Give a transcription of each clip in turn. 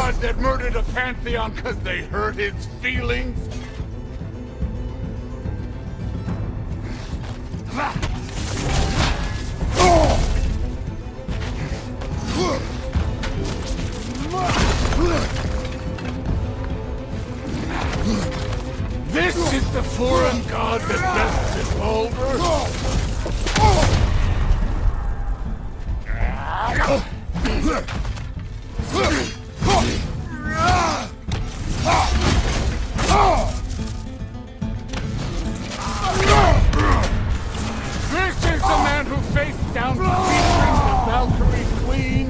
god that murdered a pantheon because they hurt his feelings? This is the foreign god that bests his over? This is the man who faced down featuring the Valkyrie Queen?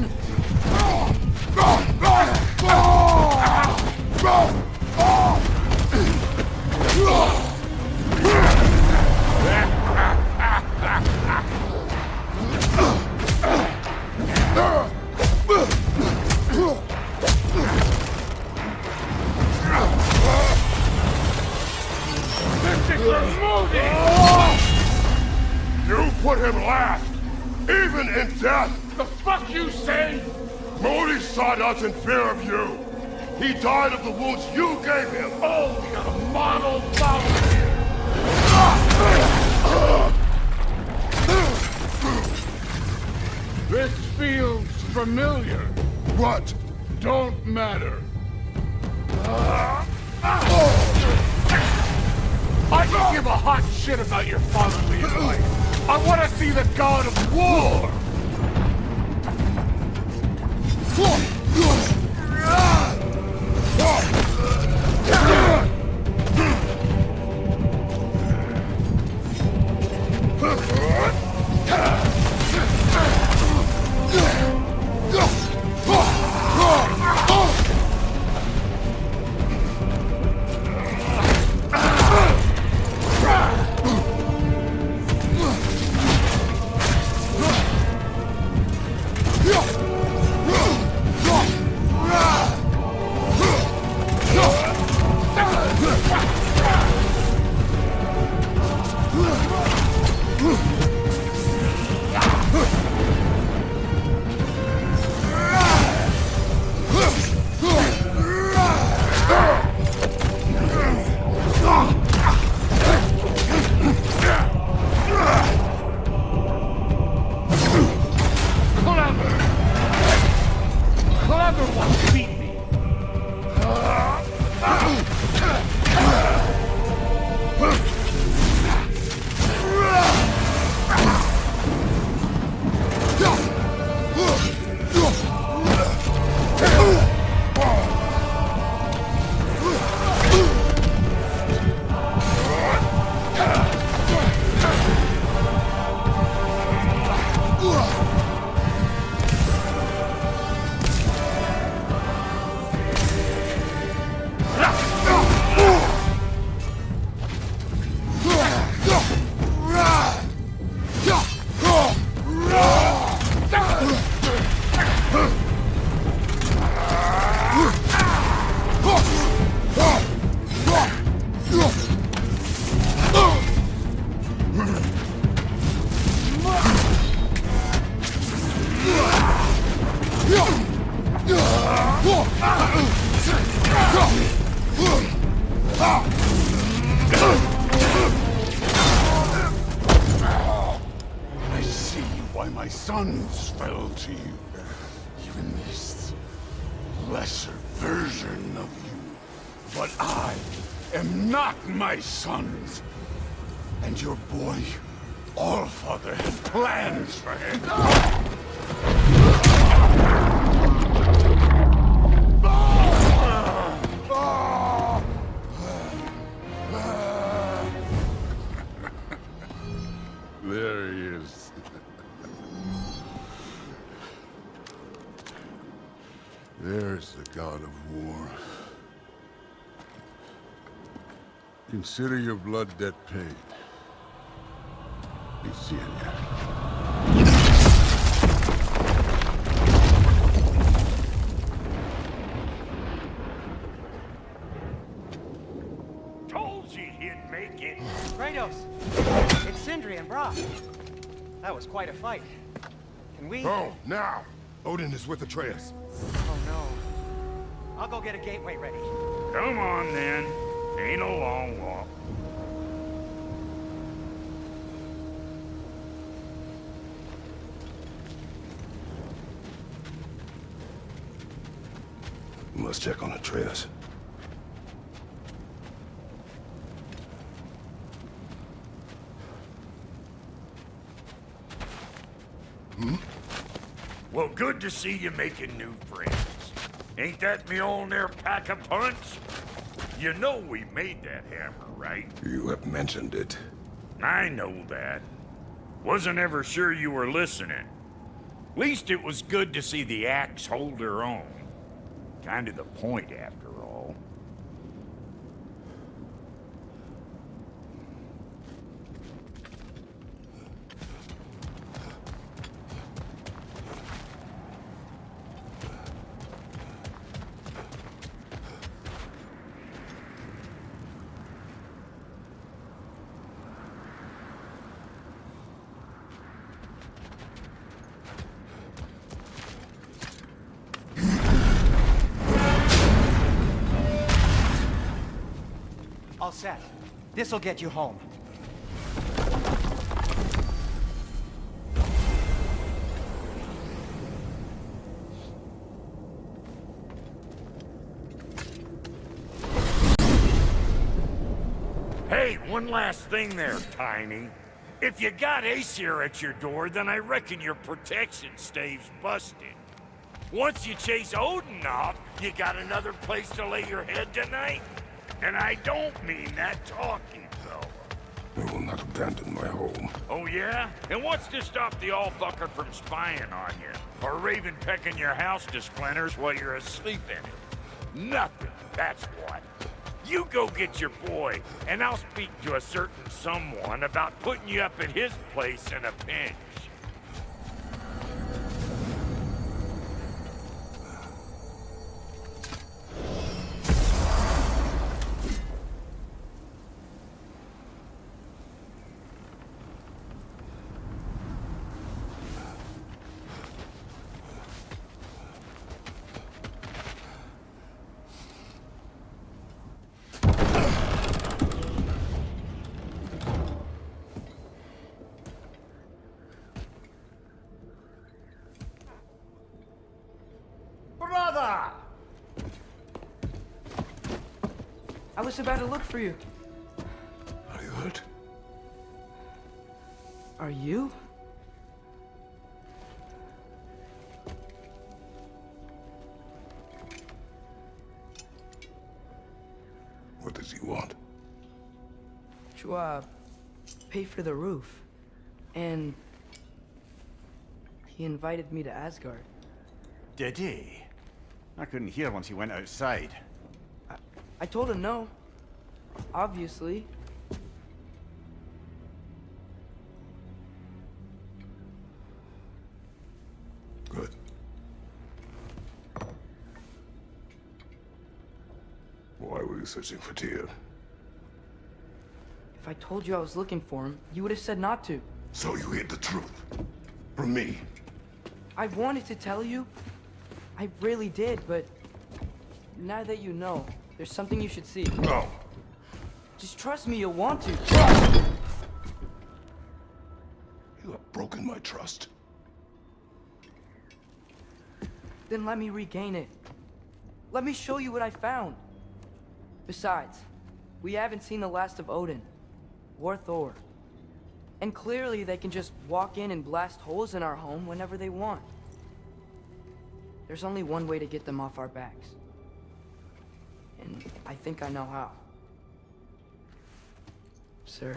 You put him last, even in death. The fuck you say? Modi sought us in fear of you. He died of the wounds you gave him. Oh, we got a model follower here. This feels familiar. What? Don't matter. I don't give a hot shit about your fatherly advice. I want to see the god of war! I see why my sons fell to you. Even this lesser version of you. But I am not my sons. And your boy, Allfather, has plans for him. There he is. There's the god of war. Consider your blood debt paid. Be seeing ya. Told you he'd make it. Kratos, it's Sindri and Brock. That was quite a fight. Can we... Oh, now! Odin is with Atreus. Oh no. I'll go get a gateway ready. Come on, then. Ain't a long walk. We must check on Atreus. Well, good to see you making new friends. Ain't that me old there pack a punch? You know we made that hammer, right? You have mentioned it. I know that. Wasn't ever sure you were listening. Least it was good to see the axe hold her own. Kind of the point, after all. All set. This'll get you home. Hey, one last thing there, Tiny. If you got Aesir at your door, then I reckon your protection stave's busted. Once you chase Odin off, you got another place to lay your head tonight? And I don't mean that talking, fella. I will not abandon my home. Oh, yeah? And what's to stop the all-fucker from spying on you? Or Raven pecking your house to splinters while you're asleep in it? Nothing, that's what. You go get your boy, and I'll speak to a certain someone about putting you up at his place in a pinch. Brother! I was about to look for you. Are you hurt? Are you? What does he want? To, pay for the roof. And he invited me to Asgard. Did he? I couldn't hear once he went outside. I told him no. Obviously. Good. Why were you searching for Tyr? If I told you I was looking for him, you would have said not to. So you hid the truth. From me. I wanted to tell you. I really did, but now that you know, there's something you should see. No. Just trust me, you'll want to. Trust! You have broken my trust. Then let me regain it. Let me show you what I found. Besides, we haven't seen the last of Odin. Or Thor. And clearly they can just walk in and blast holes in our home whenever they want. There's only one way to get them off our backs. And I think I know how. Sir.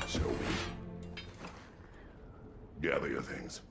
So, gather your things.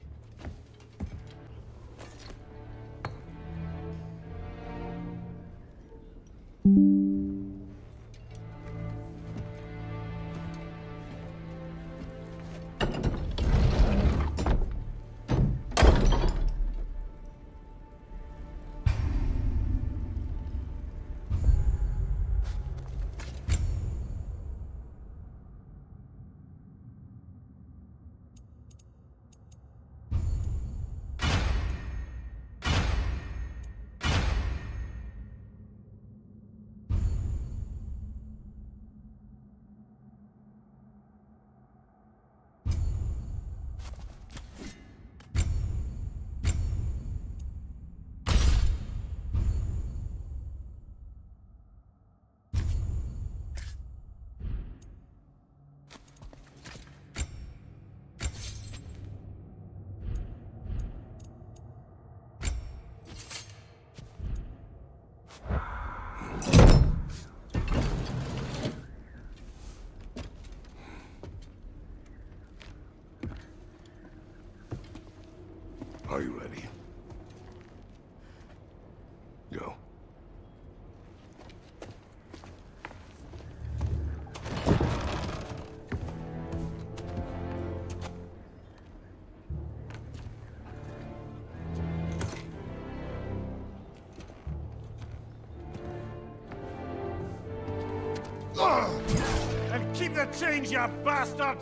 Are you ready? Go. And keep the change, you bastard!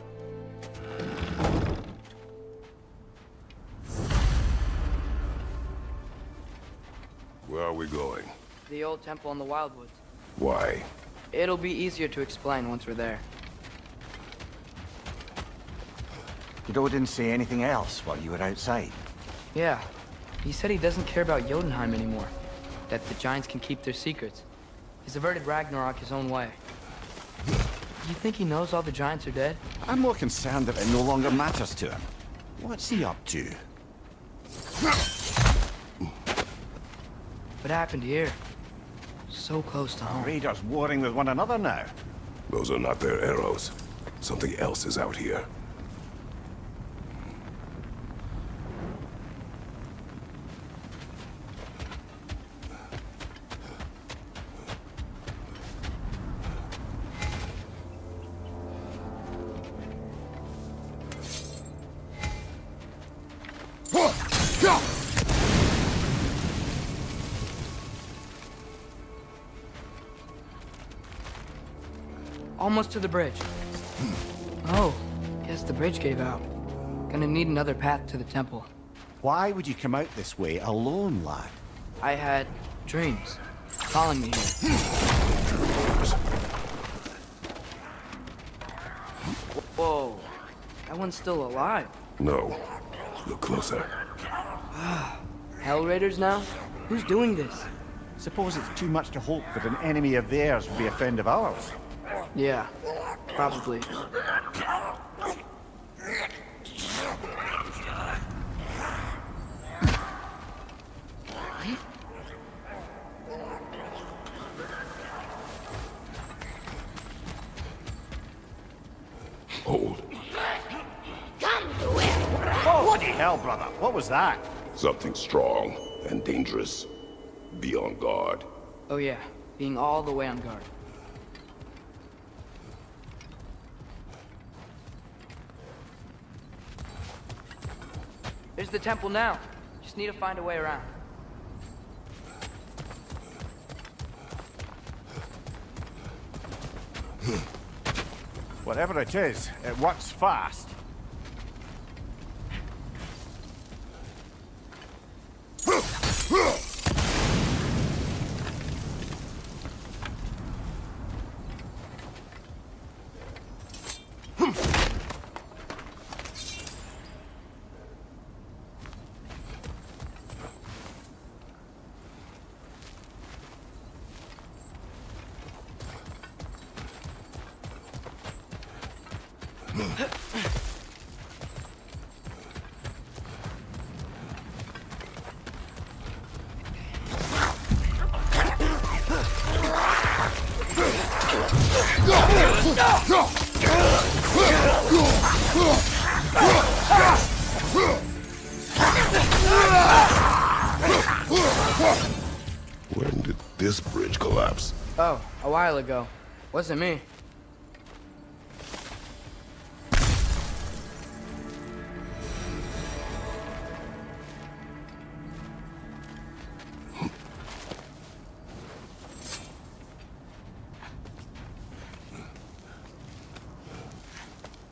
Where are we going? The old temple in the Wildwoods. Why? It'll be easier to explain once we're there. Did Odin say anything else while you were outside? Yeah. He said he doesn't care about Jotunheim anymore. That the giants can keep their secrets. He's averted Ragnarok his own way. You think he knows all the giants are dead? I'm more concerned that it no longer matters to him. What's he up to? What happened here? So close to home. Raiders warring with one another now. Those are not their arrows. Something else is out here. Almost to the bridge. Oh, guess the bridge gave out. Gonna need another path to the temple. Why would you come out this way alone, lad? I had dreams calling me here. Whoa, that one's still alive. No. Look closer. Hell Raiders now? Who's doing this? Suppose it's too much to hope that an enemy of theirs would be a friend of ours. Yeah, probably. Hold. Oh, bloody hell, brother. What was that? Something strong and dangerous. Be on guard. Oh yeah, being all the way on guard. There's the temple now. Just need to find a way around. Whatever it is, it works fast. When did this bridge collapse? Oh, a while ago. Wasn't me.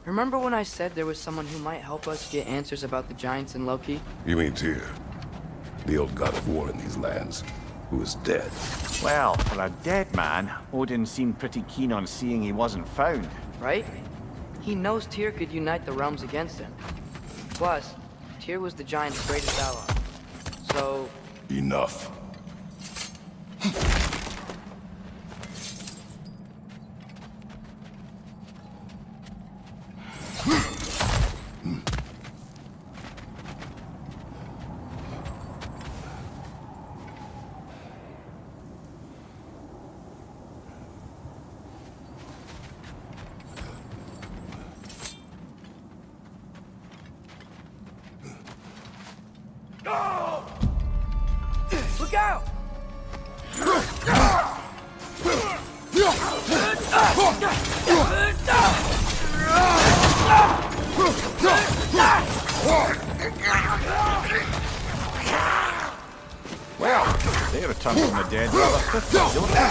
Remember when I said there was someone who might help us get answers about the giants and Loki? You mean Tyr? The old god of war in these lands, who is dead. Well, for a dead man, Odin seemed pretty keen on seeing he wasn't found. Right? He knows Tyr could unite the realms against him. Plus, Tyr was the giant's greatest ally. So... Enough. Look out! Well, they returned from the dead rather quickly, don't they?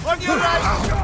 On your right!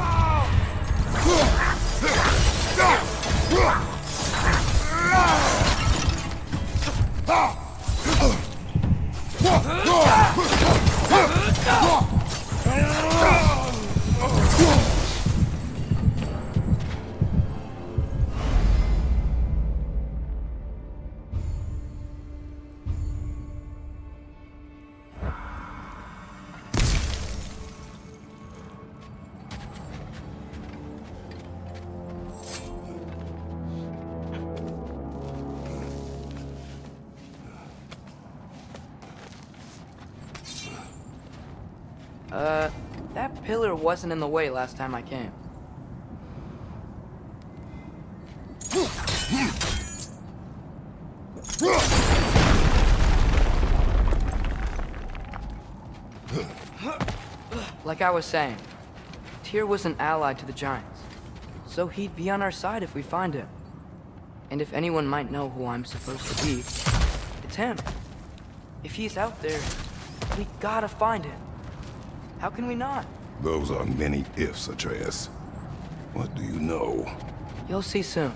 That pillar wasn't in the way last time I came. Like I was saying, Tyr was an ally to the Giants, so he'd be on our side if we find him. And if anyone might know who I'm supposed to be, it's him. If he's out there, we gotta find him. How can we not? Those are many ifs, Atreus. What do you know? You'll see soon.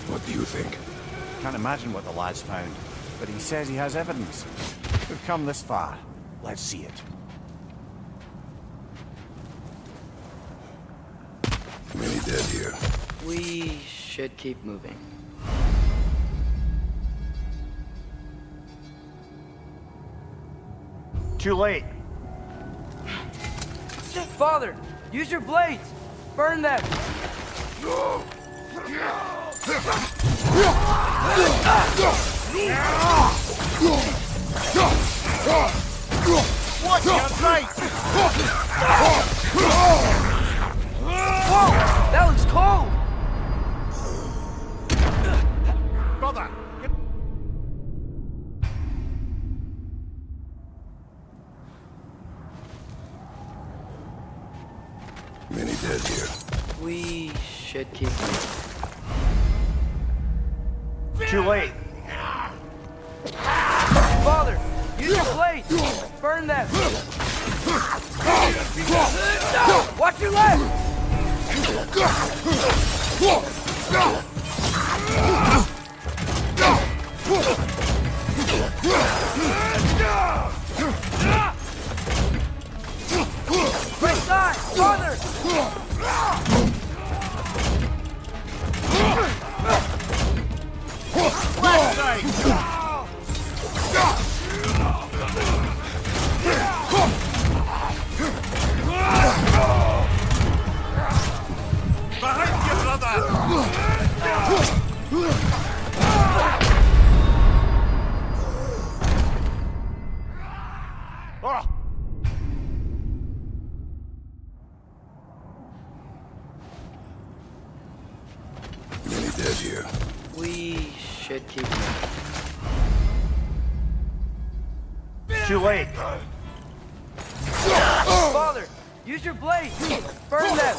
What do you think? Can't imagine what the lad's found, but he says he has evidence. We've come this far. Let's see it. Many dead here. We should keep moving. Too late. Father, use your blades! Burn them! Watch your right! Whoa! That looks cold! Brother! Many dead here. We should keep moving. Too late. Father, use your blades! Burn them! Watch your left! Right side! Father! Left side! Behind you, brother! Oh. Many dead here. We should keep moving. Too late. Father, use your blades! Burn them!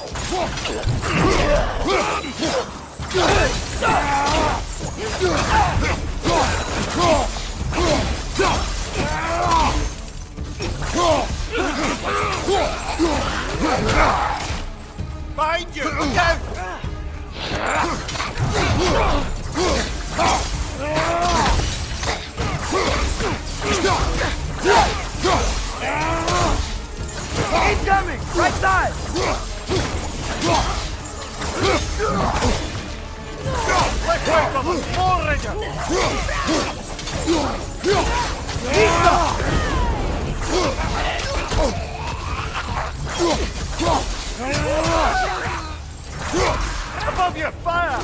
Behind you! Look out! He's coming! Right side! Let's wait for them! More rigor! Above you! Fire!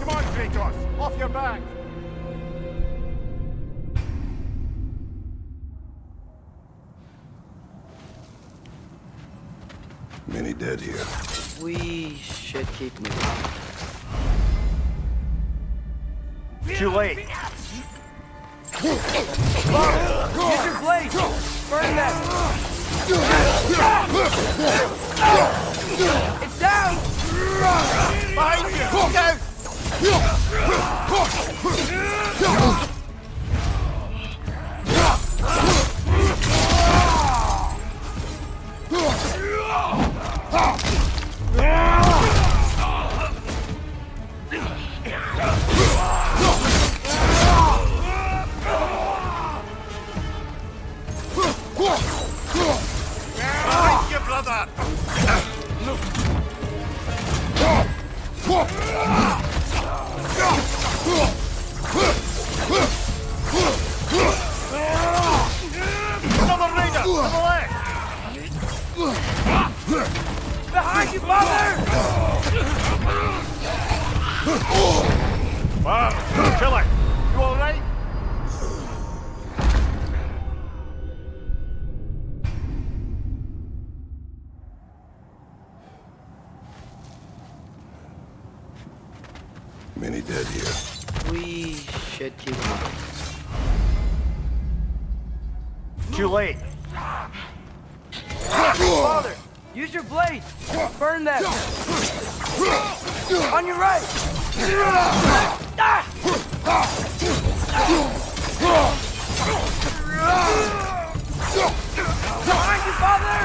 Come on, Kratos! Off your back! Many dead here. We should keep moving. Too late! Use your blade! Burn that! It's down! Behind you! Look out! Behind you, brother! Another raider! To the left! Behind you, father! Wow, killer! You alright? Many dead here. We should keep moving. Too late! Father, use your blade! Burn that! On your right! Behind you, father!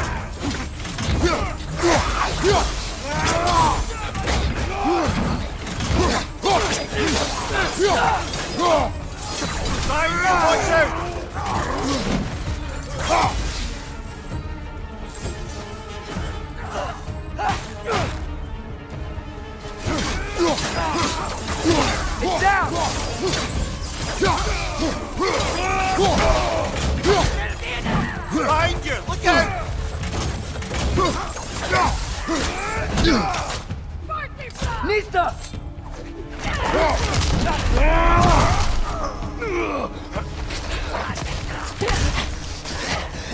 Behind you, watch out! It's down! Behind you! Look out! Nista!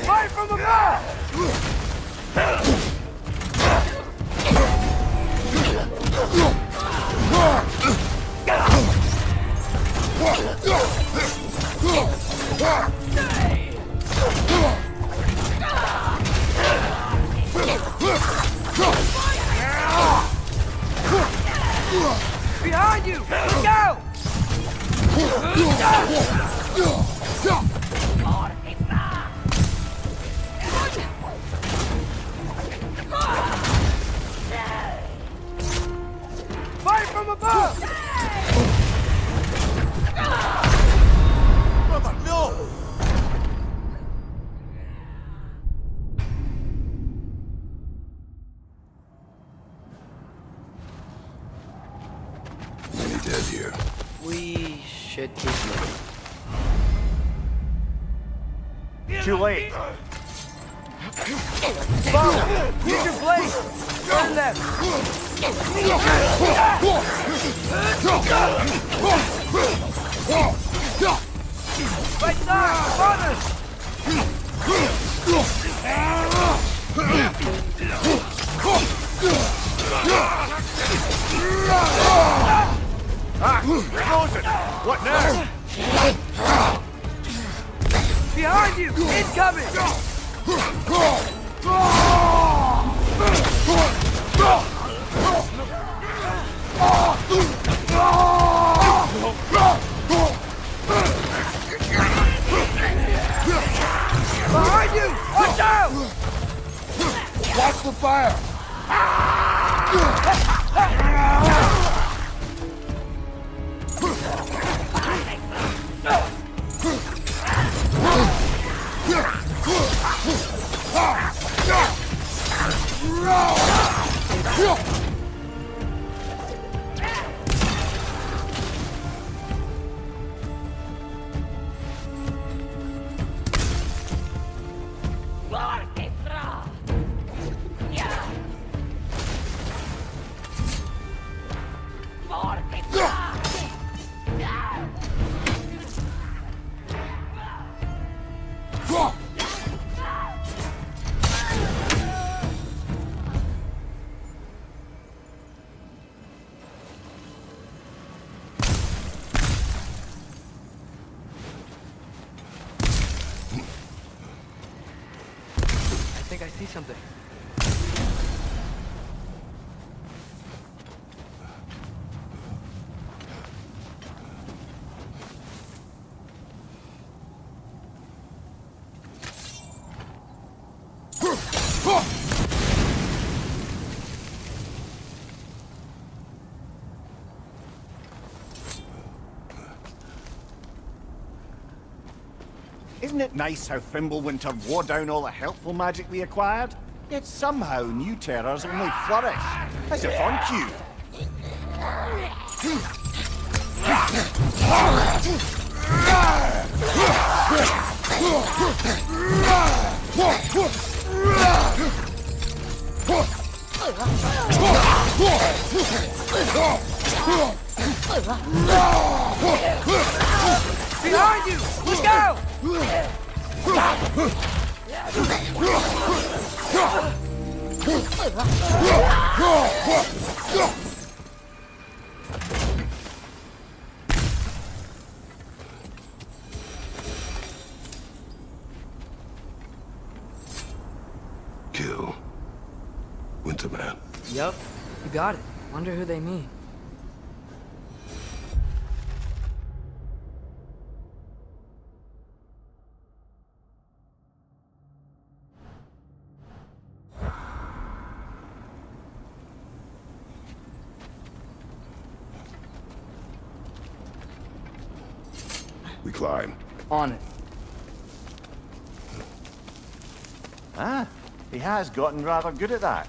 Fire from above! Behind you! Let's go! Fire from above! Brother, no! Many dead here. We should keep moving. Too late! Father, use your blade! Burn them! Right side! Father! Frozen! What now? Behind you! Incoming! Behind you! Watch out! Watch the fire! I think I see something. Isn't it nice how Fimbulwinter wore down all the helpful magic we acquired? Yet somehow new terrors only flourish. As if on cue. Behind you! Look out! Kill. Winterman. Yup, you got it. Wonder who they mean. We climb. On it. Ah, he has gotten rather good at that.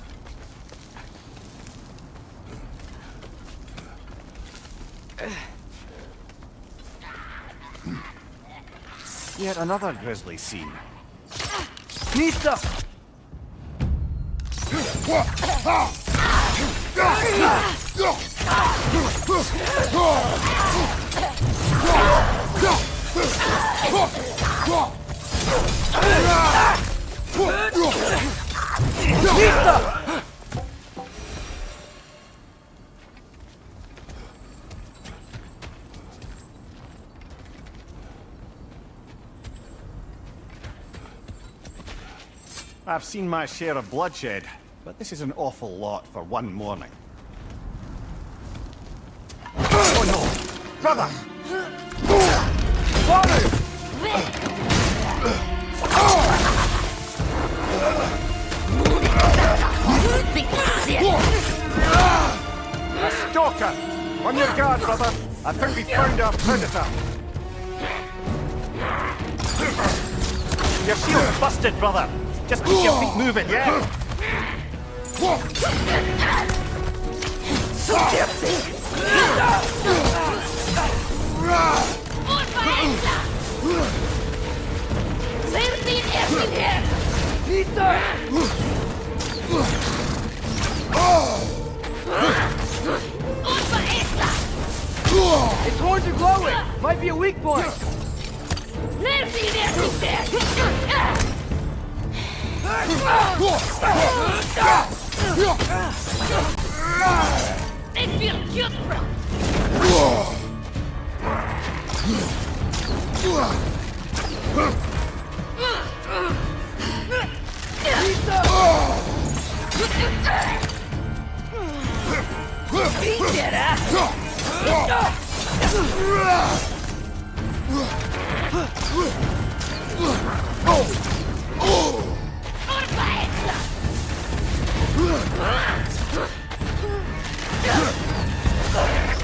Yet another grisly scene. Nista! Nista! I've seen my share of bloodshed, but this is an awful lot for one morning. Oh no! Brother! A stalker! On your guard, brother! I think we found our predator! Your shield's busted, brother! Just keep your feet moving, yeah? Its horns are glowing! Might be a weak point!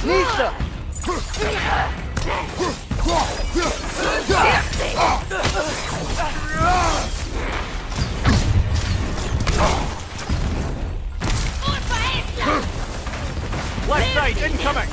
Nisa! Left side, incoming!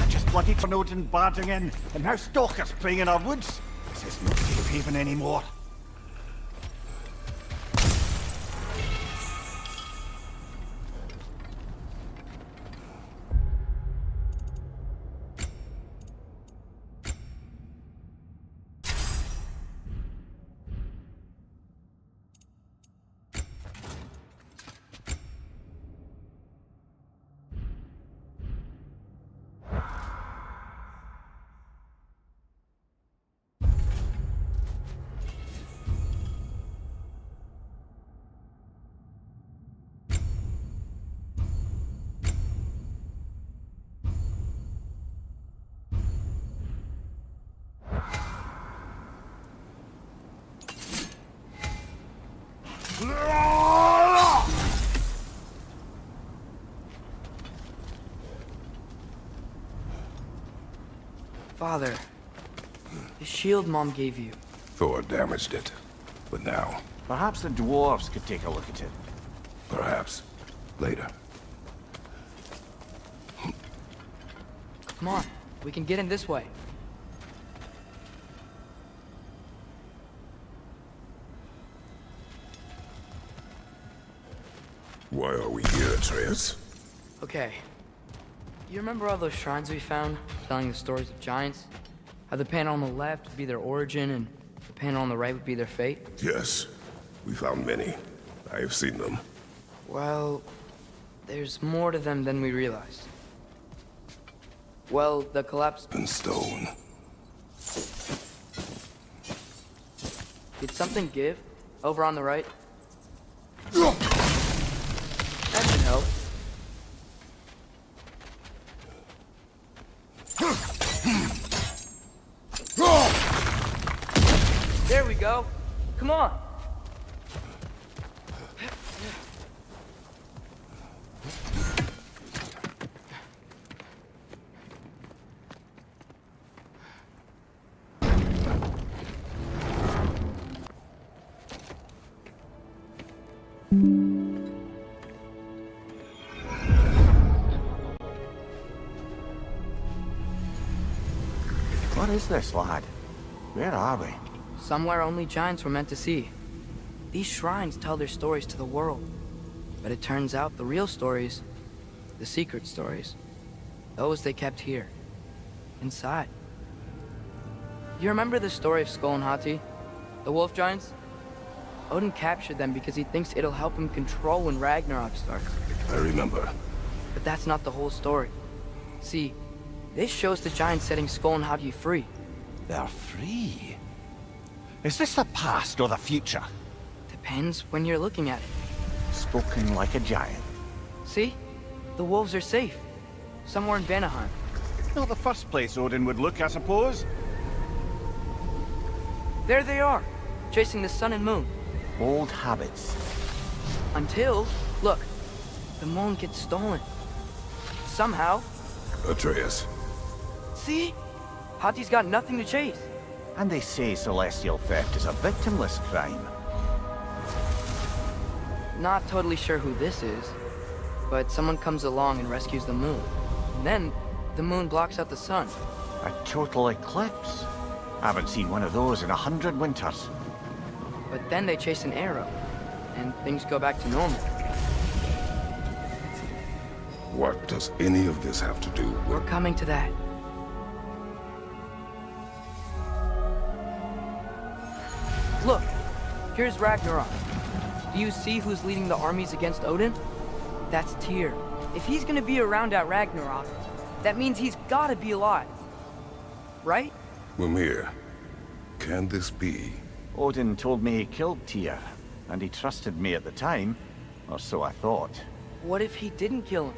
Just bloody Odin barging in, and now stalkers playing in our woods. This is not safe haven anymore. Father, the shield Mom gave you. Thor damaged it. But now, Perhaps the dwarves could take a look at it. perhaps, later. Come on, we can get in this way. Why are we here, Atreus? Okay. You remember all those shrines we found, telling the stories of giants? How the panel on the left would be their origin, and the panel on the right would be their fate? Yes, we found many. I have seen them. Well, there's more to them than we realized. Well, the collapse... In stone. Did something give? Over on the right? That should help. There we go. Come on. What is this, lad? Where are we? Somewhere only giants were meant to see. These shrines tell their stories to the world. But it turns out the real stories, the secret stories, those they kept here, inside. You remember the story of Skull and Hati? The wolf giants? Odin captured them because he thinks it'll help him control when Ragnarok starts. I remember. But that's not the whole story. See, this shows the giants setting Skull and Hati free. They're free. Is this the past or the future? Depends when you're looking at it. Spoken like a giant. See? The wolves are safe. Somewhere in Vanaheim. Not the first place Odin would look, I suppose. There they are, chasing the sun and moon. Old habits. Until, look, the moon gets stolen. Somehow. Atreus. See? Hati's got nothing to chase. And they say celestial theft is a victimless crime. Not totally sure who this is, but someone comes along and rescues the moon. And then, the moon blocks out the sun. A total eclipse. I haven't seen one of those in 100 winters. But then they chase an arrow, and things go back to normal. What does any of this have to do with... We're coming to that. Look, here's Ragnarok. Do you see who's leading the armies against Odin? That's Tyr. If he's gonna be around at Ragnarok, that means he's gotta be alive. Right? Mimir, can this be? Odin told me he killed Tyr, and he trusted me at the time, or so I thought. What if he didn't kill him?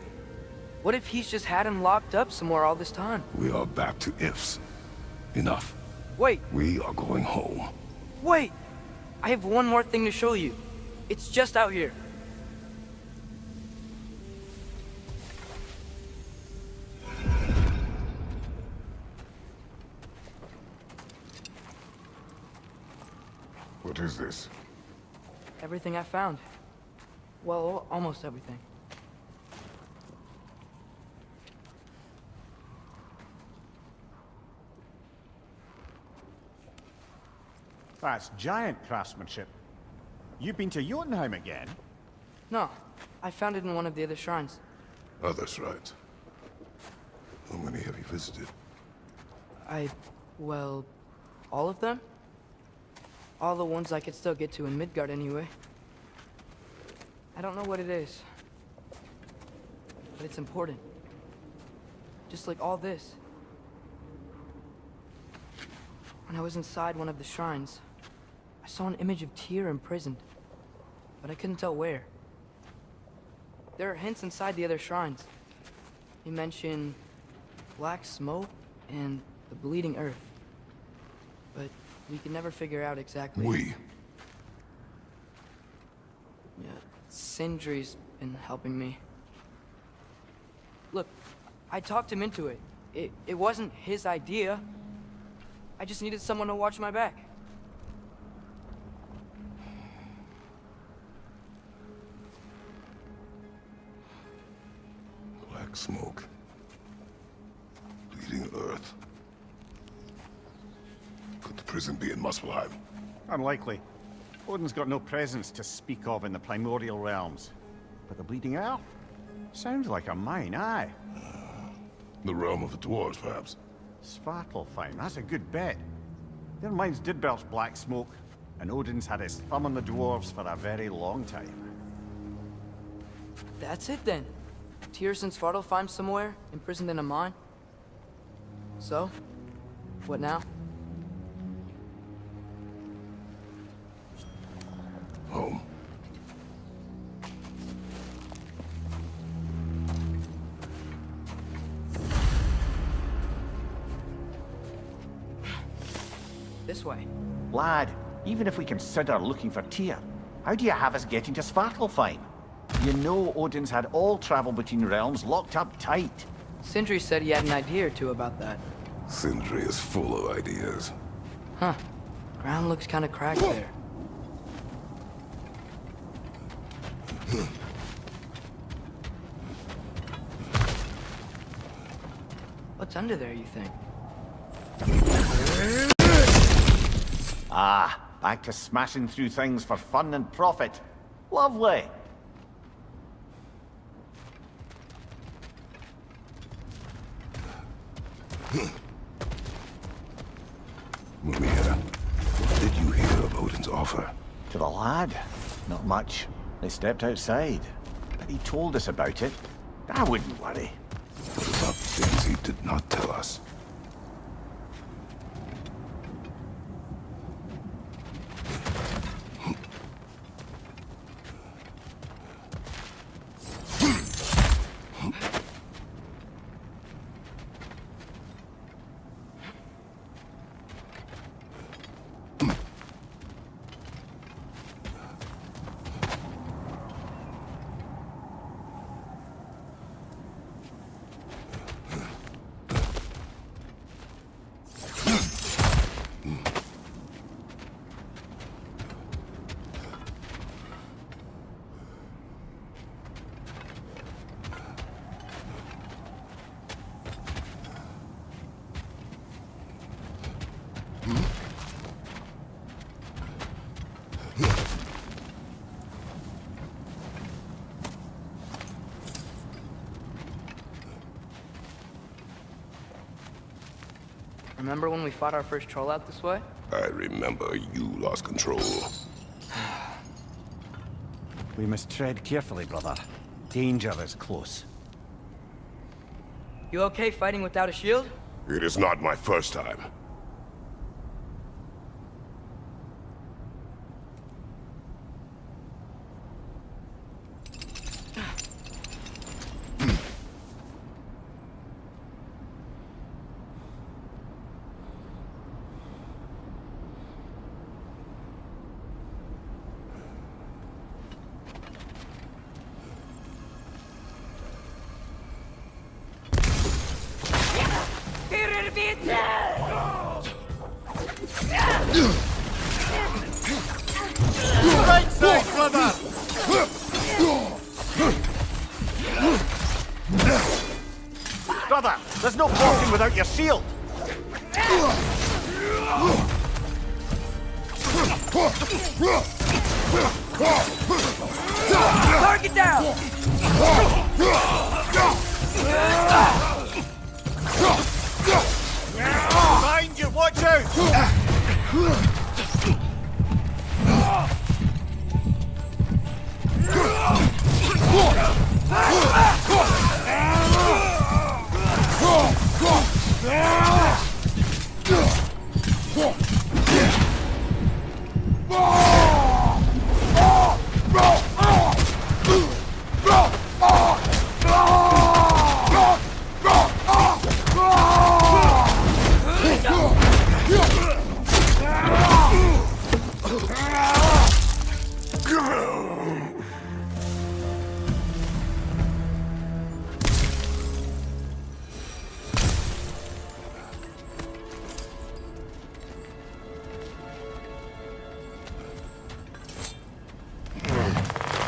What if he's just had him locked up somewhere all this time? We are back to ifs. Enough. Wait, We are going home. wait! I have one more thing to show you. It's just out here. What is this? Everything I found. Well, almost everything. That's giant craftsmanship. You've been to Jotunheim again? No, I found it in one of the other shrines. Others, right? How many have you visited? Well, all of them? All the ones I could still get to in Midgard anyway. I don't know what it is, but it's important. Just like all this. When I was inside one of the shrines, I saw an image of Tyr imprisoned, but I couldn't tell where. There are hints inside the other shrines. He mentioned black smoke and the bleeding earth, but we could never figure out exactly. Yeah, Sindri's been helping me. Look, I talked him into it. It wasn't his idea. I just needed someone to watch my back. Black smoke. Bleeding earth. Could the prison be in Muspelheim? Unlikely. Odin's got no presence to speak of in the primordial realms. But the bleeding earth? Sounds like a mine, aye. The realm of the dwarves, perhaps? Svartalfheim, that's a good bet. Their mines did belch black smoke, and Odin's had his thumb on the dwarves for a very long time. That's it then. Tyr's in Svartalfheim somewhere, imprisoned in a mine. So, what now? Home. This way. Lad, even if we consider looking for Tyr, how do you have us getting to Svartalfheim? You know Odin's had all travel between realms locked up tight. Sindri said he had an idea or two about that. Sindri is full of ideas. Huh. Ground looks kind of cracked there. What's under there, you think? Ah, back to smashing through things for fun and profit. Lovely. Mimir, what did you hear of Odin's offer? To the lad? Not much. They stepped outside. But he told us about it. I wouldn't worry. What about things he did not tell us? Remember when we fought our first troll out this way? I remember you lost control. We must tread carefully, brother. Danger is close. You okay fighting without a shield? It is not my first time. Right side, brother! Brother, there's no walking without your shield! Target down! Behind you, watch out!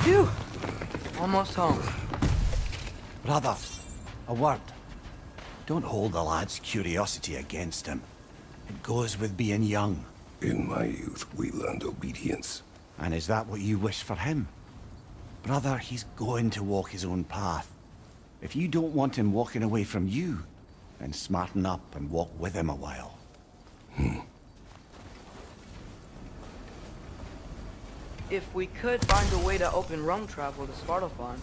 Phew! Almost home. Brother, a word. Don't hold the lad's curiosity against him. It goes with being young. In my youth, we learned obedience. And is that what you wish for him? Brother, he's going to walk his own path. If you don't want him walking away from you, then smarten up and walk with him a while. If we could find a way to open roam travel to Svartalfheim,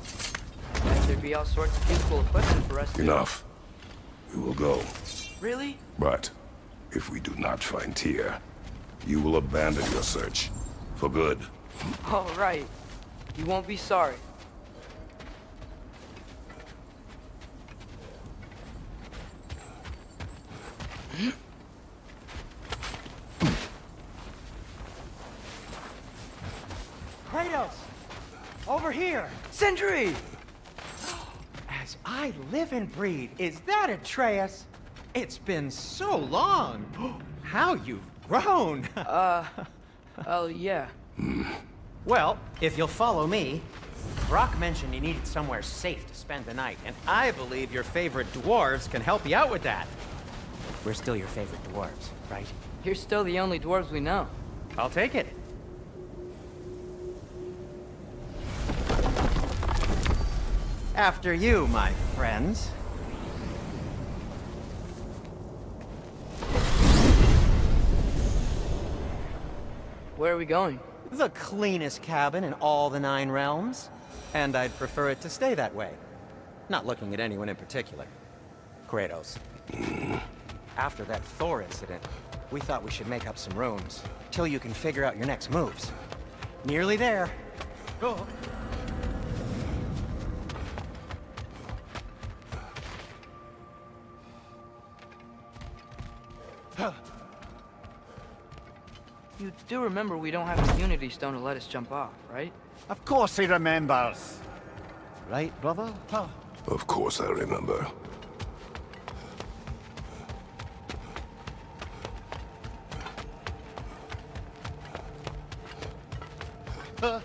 there'd be all sorts of useful equipment for us to... Enough. We will go. Really? But if we do not find Tyr, you will abandon your search. For good. All right. You won't be sorry. Kratos! Over here! Sindri! As I live and breathe, is that Atreus? It's been so long! How you've grown! Oh, yeah. Well, if you'll follow me, Brock mentioned you needed somewhere safe to spend the night, and I believe your favorite dwarves can help you out with that. We're still your favorite dwarves, right? You're still the only dwarves we know. I'll take it. After you, my friends. Where are we going? The cleanest cabin in all the 9 realms. And I'd prefer it to stay that way. Not looking at anyone in particular. Kratos. After that Thor incident, we thought we should make up some rooms, till you can figure out your next moves. Nearly there. Oh. You do remember we don't have a Unity Stone to let us jump off, right? Of course he remembers. Right, brother? Of course I remember. Oh.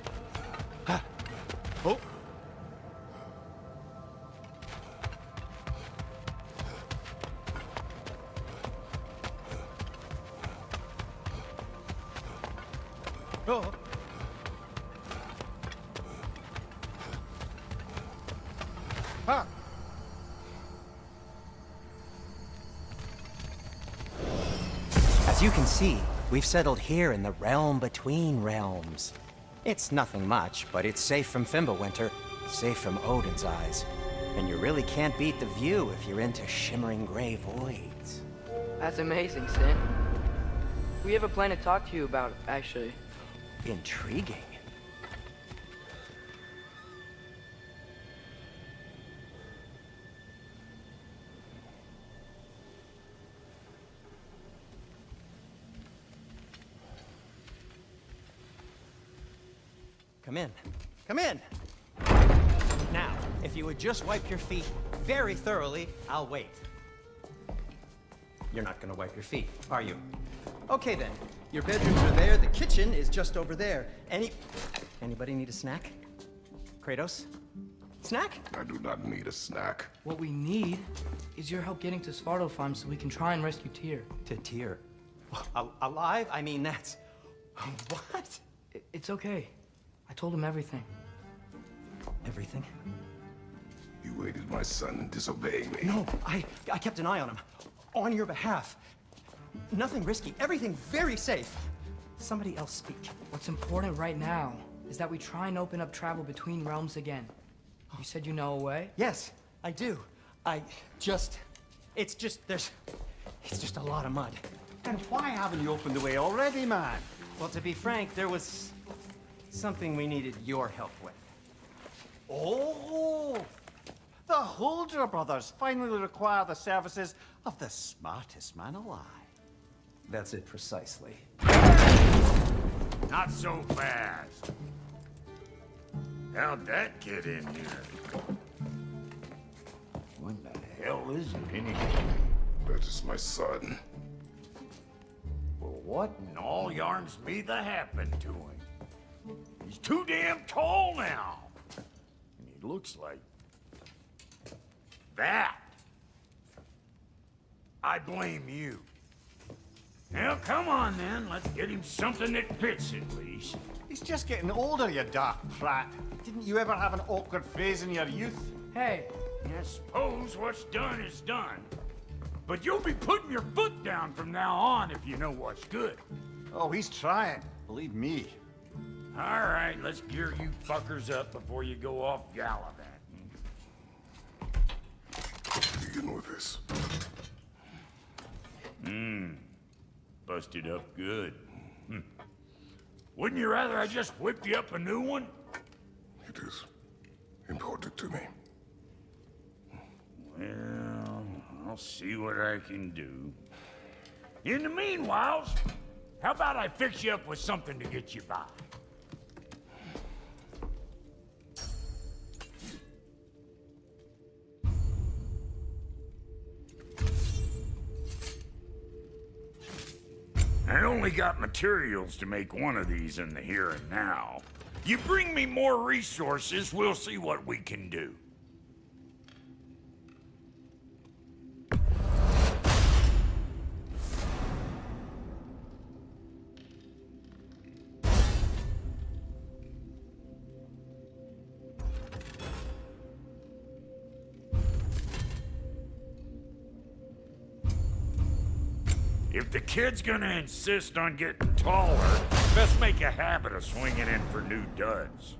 Oh. As you can see, we've settled here in the realm between realms. It's nothing much, but it's safe from Fimbulwinter, safe from Odin's eyes. And you really can't beat the view if you're into shimmering gray voids. That's amazing, Sin. We have a plan to talk to you about, actually. Intriguing. Come in. Come in! Now, if you would just wipe your feet very thoroughly, I'll wait. You're not gonna wipe your feet, are you? Okay then. Your bedrooms are there, the kitchen is just over there. Anybody need a snack? Kratos? Snack? I do not need a snack. What we need is your help getting to Svartalfheim so we can try and rescue Tyr. To Tyr. Alive? I mean, that's... What? It's okay. I told him everything. Everything? You aided my son in disobeying me. No, I kept an eye on him. On your behalf. Nothing risky. Everything very safe. Somebody else speak. What's important right now is that we try and open up travel between realms again. You said you know a way? Yes, I do. It's just a lot of mud. And why haven't you opened the way already, man? Well, to be frank, there was something we needed your help with. Oh! The Holder brothers finally require the services of the smartest man alive. That's it precisely. Not so fast. How'd that get in here? When the hell is it anyway? That is my son. Well, what in all yarns me that happened to him? He's too damn tall now. And he looks like... that. I blame you. Now, come on then. Let's get him something that fits at least. He's just getting older, you dark prat. Didn't you ever have an awkward phase in your youth? Hey, I suppose what's done is done. But you'll be putting your foot down from now on if you know what's good. Oh, he's trying. Believe me. All right, let's gear you fuckers up before you go off gallivanting. Begin with this. Busted up good. Wouldn't you rather I just whip you up a new one? It is important to me. Well, I'll see what I can do. In the meanwhile, how about I fix you up with something to get you by? I only got materials to make one of these in the here and now. You bring me more resources, we'll see what we can do. If the kid's gonna insist on getting taller, best make a habit of swinging in for new duds.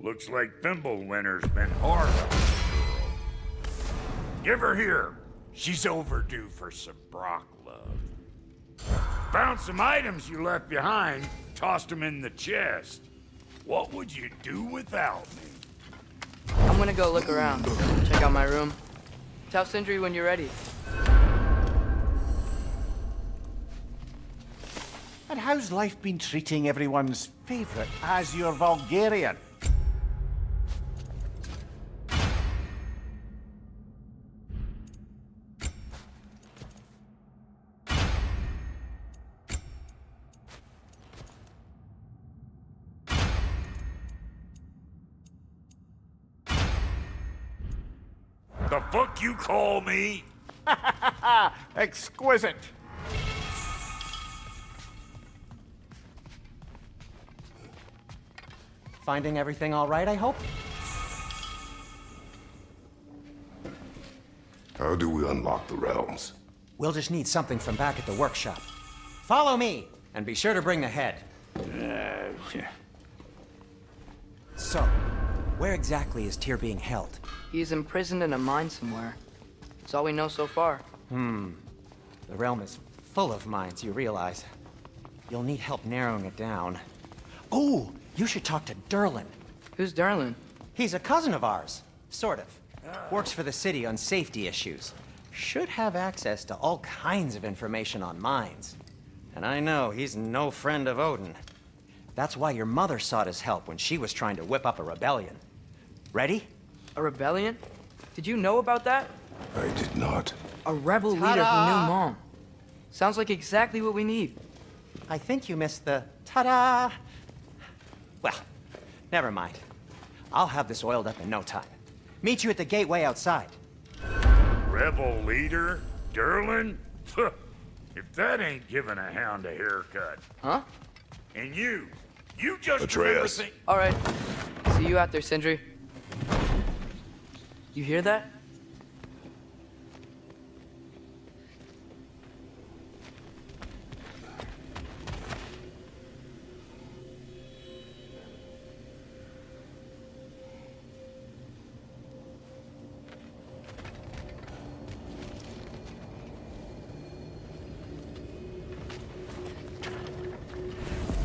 Looks like Fimbulwinter's been hard on the girl. Give her here. She's overdue for some Brock love. Found some items you left behind, tossed them in the chest. What would you do without me? I'm gonna go look around. Check out my room. Tell Sindri when you're ready. And how's life been treating everyone's favorite Azure Vulgarian? The fuck you call me? Exquisite. Finding everything all right, I hope? How do we unlock the realms? We'll just need something from back at the workshop. Follow me, and be sure to bring the head. So, where exactly is Tyr being held? He's imprisoned in a mine somewhere. That's all we know so far. The realm is full of mines, you realize. You'll need help narrowing it down. Oh, you should talk to Durlin. Who's Darlin? He's a cousin of ours, sort of. Works for the city on safety issues. Should have access to all kinds of information on mines. And I know he's no friend of Odin. That's why your mother sought his help when she was trying to whip up a rebellion. Ready? A rebellion? Did you know about that? I did not. A rebel leader who knew Mom. Sounds like exactly what we need. I think you missed the ta-da. Well, never mind. I'll have this oiled up in no time. Meet you at the gateway outside. Rebel leader? Durlin? If that ain't giving a hound a haircut. Huh? And you just Atreus. remember All right. See you out there, Sindri. You hear that?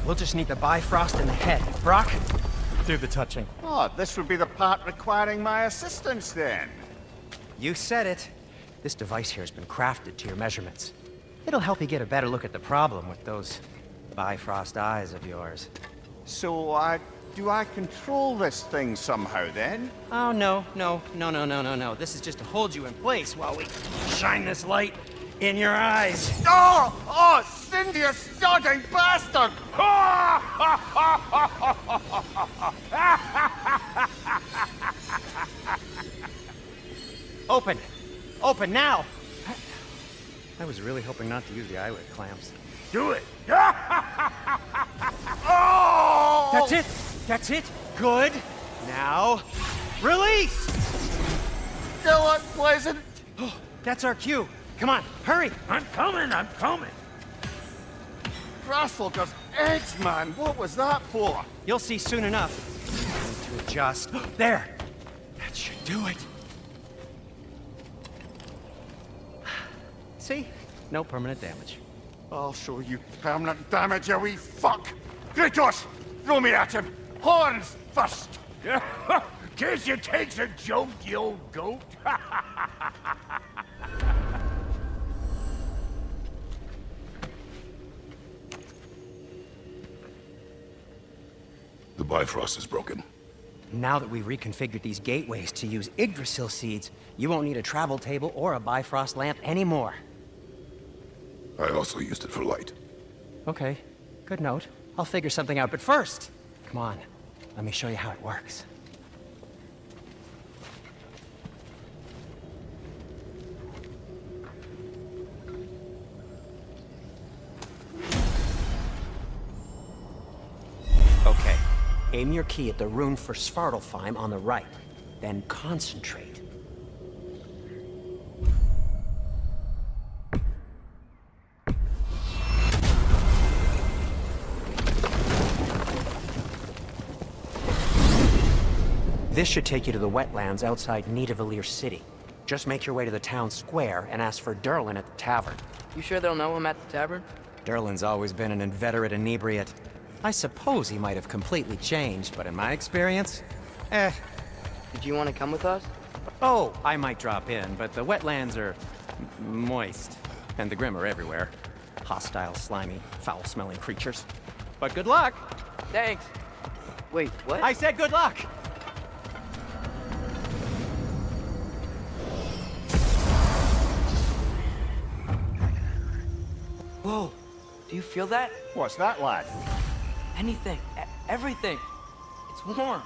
We'll just need the Bifrost in the head. Brock, do the touching. Oh, this would be the part requiring my assistance then. You said it. This device here has been crafted to your measurements. It'll help you get a better look at the problem with those Bifrost eyes of yours. So, do I control this thing somehow then? Oh, no. This is just to hold you in place while we shine this light in your eyes. Oh, Cindy, you sodding bastard! Open now! I was really hoping not to use the eyelid clamps. Do it! Oh! That's it! Good! Now, release! Still unpleasant. That's our cue. Come on, hurry! I'm coming! Grasshopper's eggs, man. What was that for? You'll see soon enough. Need to adjust. There! That should do it. See? No permanent damage. I'll show you permanent damage, you wee fuck. Kratos, throw me at him. Horns first. Guess you takes a joke, you old goat. The Bifrost is broken. Now that we've reconfigured these gateways to use Yggdrasil seeds, you won't need a travel table or a Bifrost lamp anymore. I also used it for light. Okay, good note. I'll figure something out, but first, come on, let me show you how it works. Okay, aim your key at the rune for Svartalfheim on the right, then concentrate. This should take you to the wetlands outside Nidavellir City. Just make your way to the town square and ask for Durlin at the tavern. You sure they'll know him at the tavern? Durlin's always been an inveterate inebriate. I suppose he might have completely changed, but in my experience, Did you want to come with us? Oh, I might drop in, but the wetlands are moist, and the Grim are everywhere. Hostile, slimy, foul-smelling creatures. But good luck! Thanks. Wait, what? I said good luck! Whoa, do you feel that? What's that, lad? Anything, everything. It's warm.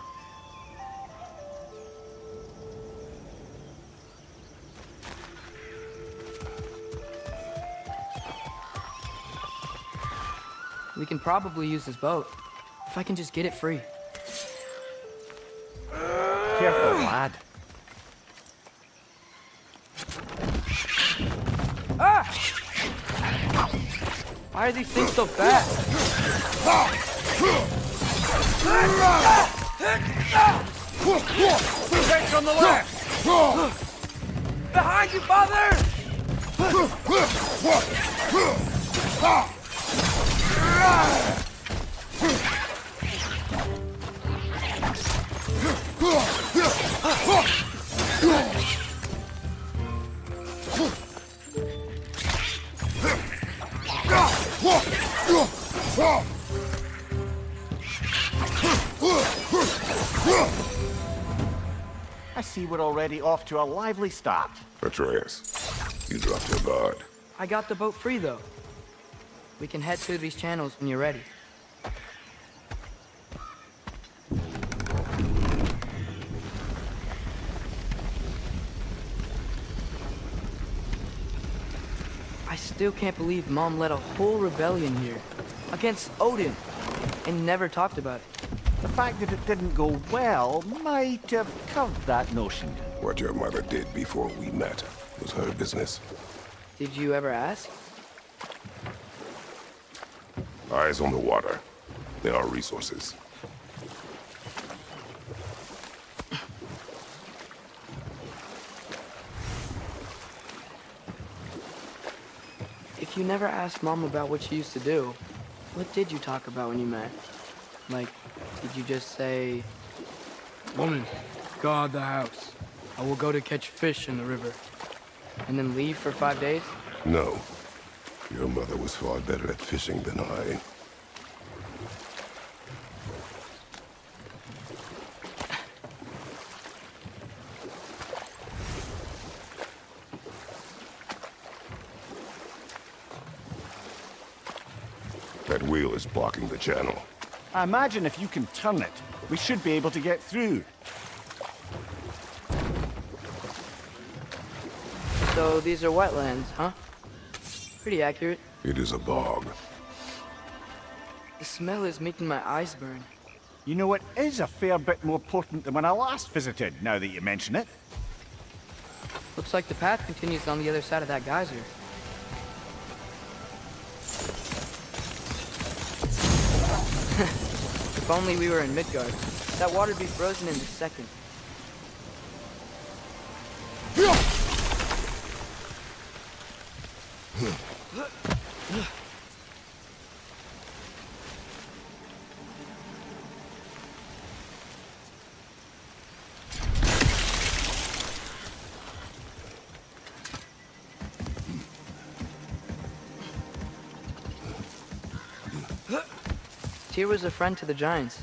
We can probably use this boat. If I can just get it free. Careful, lad. Ah! Why are these things so fast? Protect on the left! Behind you, father! I see we're already off to a lively start. Atreus, you dropped your guard. I got the boat free, though. We can head through these channels when you're ready. I still can't believe Mom led a whole rebellion here. Against Odin. And never talked about it. The fact that it didn't go well might have curved that notion. What your mother did before we met was her business. Did you ever ask? Eyes on the water. There are resources. If you never asked Mom about what she used to do, what did you talk about when you met? Like, did you just say, "Woman, guard the house. I will go to catch fish in the river," and then leave for 5 days? No. Your mother was far better at fishing than I. That wheel is blocking the channel. I imagine if you can turn it, we should be able to get through. So these are wetlands, huh? Pretty accurate. It is a bog. The smell is making my eyes burn. You know, it is a fair bit more potent than when I last visited, now that you mention it. Looks like the path continues on the other side of that geyser. If only we were in Midgard. That water'd be frozen in a second. Tyr was a friend to the Giants.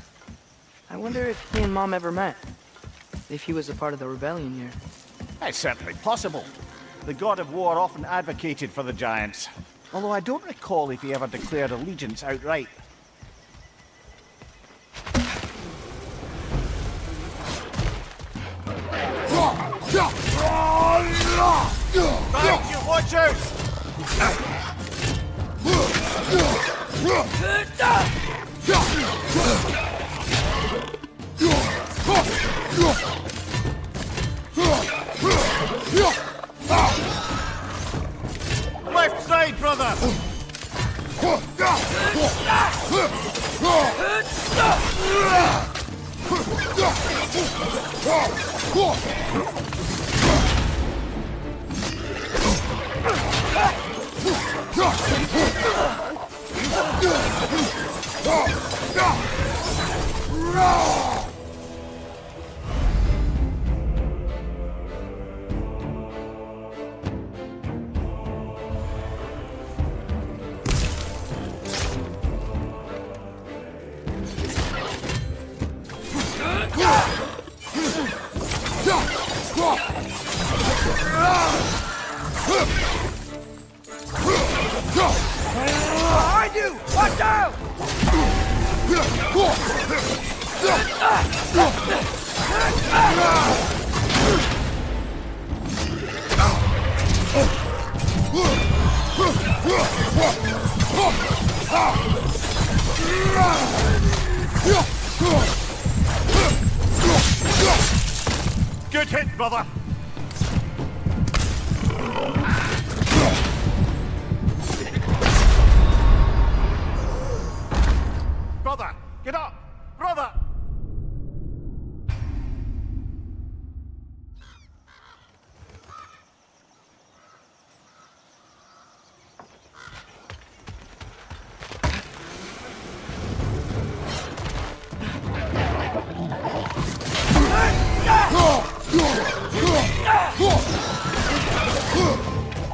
I wonder if he and Mom ever met. If he was a part of the rebellion here. It's certainly possible. The god of war often advocated for the Giants. Although I don't recall if he ever declared allegiance outright. Thank you, watch out! Left side, brother! Behind you! Watch out! brother! Brother, get up! Brother!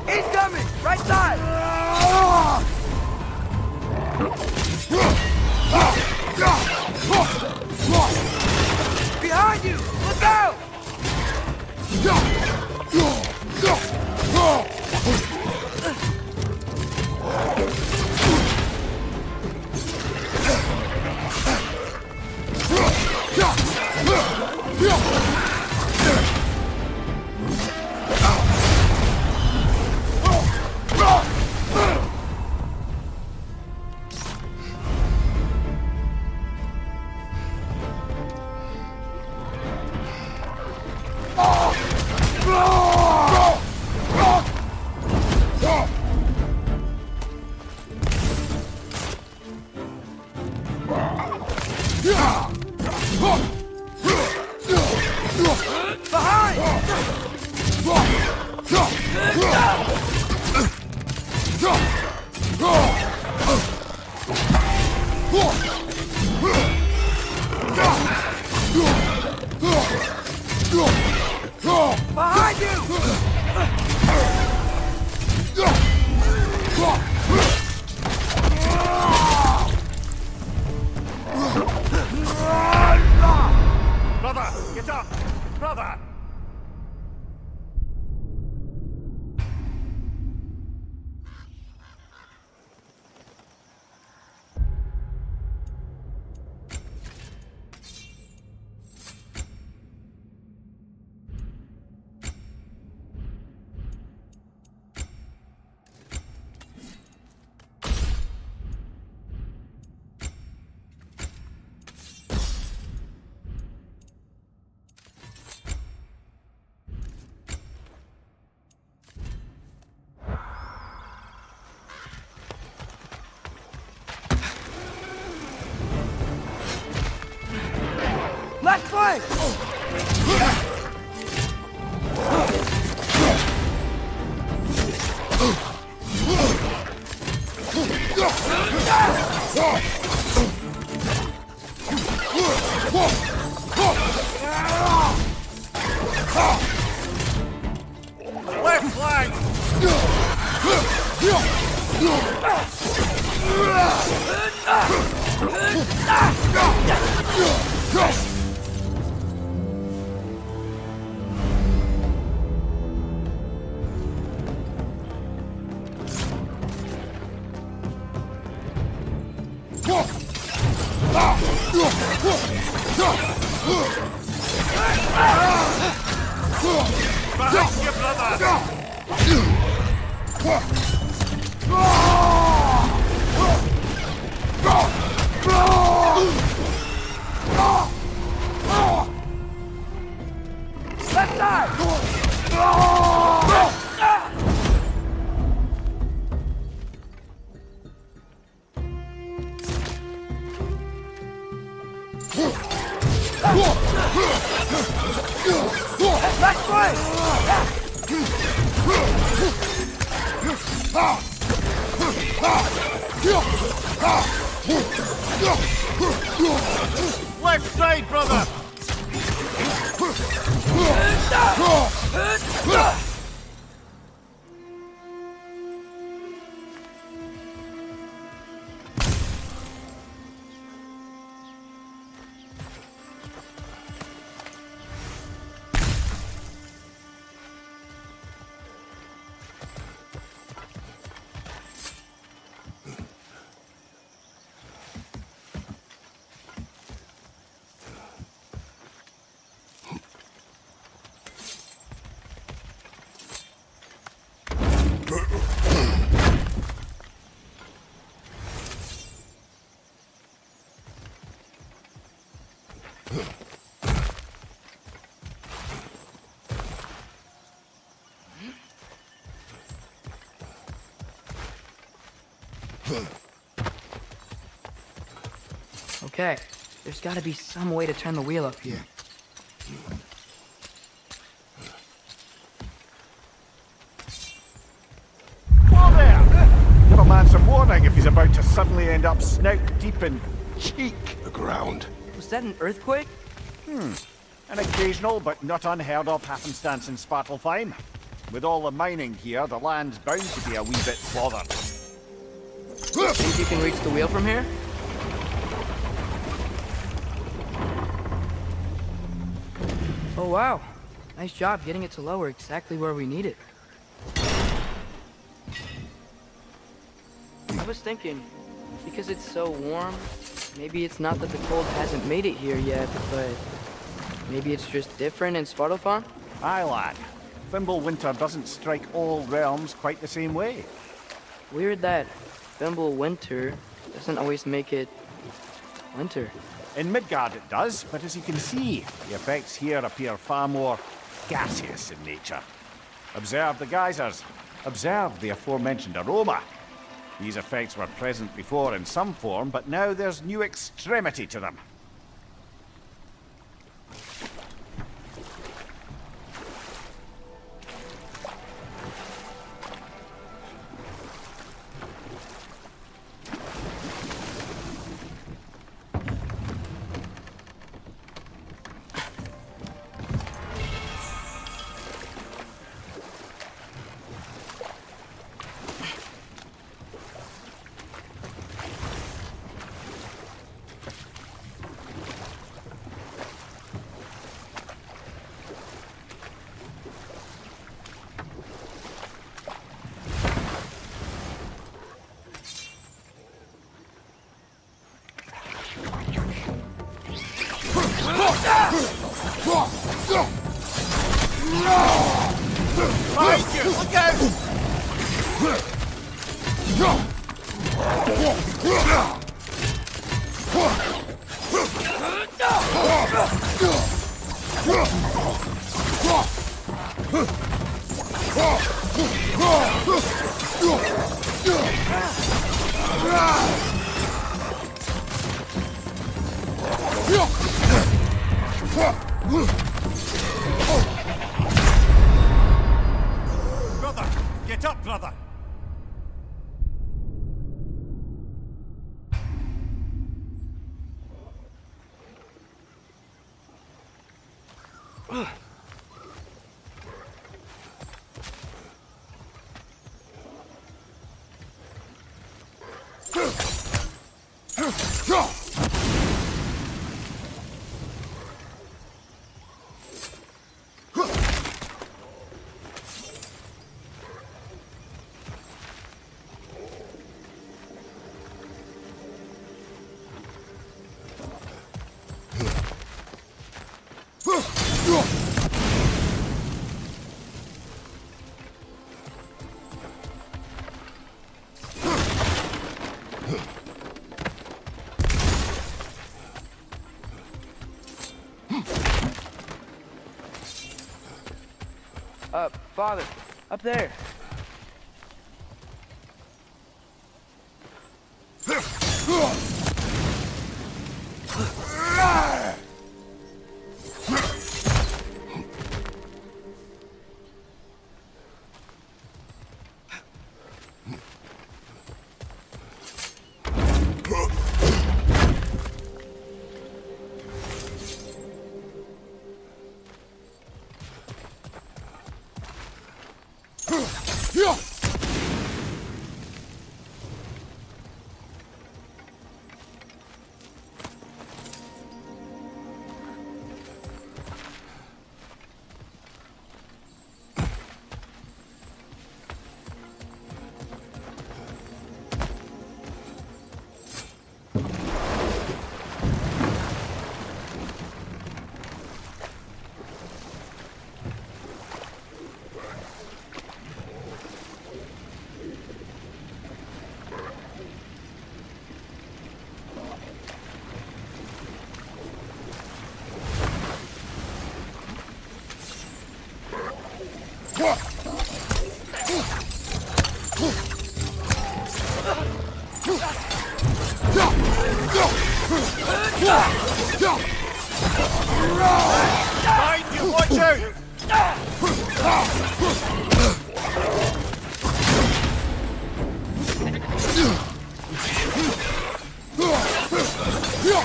He's coming! Right side! Behind you! Look out! Behind you! Brother, get up! Brother! Left flank! Left flank! Behind you, brother! Left side! Left flank! Left side, brother! Okay, there's gotta be some way to turn the wheel up here. Whoa there! Give a man some warning if he's about to suddenly end up snout deep in cheek. The ground. Was that an earthquake? An occasional but not unheard of happenstance in Svartalfheim. With all the mining here, the land's bound to be a wee bit bothered. Think you can reach the wheel from here? Oh wow, nice job getting it to lower exactly where we need it. I was thinking, because it's so warm, maybe it's not that the cold hasn't made it here yet, but maybe it's just different in Svartalfheim? Aye, lad. Thimble winter doesn't strike all realms quite the same way. Weird that Thimble winter doesn't always make it winter. In Midgard it does, but as you can see, the effects here appear far more gaseous in nature. Observe the geysers. Observe the aforementioned aroma. These effects were present before in some form, but now there's new extremity to them. Look out! Brother! Get up, brother! Father, up there. Behind you, watch out!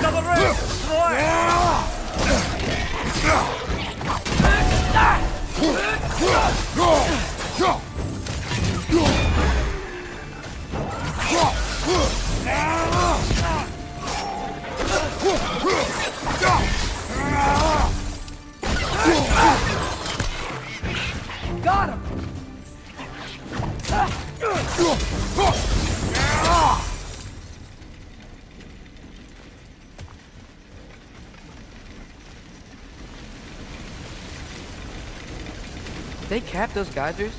Double red! Got him! They capped those geysers?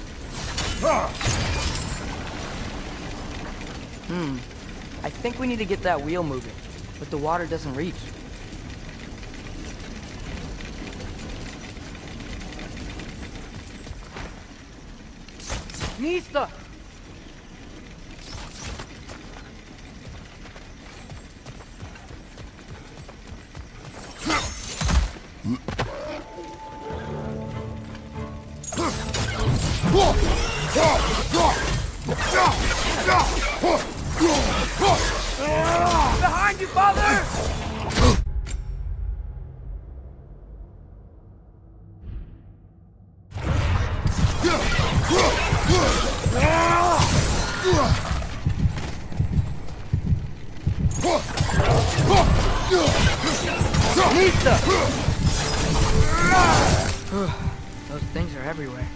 I think we need to get that wheel moving, but the water doesn't reach. Nista! Behind you, father! Those things are everywhere.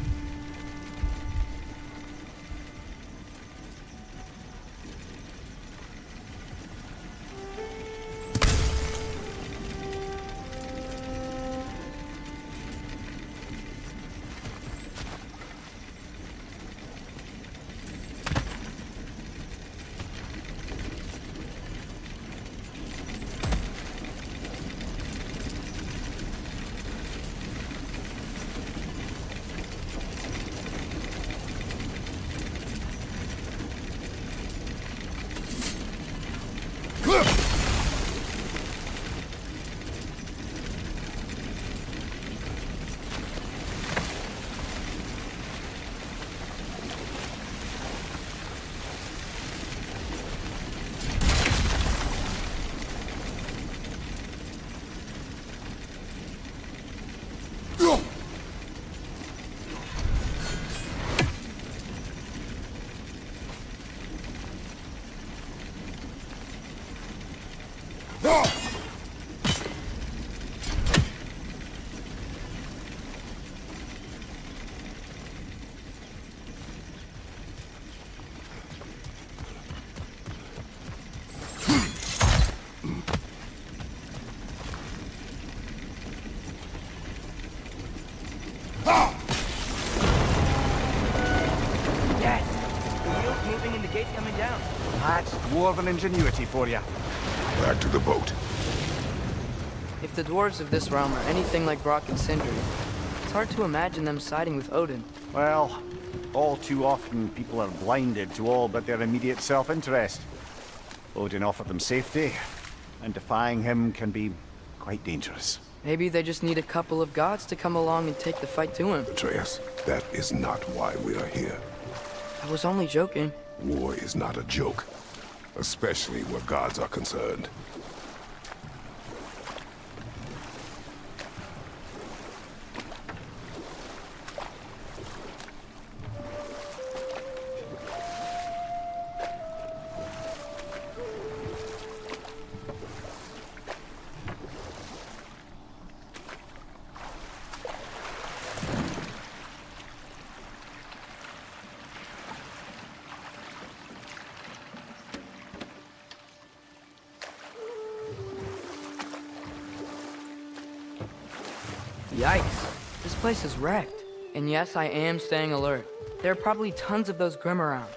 That's dwarven ingenuity for you. Back to the boat. If the dwarves of this realm are anything like Brock and Sindri, it's hard to imagine them siding with Odin. Well, all too often people are blinded to all but their immediate self-interest. Odin offered them safety, and defying him can be quite dangerous. Maybe they just need a couple of gods to come along and take the fight to him. Atreus, that is not why we are here. I was only joking. War is not a joke, especially where gods are concerned. Yikes. This place is wrecked. And yes, I am staying alert. There are probably tons of those Grim around.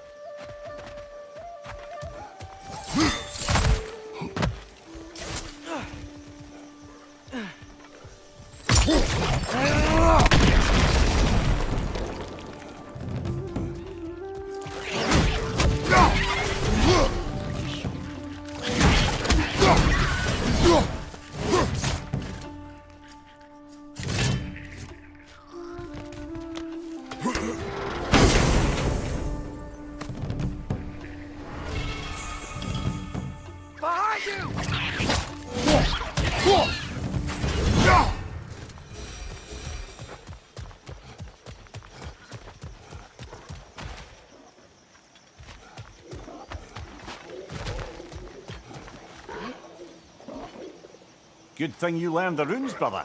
Good thing you learned the runes, brother.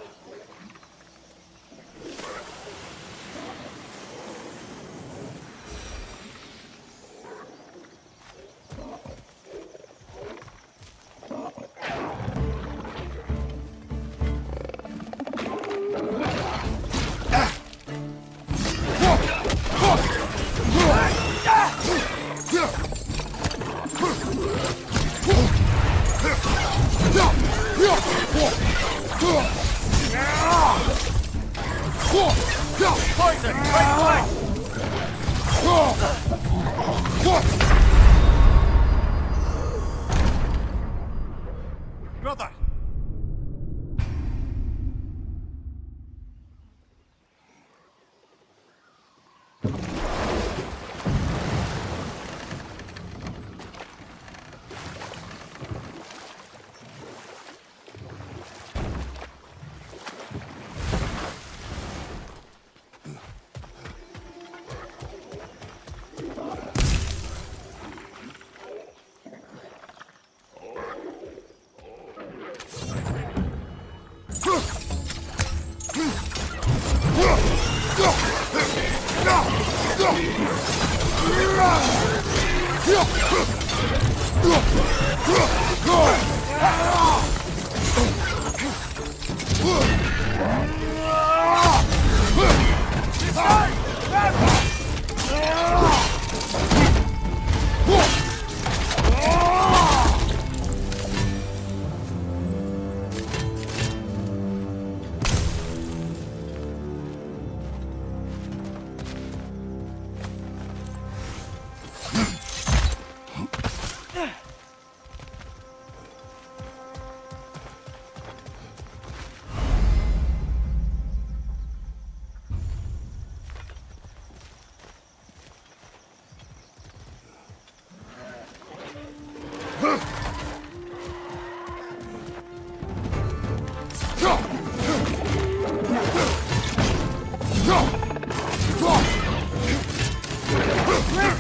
Brother!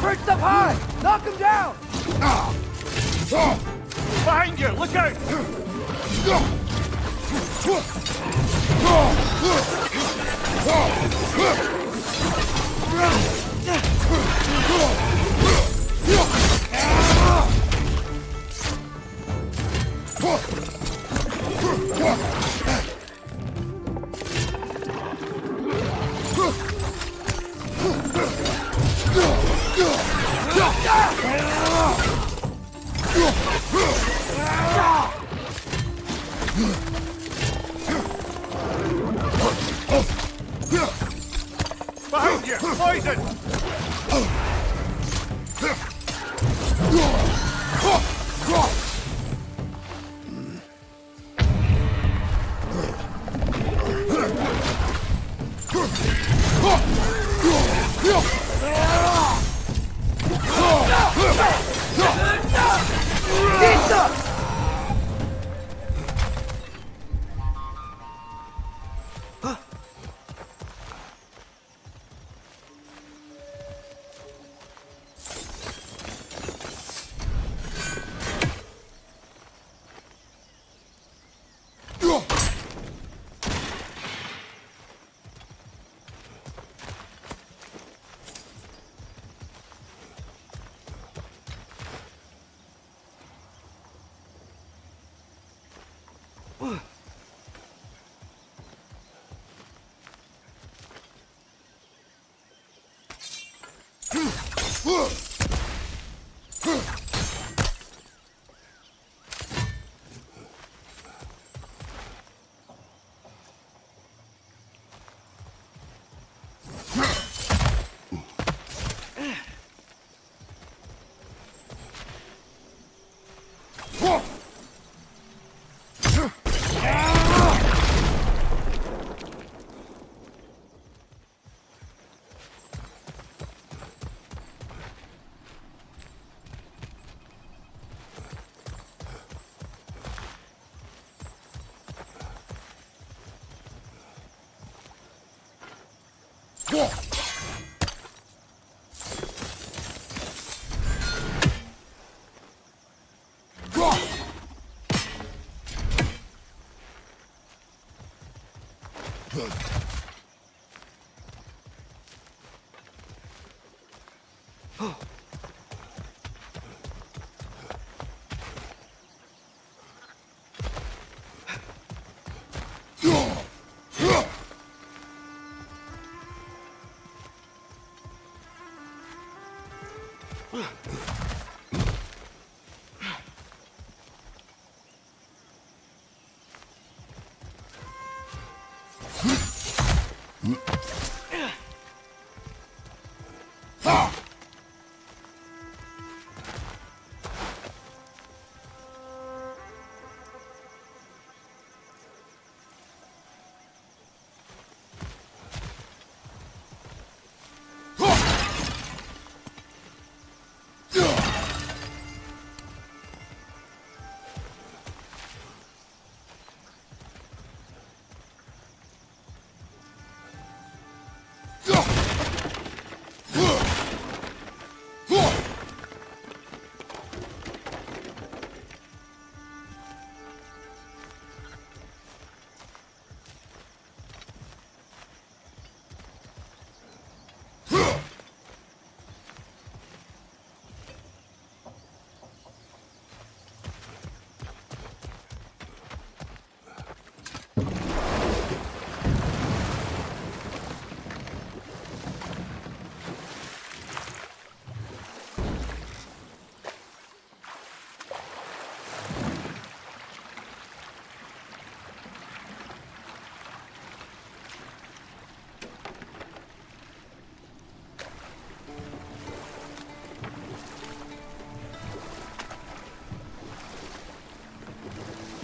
Perched up high! Knock him down! Behind you! Look out! Behind you! Poison!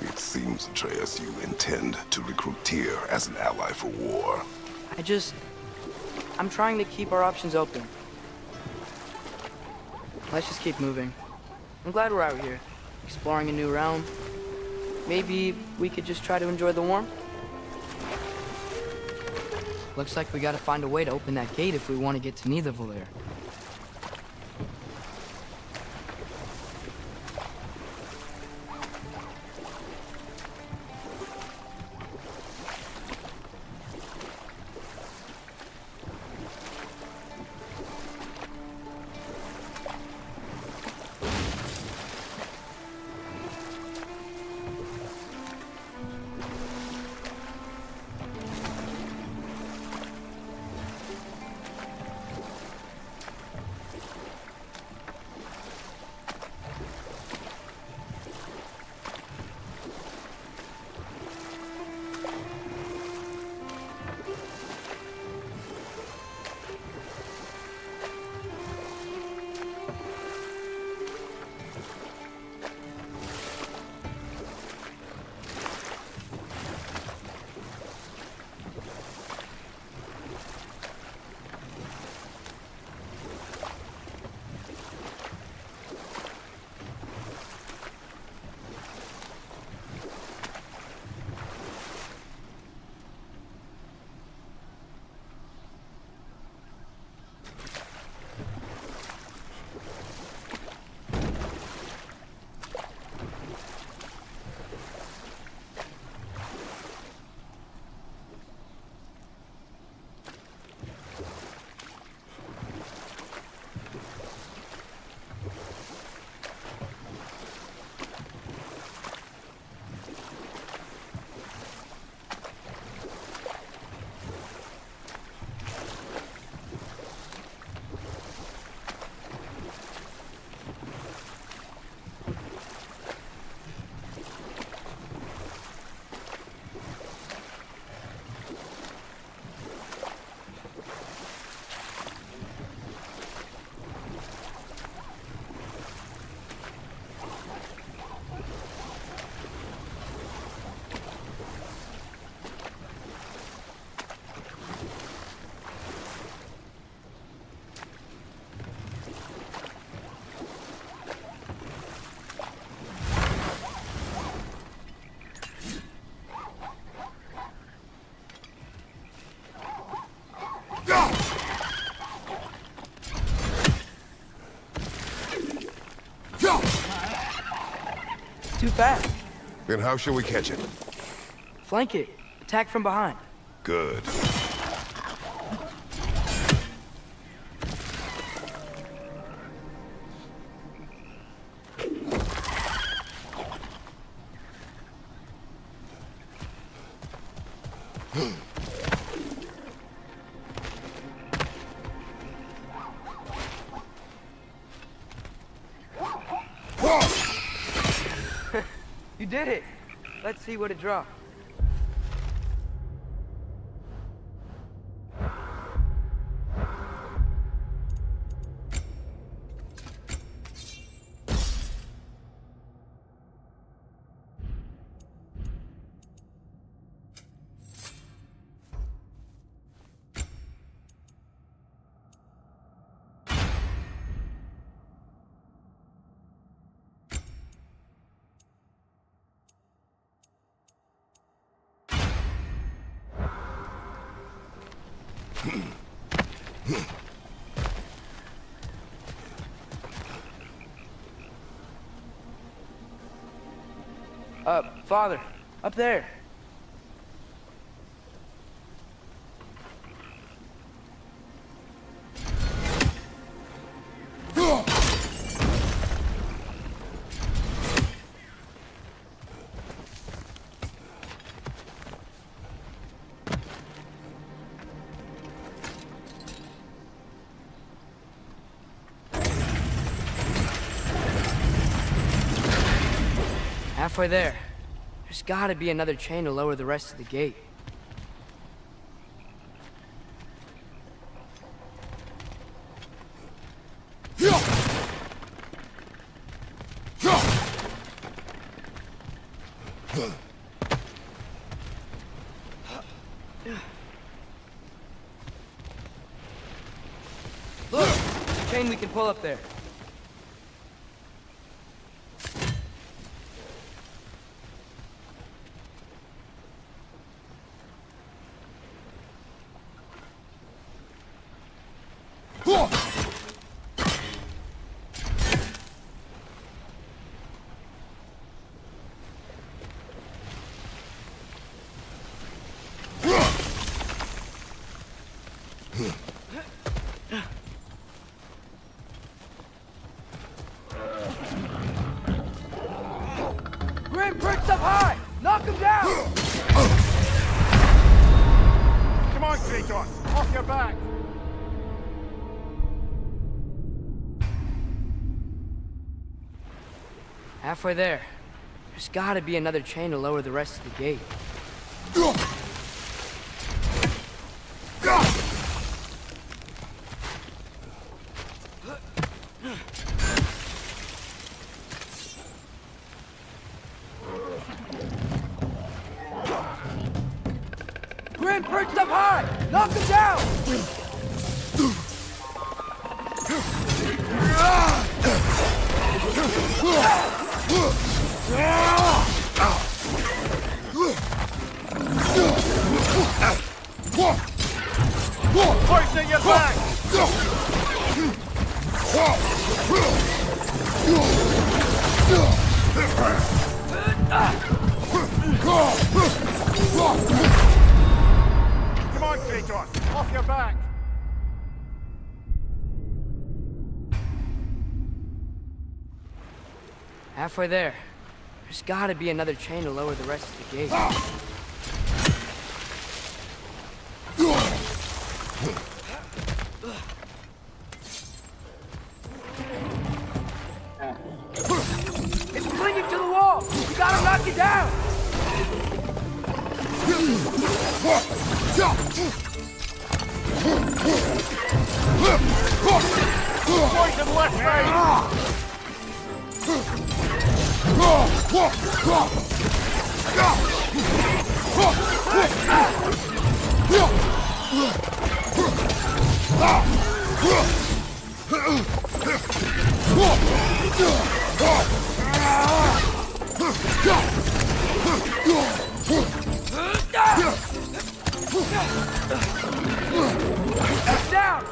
It seems, Atreus, you intend to recruit Tyr as an ally for war. I'm trying to keep our options open. Let's just keep moving. I'm glad we're out here, exploring a new realm. Maybe we could just try to enjoy the warmth? Looks like we gotta find a way to open that gate if we want to get to Nidavellir. Too fast. Then how shall we catch it? Flank it. Attack from behind. Good. You did it! Let's see what it dropped. Father, up there. Halfway there. There's gotta be another chain to lower the rest of the gate. Look! Chain we can pull up there. Bricks up high! Knock him down! Come on, Kratos! Off your back! Halfway there. There's gotta be another chain to lower the rest of the gate. Grim perched up high! Knock him down! Hoisting your back! Come on, Kratos! Off your back! Halfway there. There's gotta be another chain to lower the rest of the gate. It's clinging to the wall! You gotta knock it down! Poison left side! Down!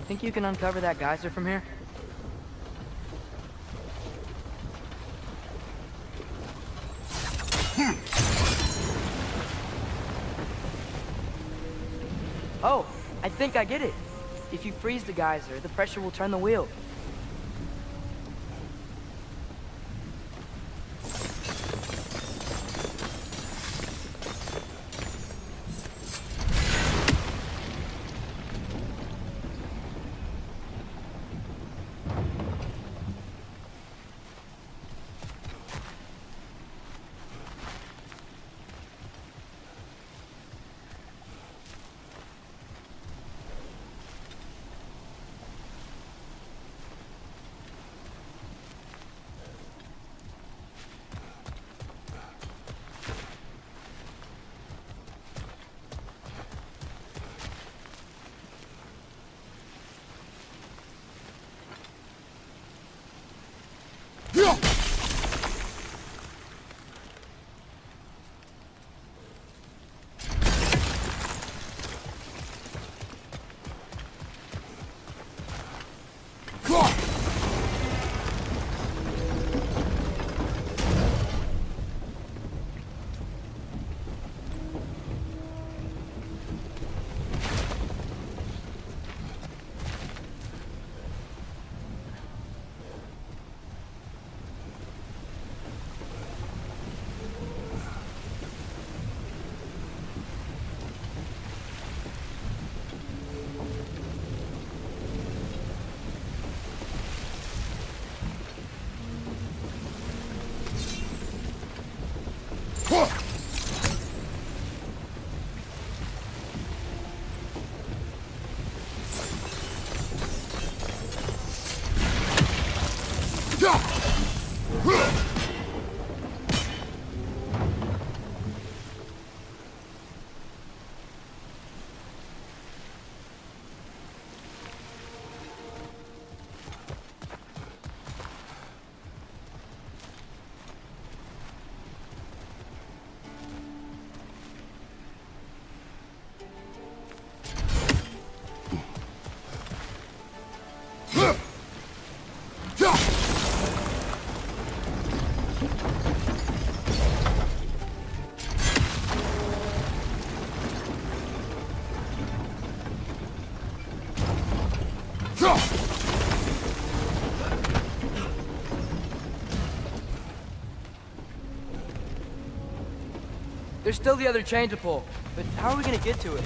Think you can uncover that geyser from here? think I get it. If you freeze the geyser, the pressure will turn the wheel. There's still the other chain to pull, but how are we gonna get to it?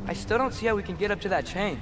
I still don't see how we can get up to that chain.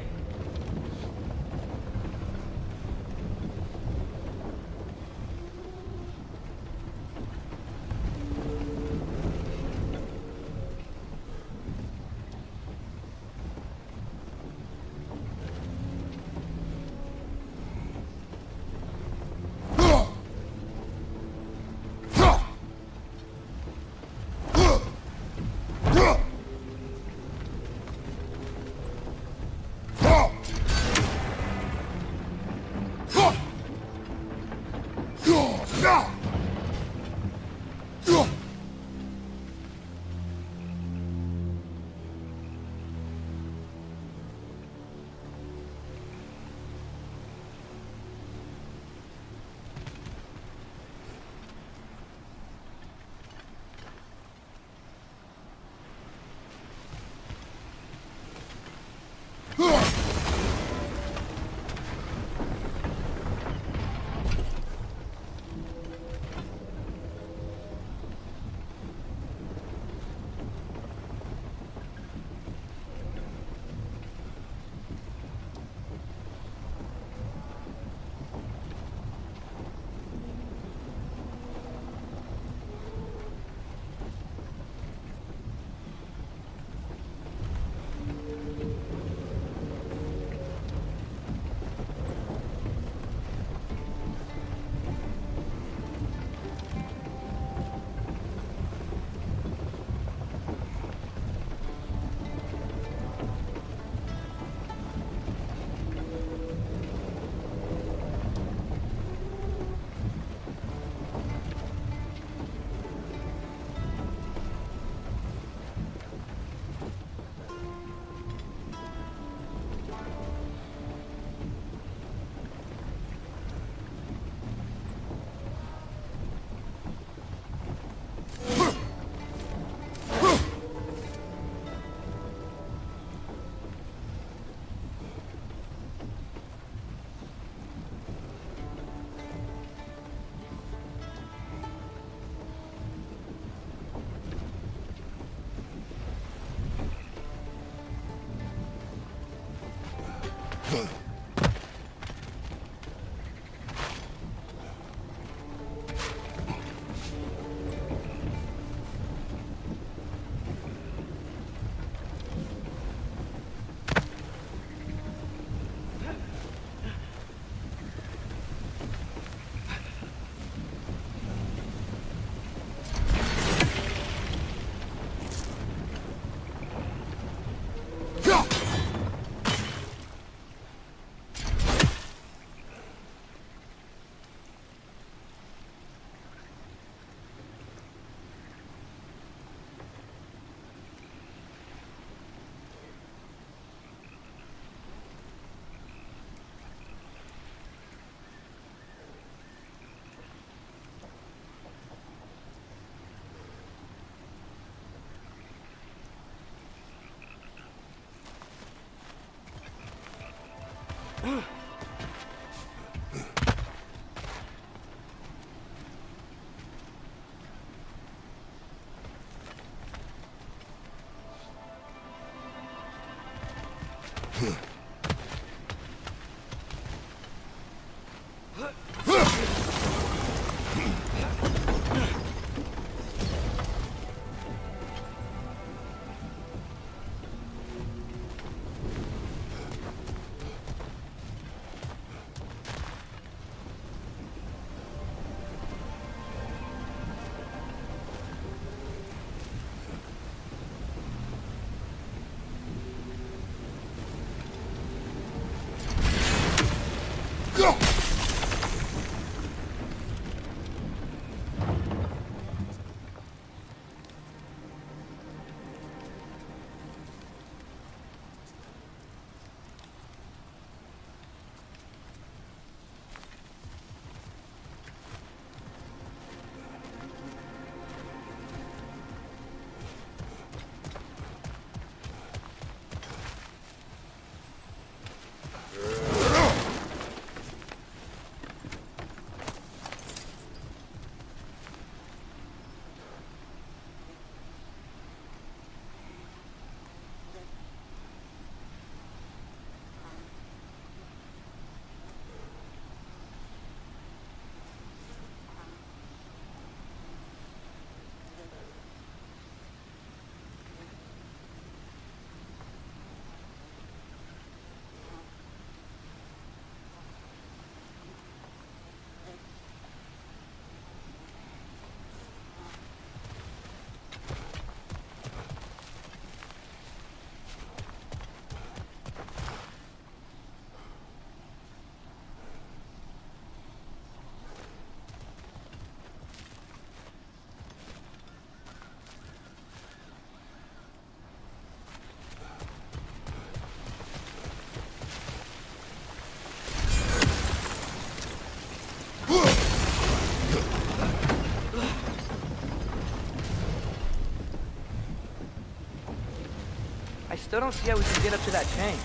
I still don't see how we can get up to that chain.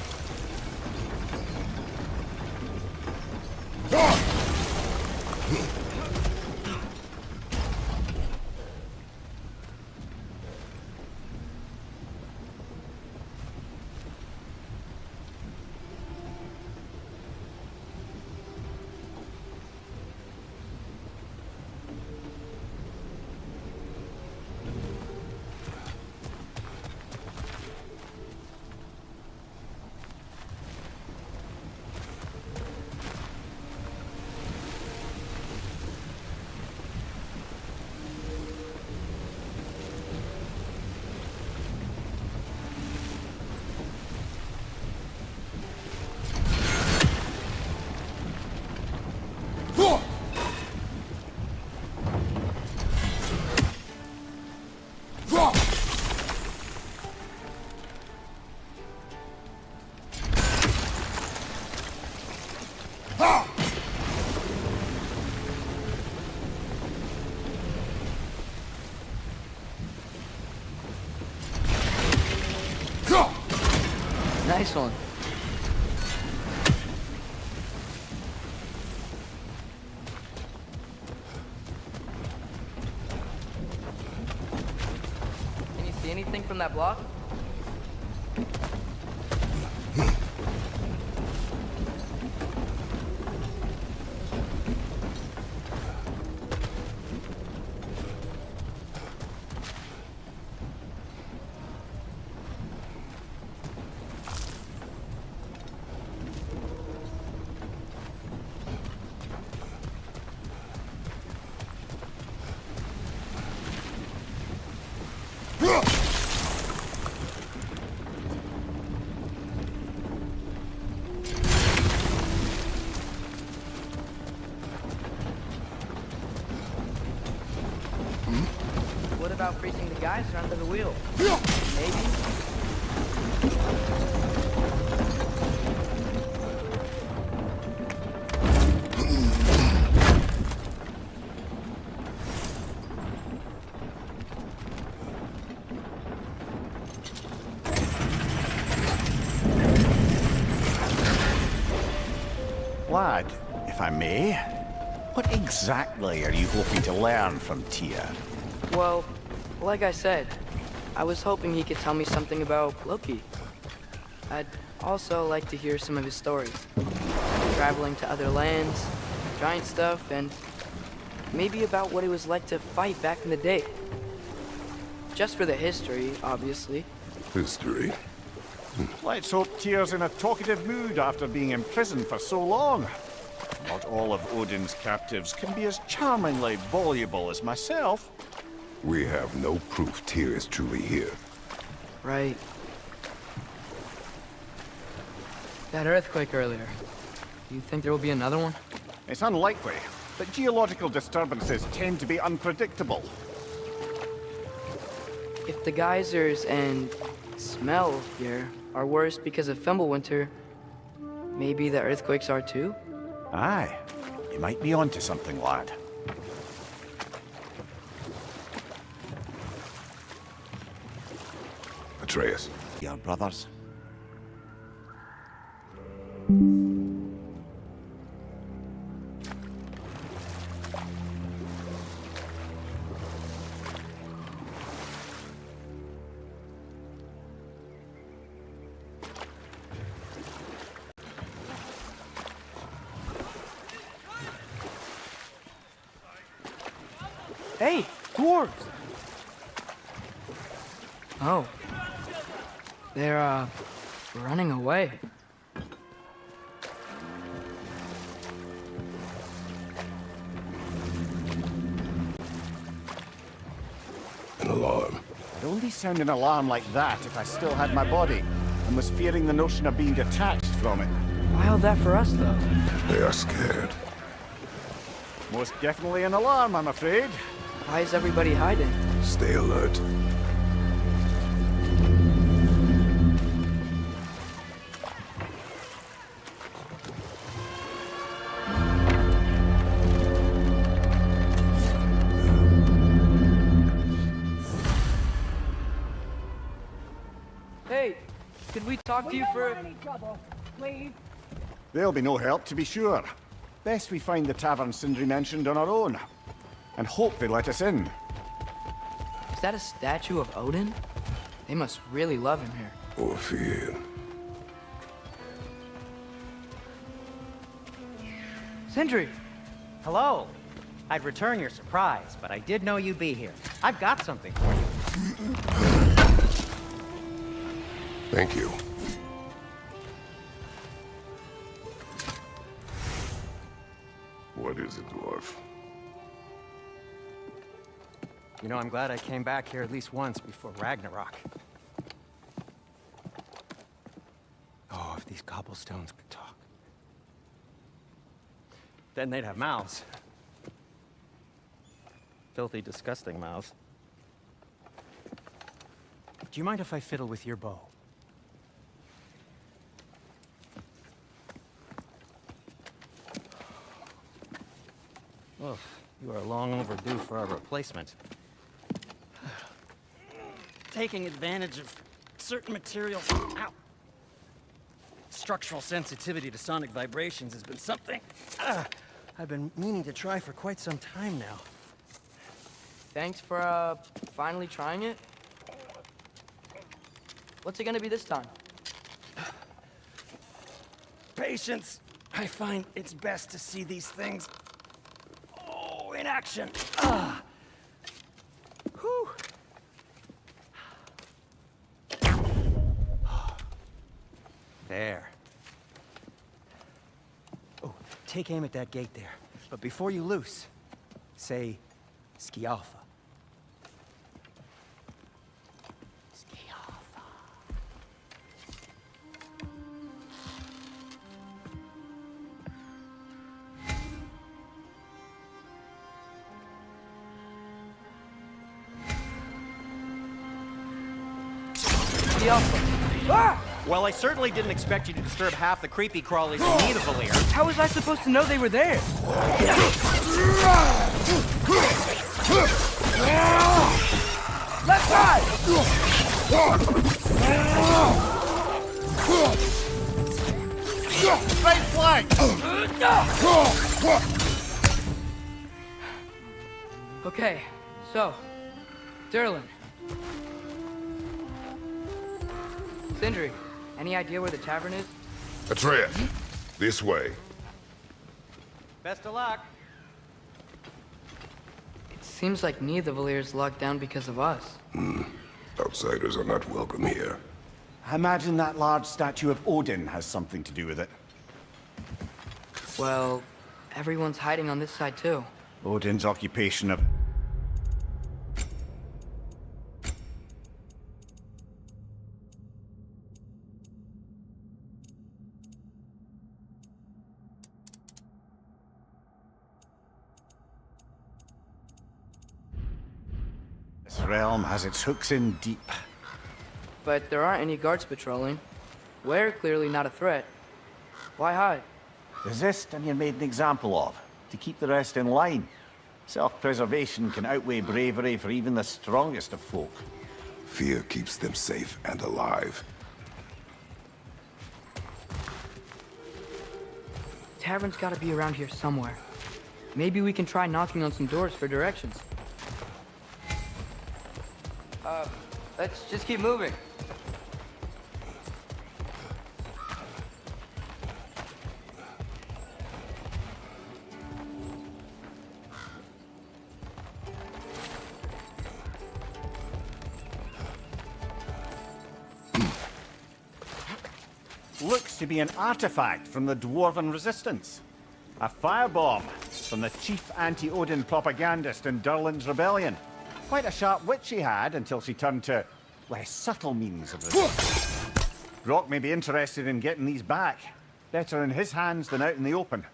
Nice one. Can you see anything from that block? What about freezing the geyser under the wheel? Maybe? Lad, if I may, what exactly are you hoping to learn from Tyr? Well, like I said, I was hoping he could tell me something about Loki. I'd also like to hear some of his stories. Traveling to other lands, giant stuff, and maybe about what it was like to fight back in the day. Just for the history, obviously. History. Let's hope Tyr's in a talkative mood after being imprisoned for so long. Not all of Odin's captives can be as charmingly voluble as myself. We have no proof Tyr is truly here. Right. That earthquake earlier. Do you think there will be another one? It's unlikely, but geological disturbances tend to be unpredictable. If the geysers and smell here are worse because of Fimbulwinter, maybe the earthquakes are too? Aye, you might be onto something, lad. Atreus. Your brothers. Hey, dwarves! Oh. They're, running away. An alarm. I'd only sound an alarm like that if I still had my body, and was fearing the notion of being detached from it. Why all that for us, though? They are scared. Most definitely an alarm, I'm afraid. Why is everybody hiding? Stay alert. Hey, could we talk to you for... There'll be no help, to be sure. Best we find the tavern Sindri mentioned on our own. And hope they let us in. Is that a statue of Odin? They must really love him here. Or fear. Sindri! Hello. I'd return your surprise, but I did know you'd be here. I've got something for you. Thank you. What is it, dwarf? You know, I'm glad I came back here at least once before Ragnarok. Oh, if these cobblestones could talk. Then they'd have mouths. Filthy, disgusting mouths. Do you mind if I fiddle with your bow? Oh, you are long overdue for a replacement. Taking advantage of certain materials. Ow. Structural sensitivity to sonic vibrations has been something I've been meaning to try for quite some time now. Thanks for, finally trying it. What's it gonna be this time? Patience. I find it's best to see these things, in action. Whew. There. Oh, take aim at that gate there. But before you loose, say, Skialfa. Skialfa. Ah! Well, I certainly didn't expect you to disturb half the creepy crawlies in need of a leer. How was I supposed to know they were there? Left side! Right flank! Okay, so, Durlin. Sindri, Any idea where the tavern is? Atreus, this way. Best of luck. It seems like neither Valyr's locked down because of us. Outsiders are not welcome here. I imagine that large statue of Odin has something to do with it. Well, everyone's hiding on this side too. Odin's occupation of... This realm has its hooks in deep. But there aren't any guards patrolling. We're clearly not a threat. Why hide? Resist and you're made an example of, to keep the rest in line. Self-preservation can outweigh bravery for even the strongest of folk. Fear keeps them safe and alive. Tavern's gotta be around here somewhere. Maybe we can try knocking on some doors for directions. Let's just keep moving. Looks to be an artifact from the Dwarven Resistance. A firebomb from the chief anti-Odin propagandist in Durlin's rebellion. Quite a sharp wit she had until she turned to less subtle means of resistance. Rock may be interested in getting these back. Better in his hands than out in the open.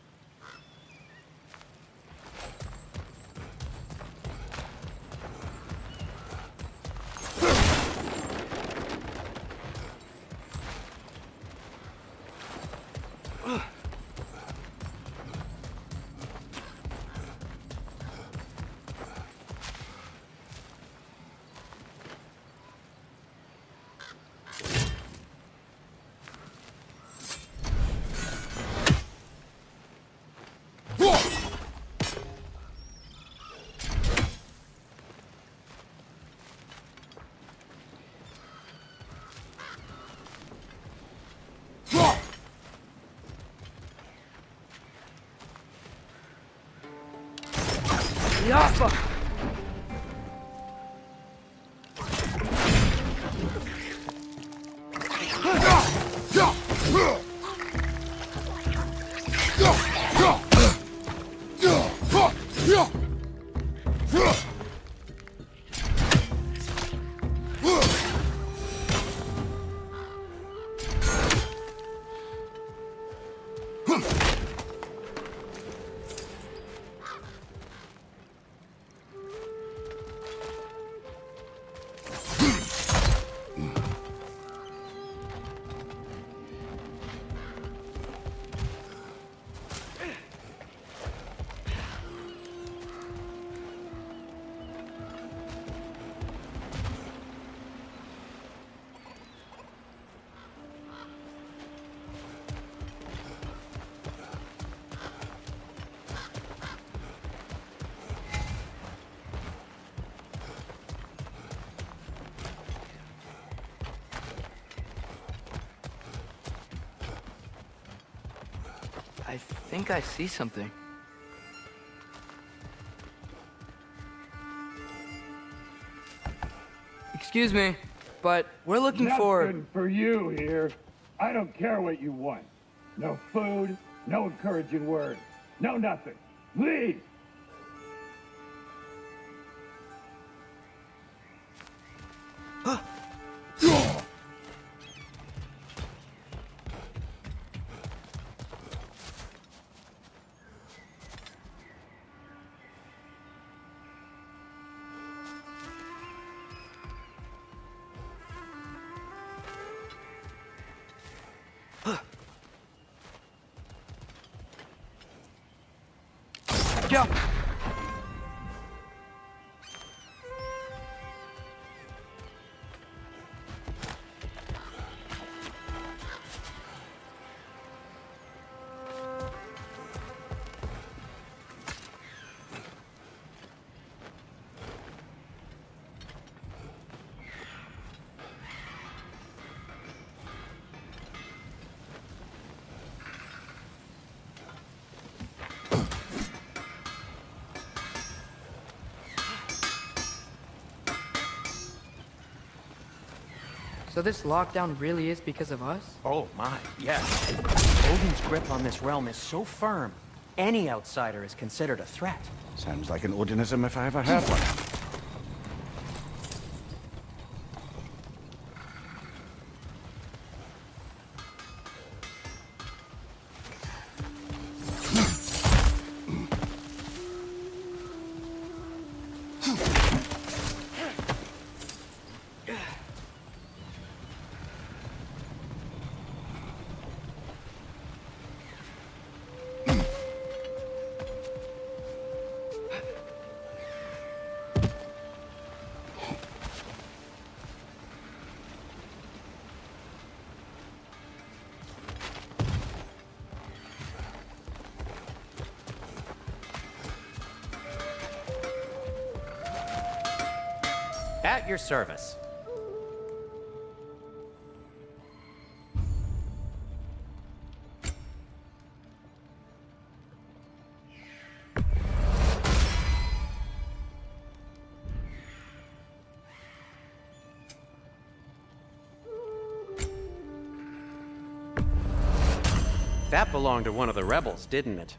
Yaffa! I think I see something. Excuse me, but we're looking for... Nothing for you here. I don't care what you want. No food, no encouraging words, no nothing. Leave! Go! So this lockdown really is because of us? Oh my, yes. Odin's grip on this realm is so firm, any outsider is considered a threat. Sounds like an Odinism if I ever heard one. At your service. That belonged to one of the rebels, didn't it?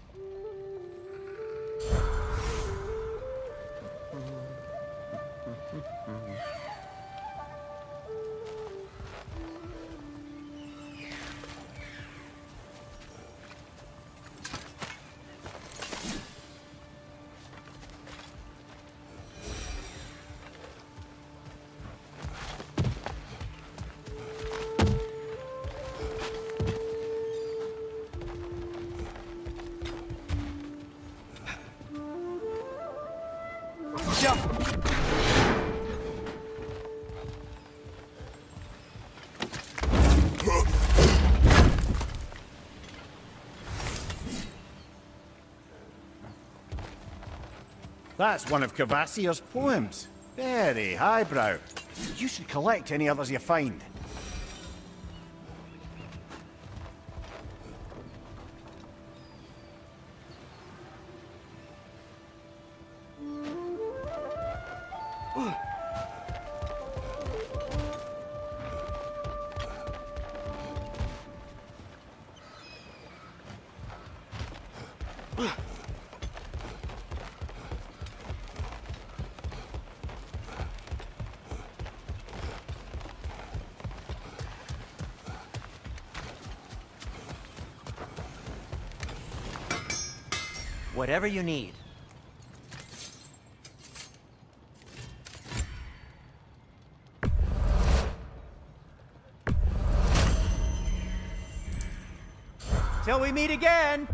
That's one of Cavassier's poems. Very highbrow. You should collect any others you find. Whatever you need. Till we meet again!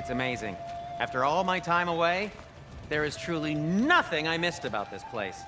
It's amazing. After all my time away, there is truly nothing I missed about this place.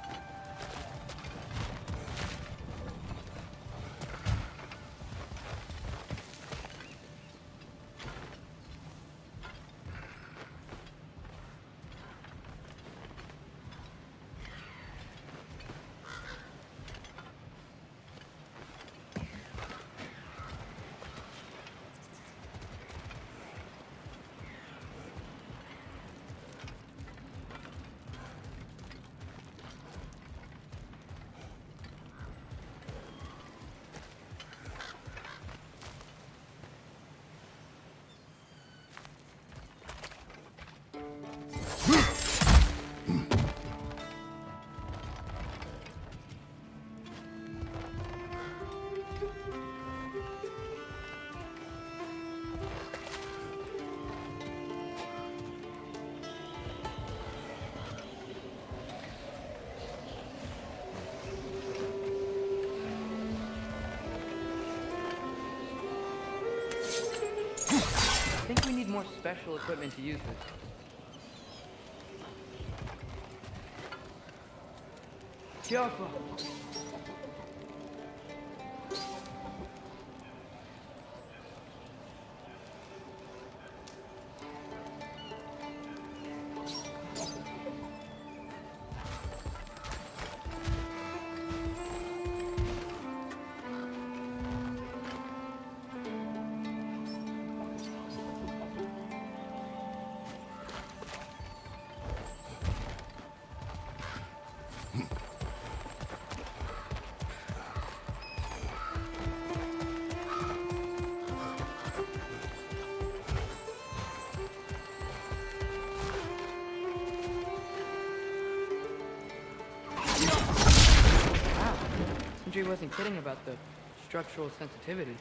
think we need more special equipment to use this. Jaffa. Comentry wasn't kidding about the structural sensitivity.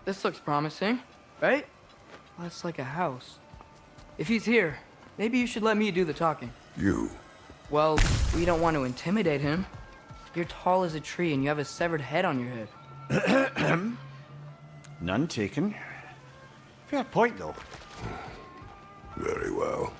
This looks promising, right? That's like a house. If he's here, maybe you should let me do the talking. You. Well, we don't want to intimidate him. You're tall as a tree and you have a severed head on your head. None taken. Fair point, though. Very well.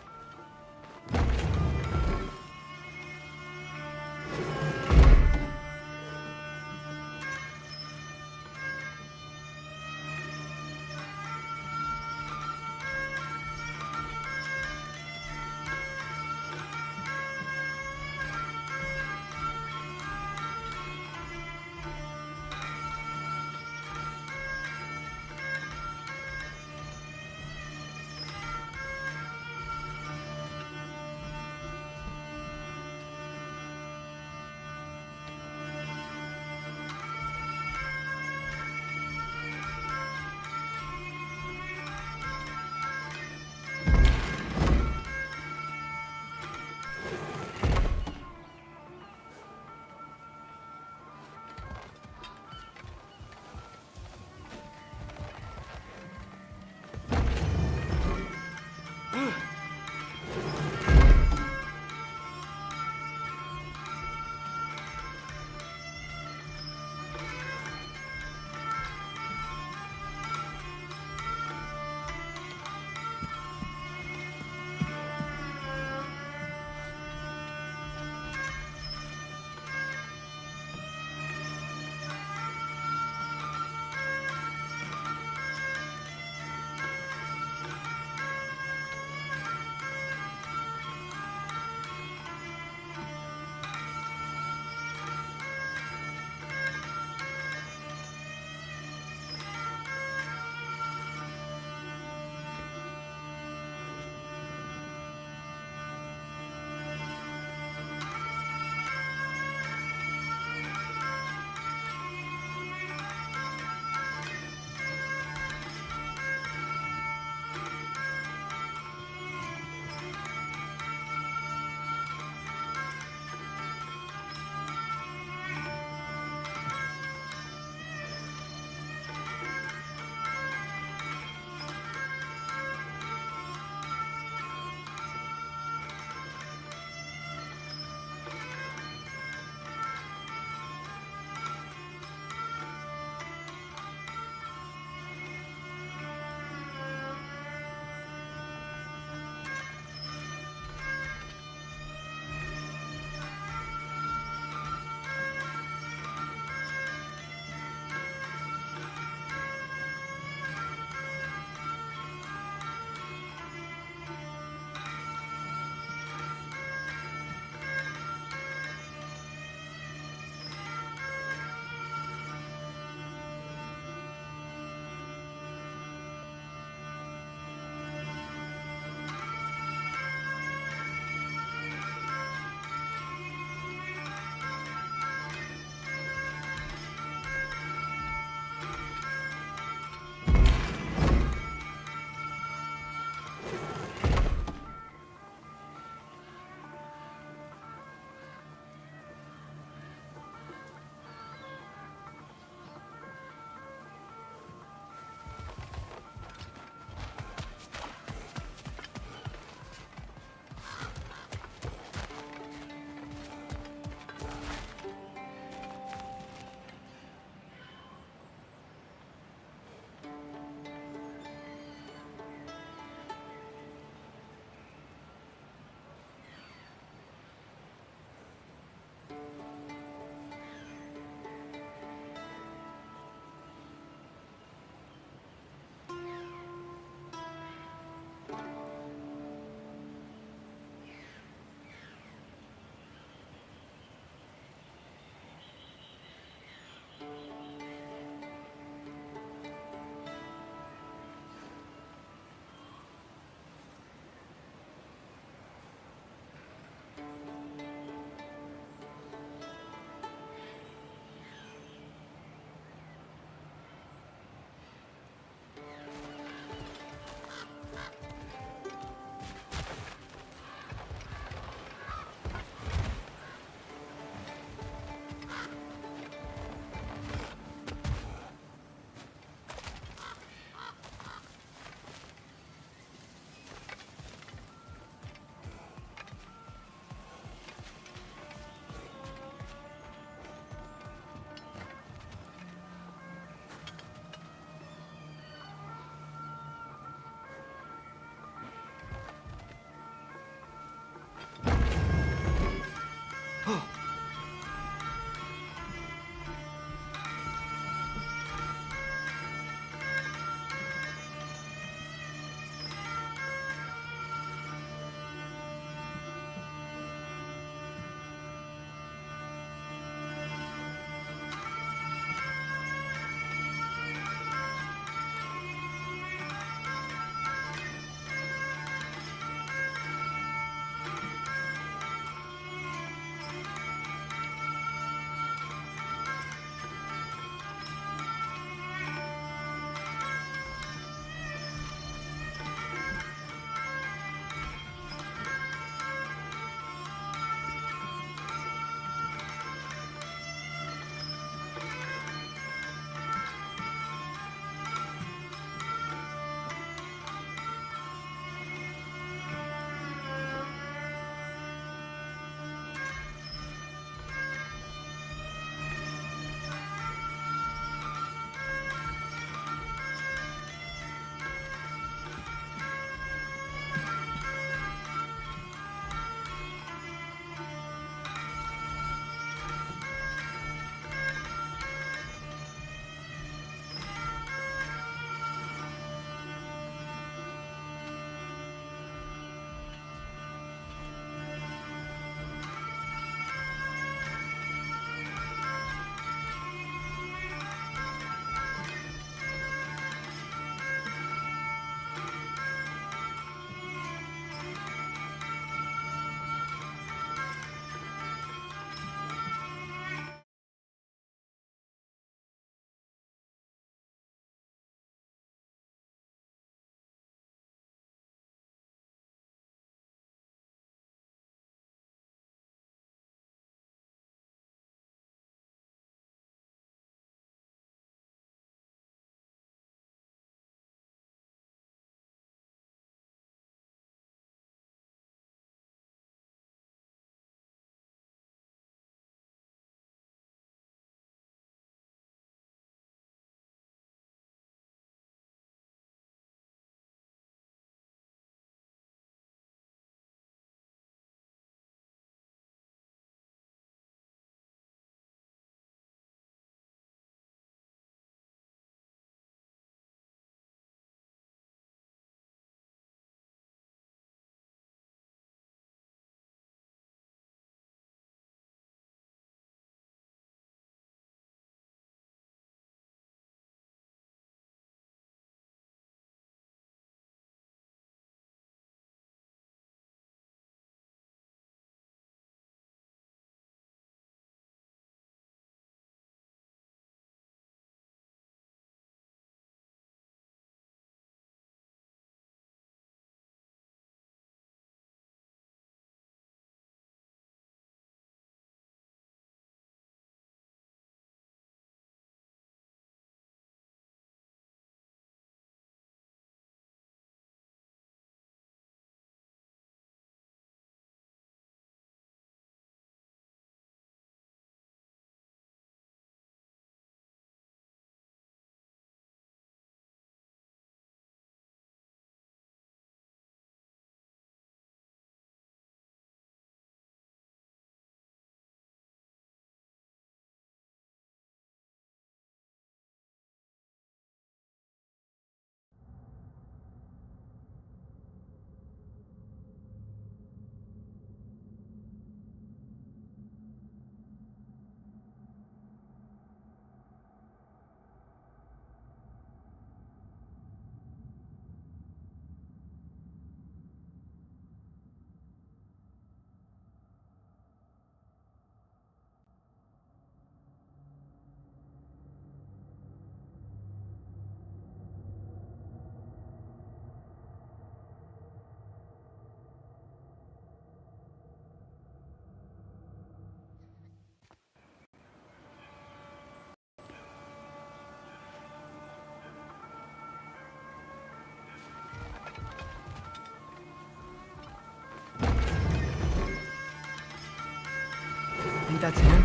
that's him.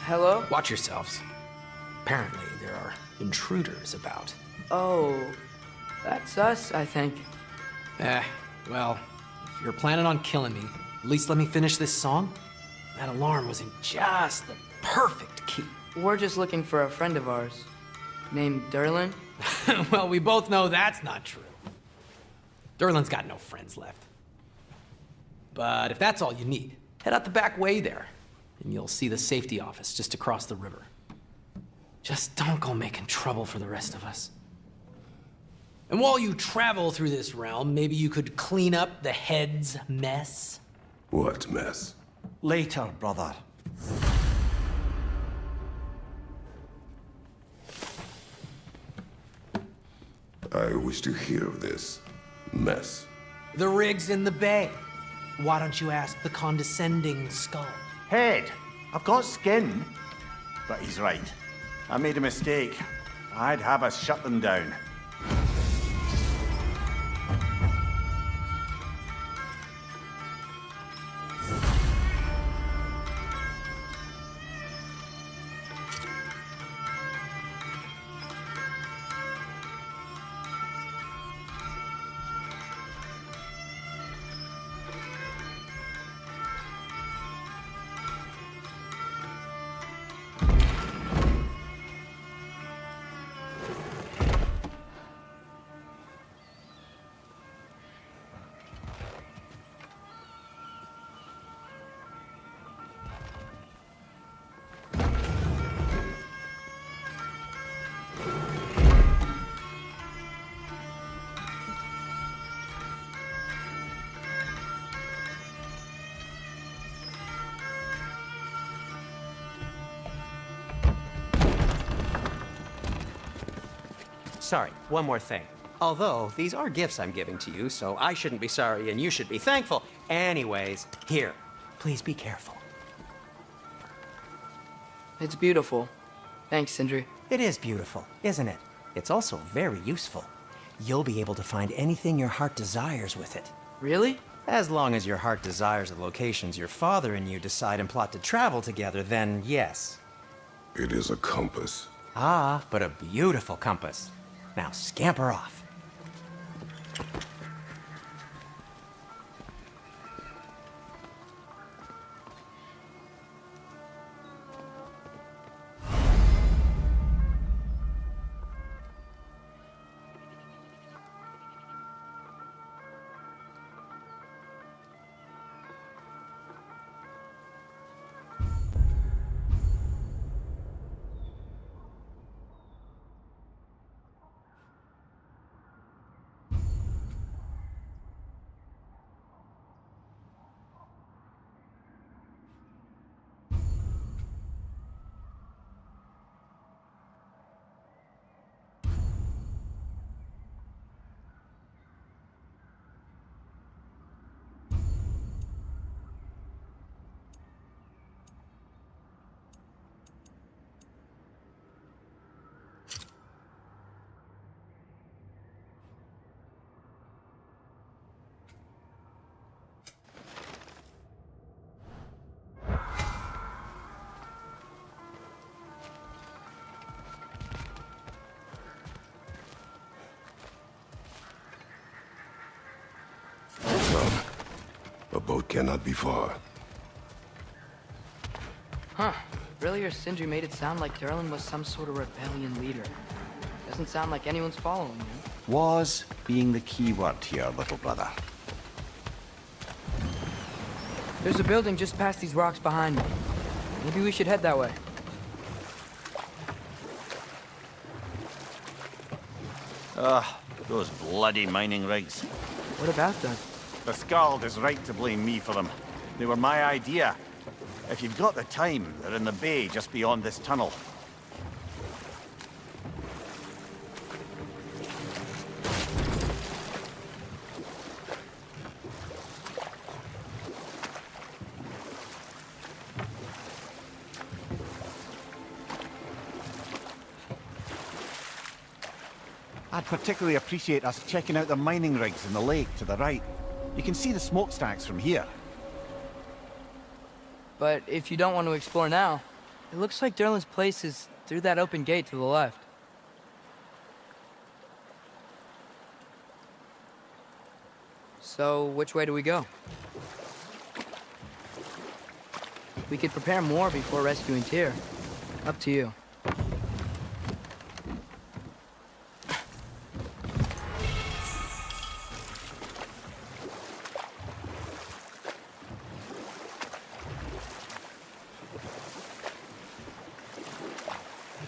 Hello? Watch yourselves. Apparently, there are intruders about. Oh, that's us, I think. Well, if you're planning on killing me, at least let me finish this song. That alarm was in just the perfect key. We're just looking for a friend of ours, named Derlin. Well, we both know that's not true. Derlin's got no friends left. But if that's all you need, head out the back way there, and you'll see the safety office just across the river. Just don't go making trouble for the rest of us. And while you travel through this realm, maybe you could clean up the head's mess? What mess? Later, brother. I wish to hear of this mess. The rig's in the bay. Why don't you ask the condescending skull? Head, I've got skin. But he's right. I made a mistake. I'd have us shut them down. Sorry, one more thing. Although, these are gifts I'm giving to you, so I shouldn't be sorry and you should be thankful. Anyways, here, please be careful. It's beautiful. Thanks, Sindri. It is beautiful, isn't it? It's also very useful. You'll be able to find anything your heart desires with it. Really? As long as your heart desires the locations your father and you decide and plot to travel together, then yes. It is a compass. Ah, but a beautiful compass. Now scamper off. A boat cannot be far. Huh. Earlier, Sindri made it sound like Derlin was some sort of rebellion leader. Doesn't sound like anyone's following him. Was being the key word here, little brother. There's a building just past these rocks behind me. Maybe we should head that way. Those bloody mining rigs. What about them? The Skald is right to blame me for them. They were my idea. If you've got the time, they're in the bay just beyond this tunnel. I I'd particularly appreciate us checking out the mining rigs in the lake to the right. You can see the smokestacks from here. But if you don't want to explore now, it looks like Derlin's place is through that open gate to the left. So, which way do we go? We could prepare more before rescuing Tyr. Up to you.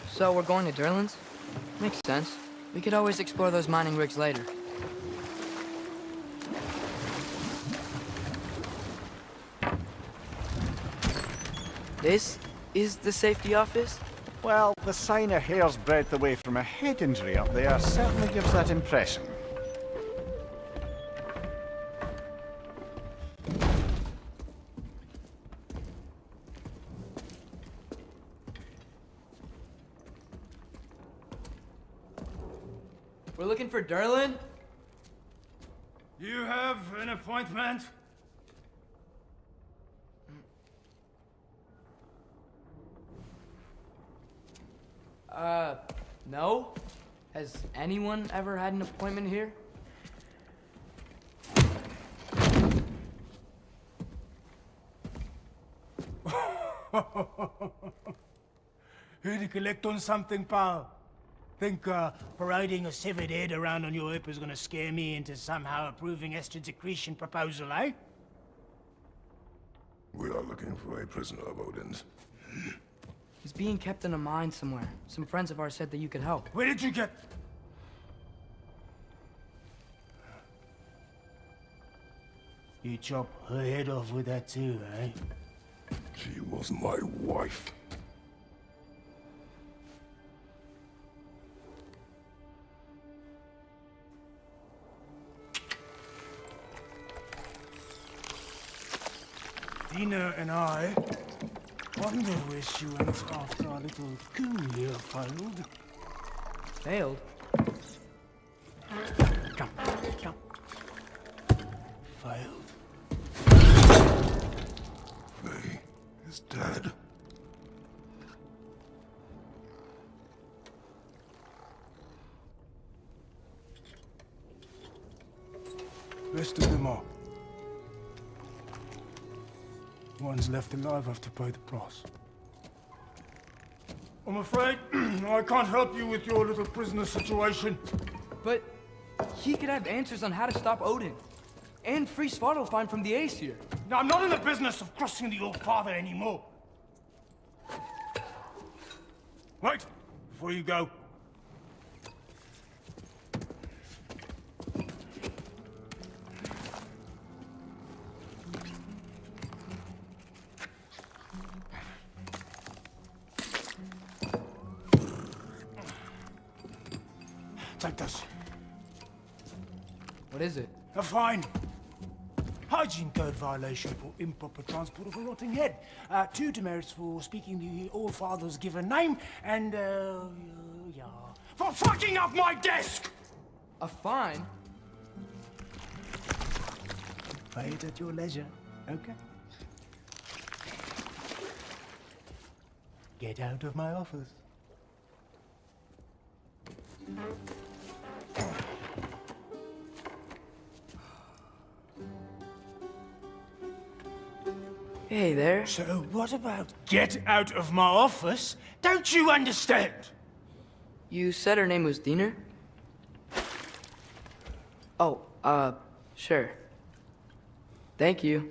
So we're going to Derlin's? Makes sense. We could always explore those mining rigs later. This is the safety office? Well, the sign a hair's breadth away from a head injury up there certainly gives that impression. We're looking for Derlin? You have an appointment? No? Has anyone ever had an appointment here? Here to collect on something, pal? Think parading a severed head around on your hip is gonna scare me into somehow approving Estrid's accretion proposal, eh? We are looking for a prisoner of Odin's. He's being kept in a mine somewhere. Some friends of ours said that you could help. Where did you get... You chop her head off with that too, eh? She was my wife. Dina and I wonder where she went after our little coup here failed. Failed? Come, come. Failed. Faye is dead. Rest of them are. One's left alive have to pay the price. I'm afraid I can't help you with your little prisoner situation. But he could have answers on how to stop Odin. And free Svartalfheim from the Aesir. Now, I'm not in the business of crossing the old father anymore. Wait, before you go. Take this. What is it? A fine. Hygiene code violation for improper transport of a rotting head. 2 demerits for speaking the All-Father's given name, and, yeah, for fucking up my desk! A fine? Pay it at your leisure, okay? Get out of my office. Hey there. So what about get out of my office? Don't you understand? You said her name was Diener? Oh, sure. Thank you.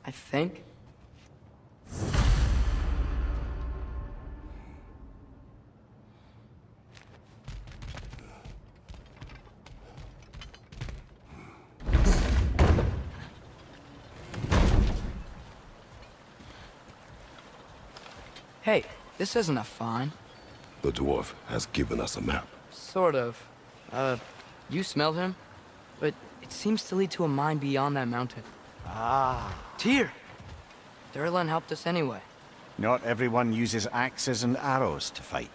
I think. Hey, this isn't a fine. The dwarf has given us a map. Sort of. You smelled him? But it seems to lead to a mine beyond that mountain. Ah. Tyr! Derlin helped us anyway. Not everyone uses axes and arrows to fight.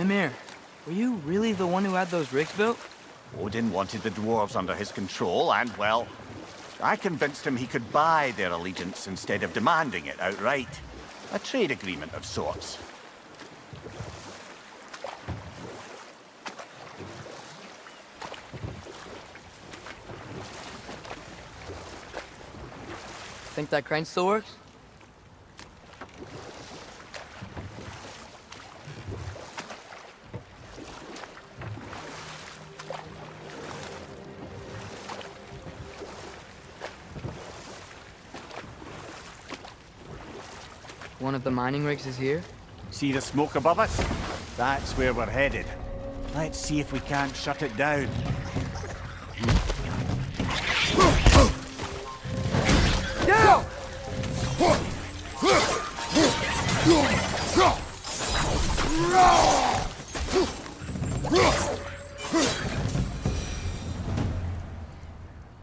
Mimir, were you really the one who had those rigs built? Odin wanted the dwarves under his control, and, well, I convinced him he could buy their allegiance instead of demanding it outright. A trade agreement of sorts. Think that crane still works? One of the mining rigs is here? See the smoke above us? That's where we're headed. Let's see if we can't shut it down. Yeah!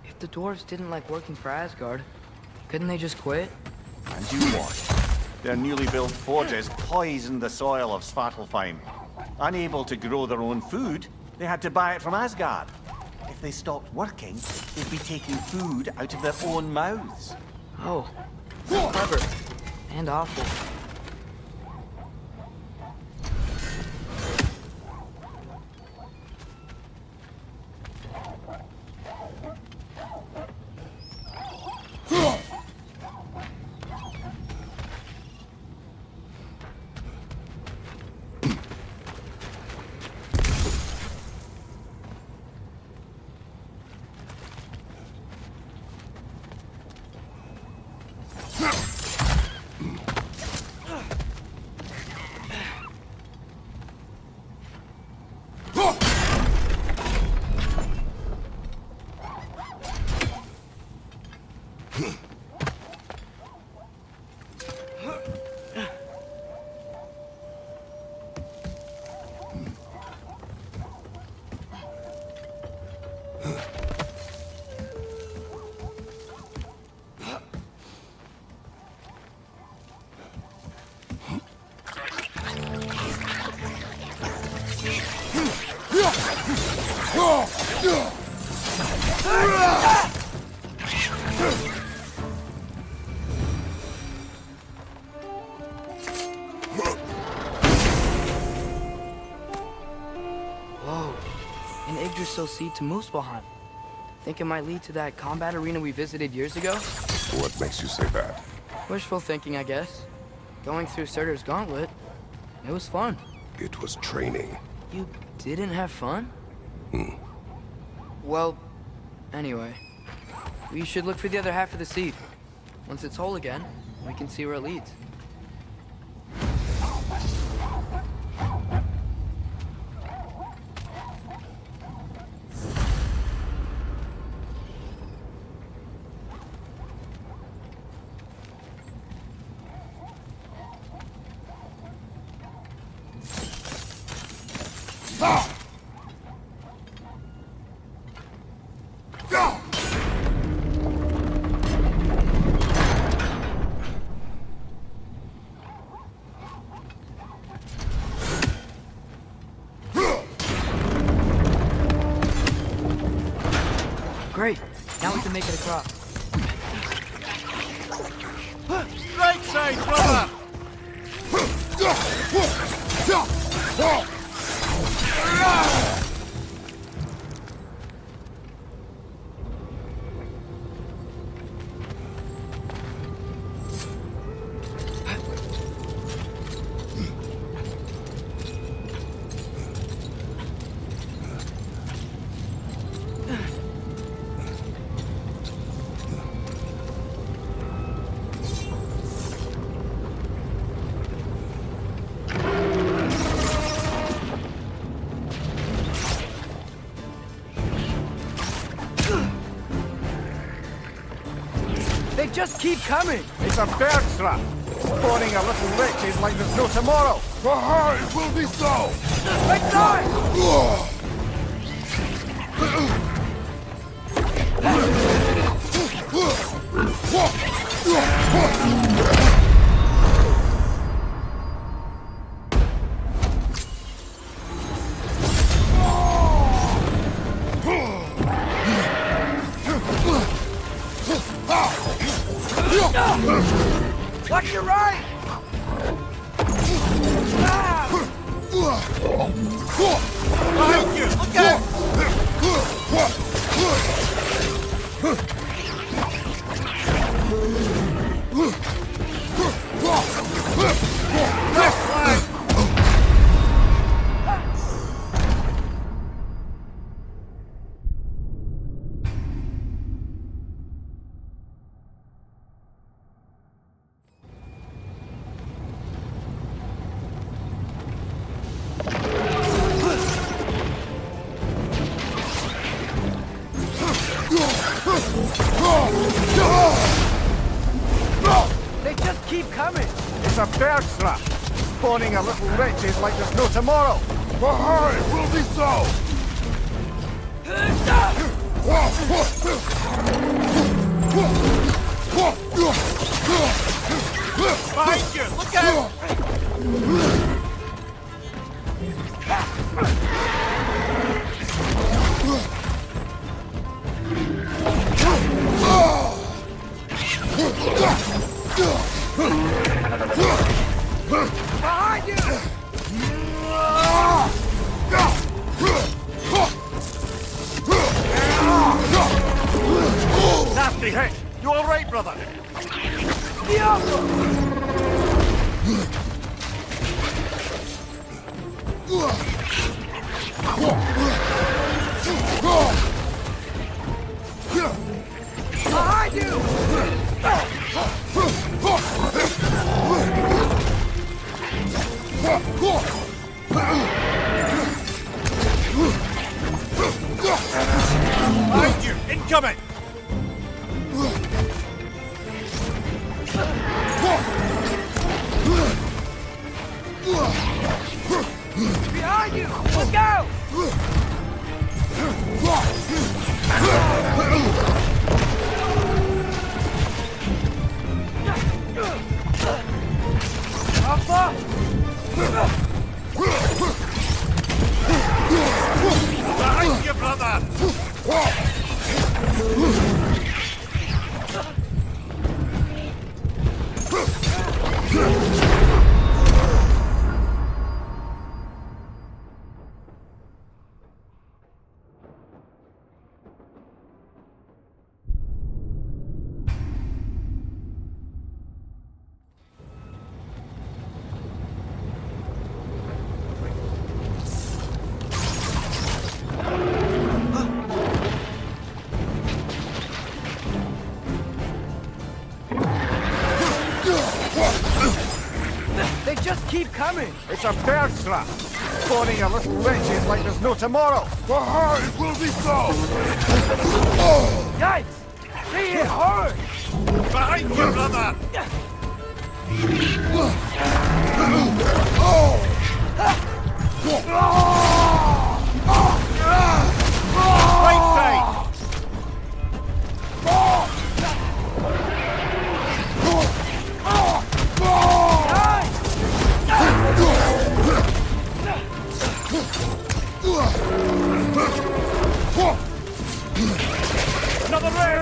If the dwarves didn't like working for Asgard, couldn't they just quit? And you what? Their newly built forges poisoned the soil of Svartalfheim. Unable to grow their own food, they had to buy it from Asgard. If they stopped working, they'd be taking food out of their own mouths. Oh, clever. And awful. Whoa, an Yggdrasil seed to Muspelheim. Think it might lead to that combat arena we visited years ago? What makes you say that? Wishful thinking, I guess. Going through Surtur's gauntlet, it was fun. It was training. You didn't have fun? Hmm. Well, anyway, we should look for the other half of the seed. Once it's whole again, we can see where it leads. Great. Now we can make it across. Right side, brother! They just keep coming! It's a bird trap! Spawning a little witches like there's no tomorrow! Aha, it will be so! Right side! Fuck, you're right! Behind you! Look out! Left flank! They just keep coming! It's a bird trap, spawning a little wretches like there's no tomorrow. But hurry, we'll be so! Behind you! Look out! Behind you! Nasty hit! You alright, brother? Behind you! Behind you! Incoming! Behind you! Look out! Alpha! Behind you, brother! They just keep coming! It's a bird trap, spawning a little wretches like there's no tomorrow. But hurry, we'll be so! Yikes! They hit hard! Behind you, brother! Right side! Another raid!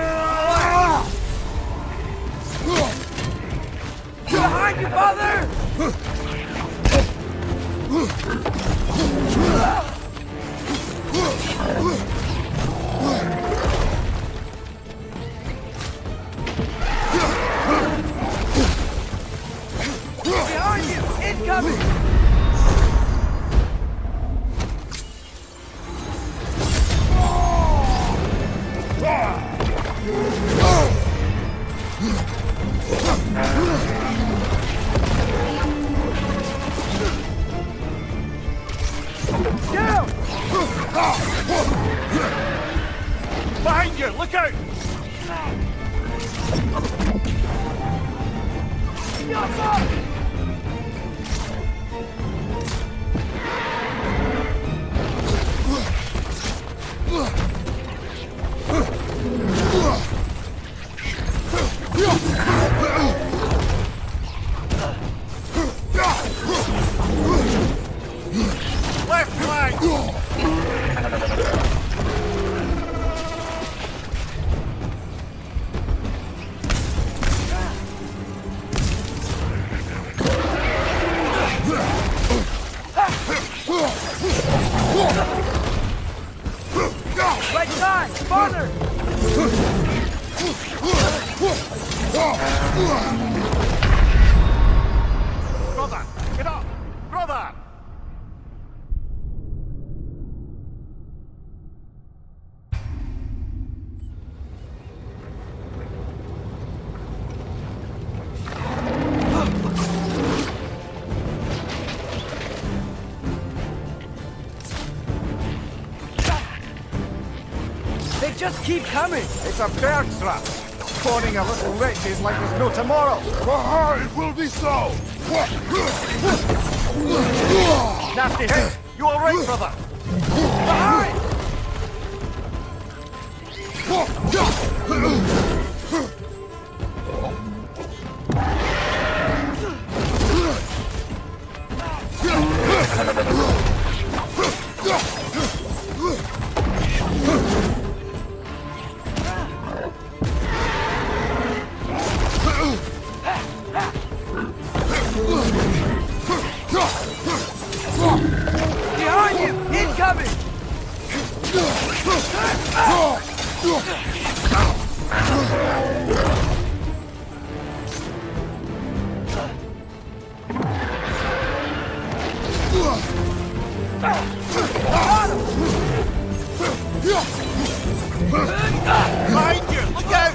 Behind you, father! Behind you! Incoming! Down! Behind you! Look out! Left flank! guys! Farther! Brother, get up! Brother! They just keep coming! It's a bird trap! Spawning a little wretches like there's no tomorrow! It will be so! Nasty hit! You alright, brother? Behind! Behind you! Incoming! Behind you! Look out!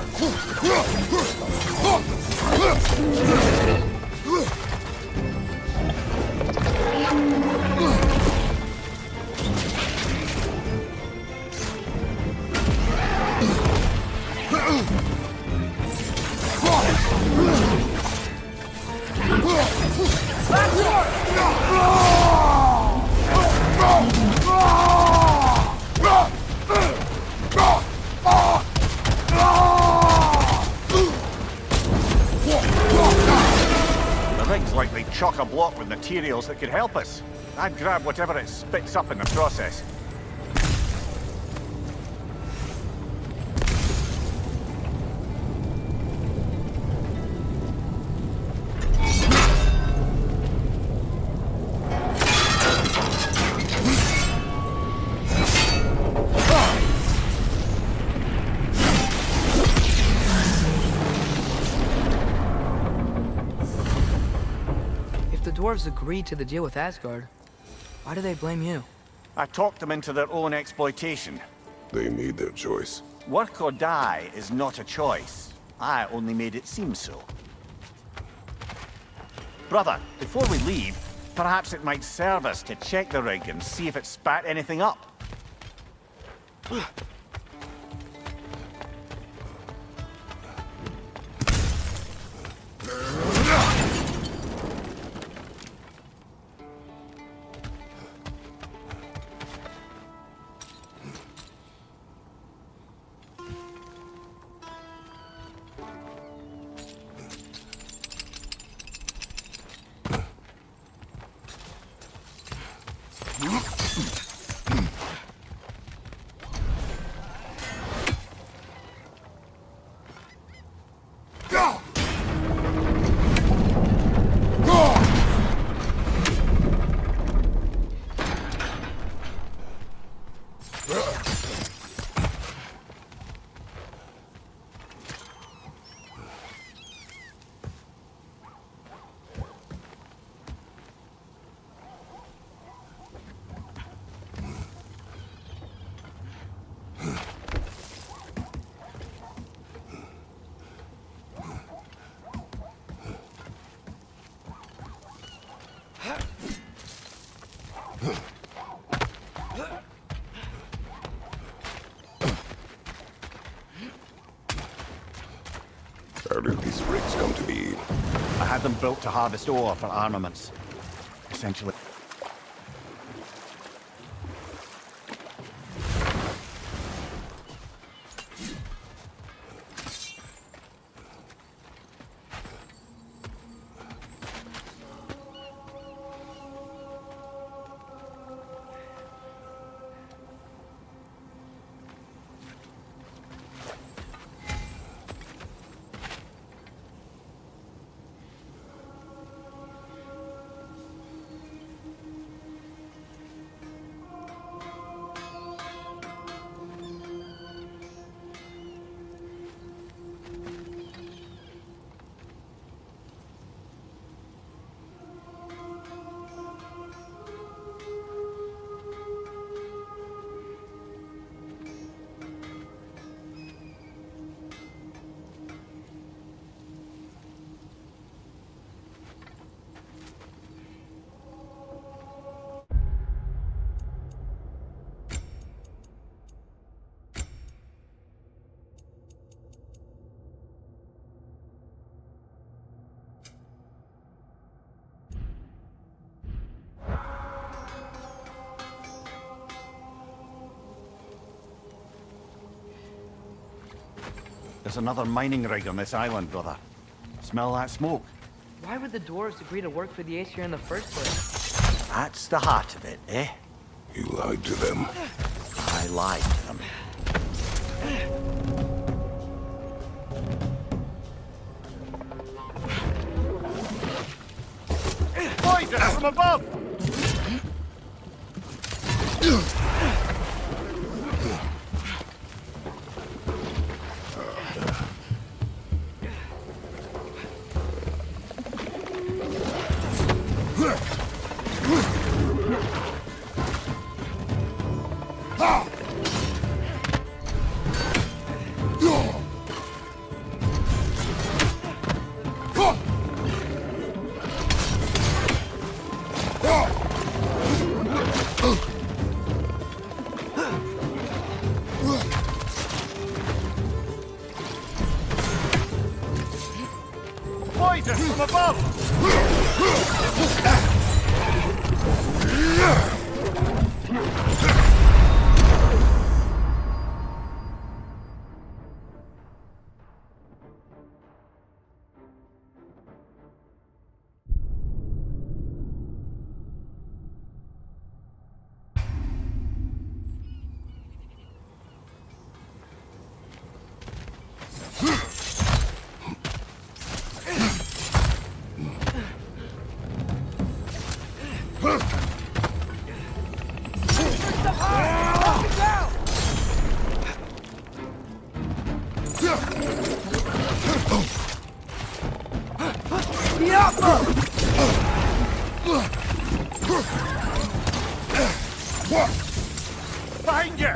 The rig's likely chock-a-block with materials that could help us. I'd grab whatever it spits up in the process. If the dwarves agreed to the deal with Asgard, why do they blame you? I talked them into their own exploitation. They made their choice. Work or die is not a choice. I only made it seem so. Brother, before we leave, perhaps it might serve us to check the rig and see if it spat anything up. How did these rigs come to be? I had them built to harvest ore for armaments. Essentially. There's another mining rig on this island, brother. Smell that smoke? Why would the dwarves agree to work for the Aesir in the first place? That's the heart of it, eh? You lied to them. I lied to them. Poison from above! Poison from above! Behind you!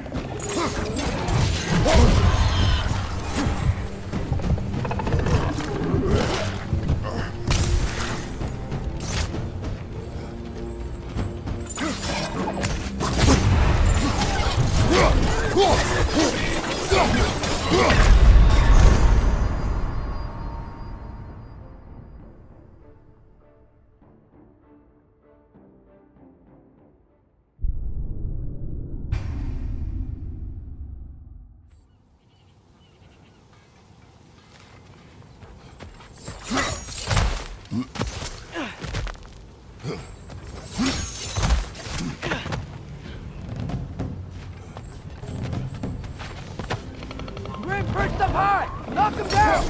Grim perched up high! Knock him down!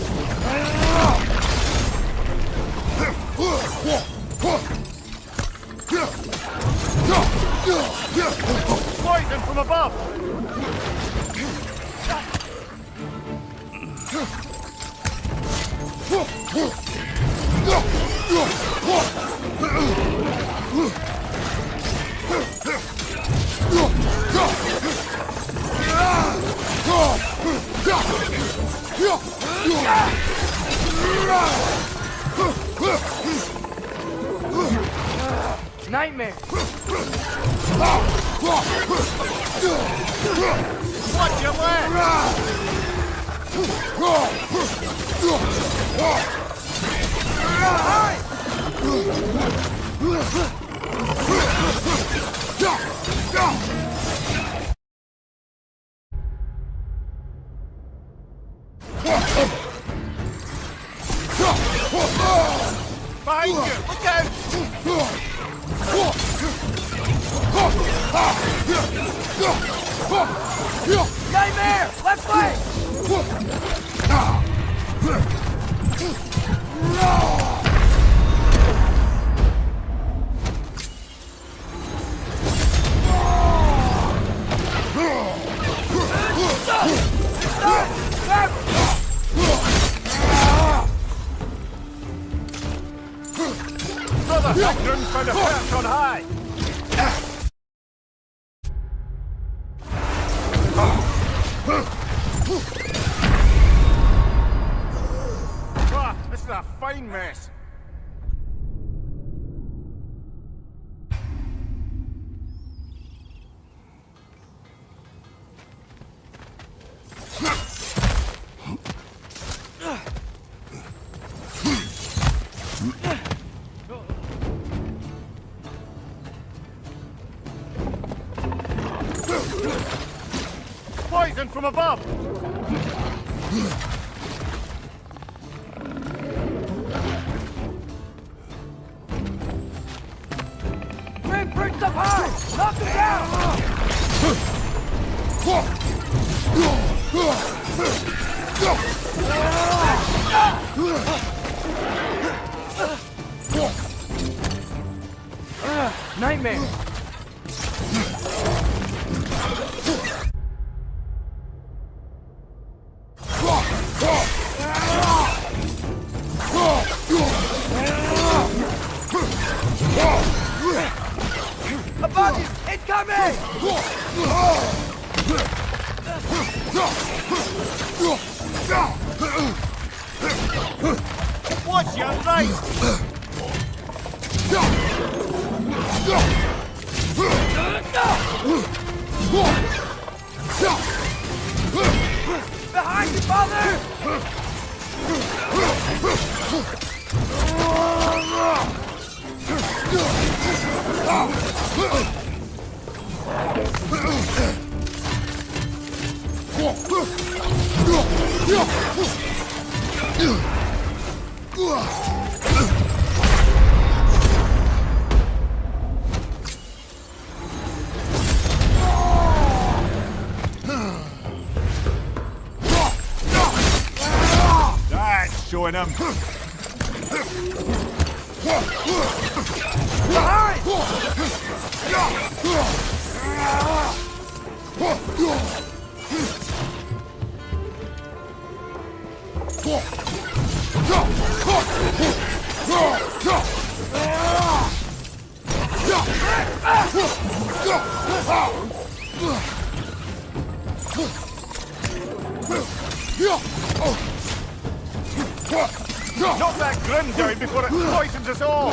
Poison from above! Nightmare! Watch your Behind you! Look out! Nightmare! Left flank! Brother Hagrid's found a perch on high! This is a fine mess. Poison from above! Knock him down! Nightmare! Above you! Incoming! Watch your right! Behind you, father! That's showing him. Knock that grim down before it poisons us all!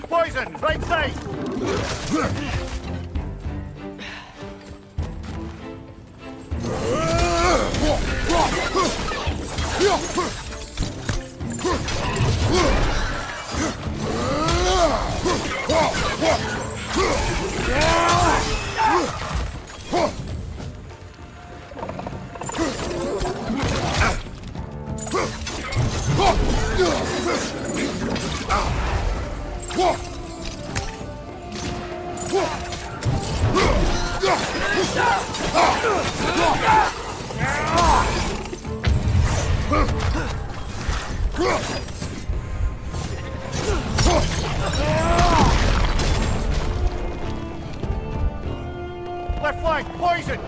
Poison, right side! Left flank, poison!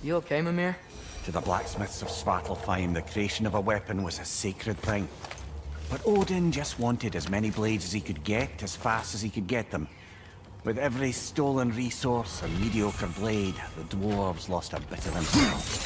You okay, Mimir? To the blacksmiths of Svartalfheim, the creation of a weapon was a sacred thing. But Odin just wanted as many blades as he could get, as fast as he could get them. With every stolen resource and mediocre blade, the dwarves lost a bit of themselves.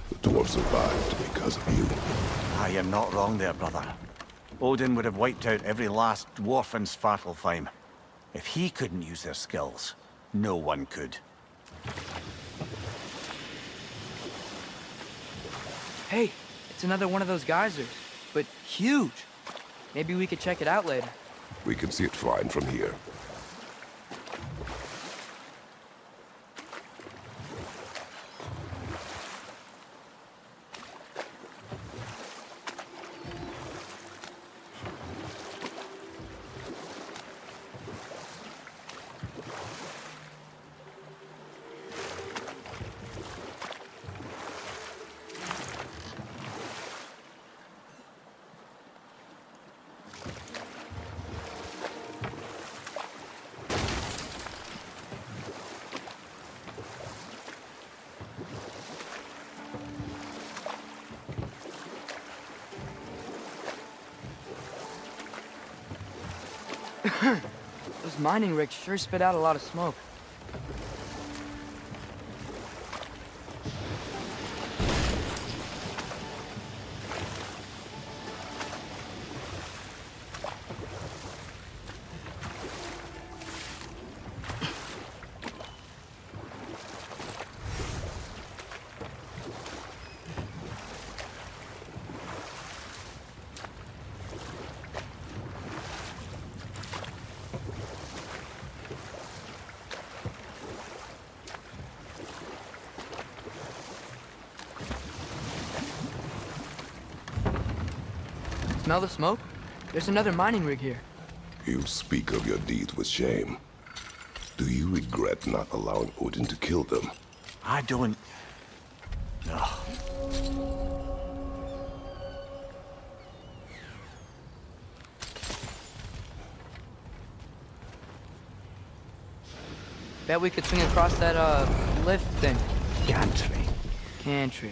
The dwarf survived because of you. I am not wrong there, brother. Odin would have wiped out every last dwarf in Svartalfheim. If he couldn't use their skills, no one could. Hey, it's another one of those geysers, but huge. Maybe we could check it out later. We can see it fine from here. Those mining rigs sure spit out a lot of smoke. Smell the smoke? There's another mining rig here. You speak of your deeds with shame. Do you regret not allowing Odin to kill them? I don't... No. Bet we could swing across that, lift thing. Gantry. Cantry.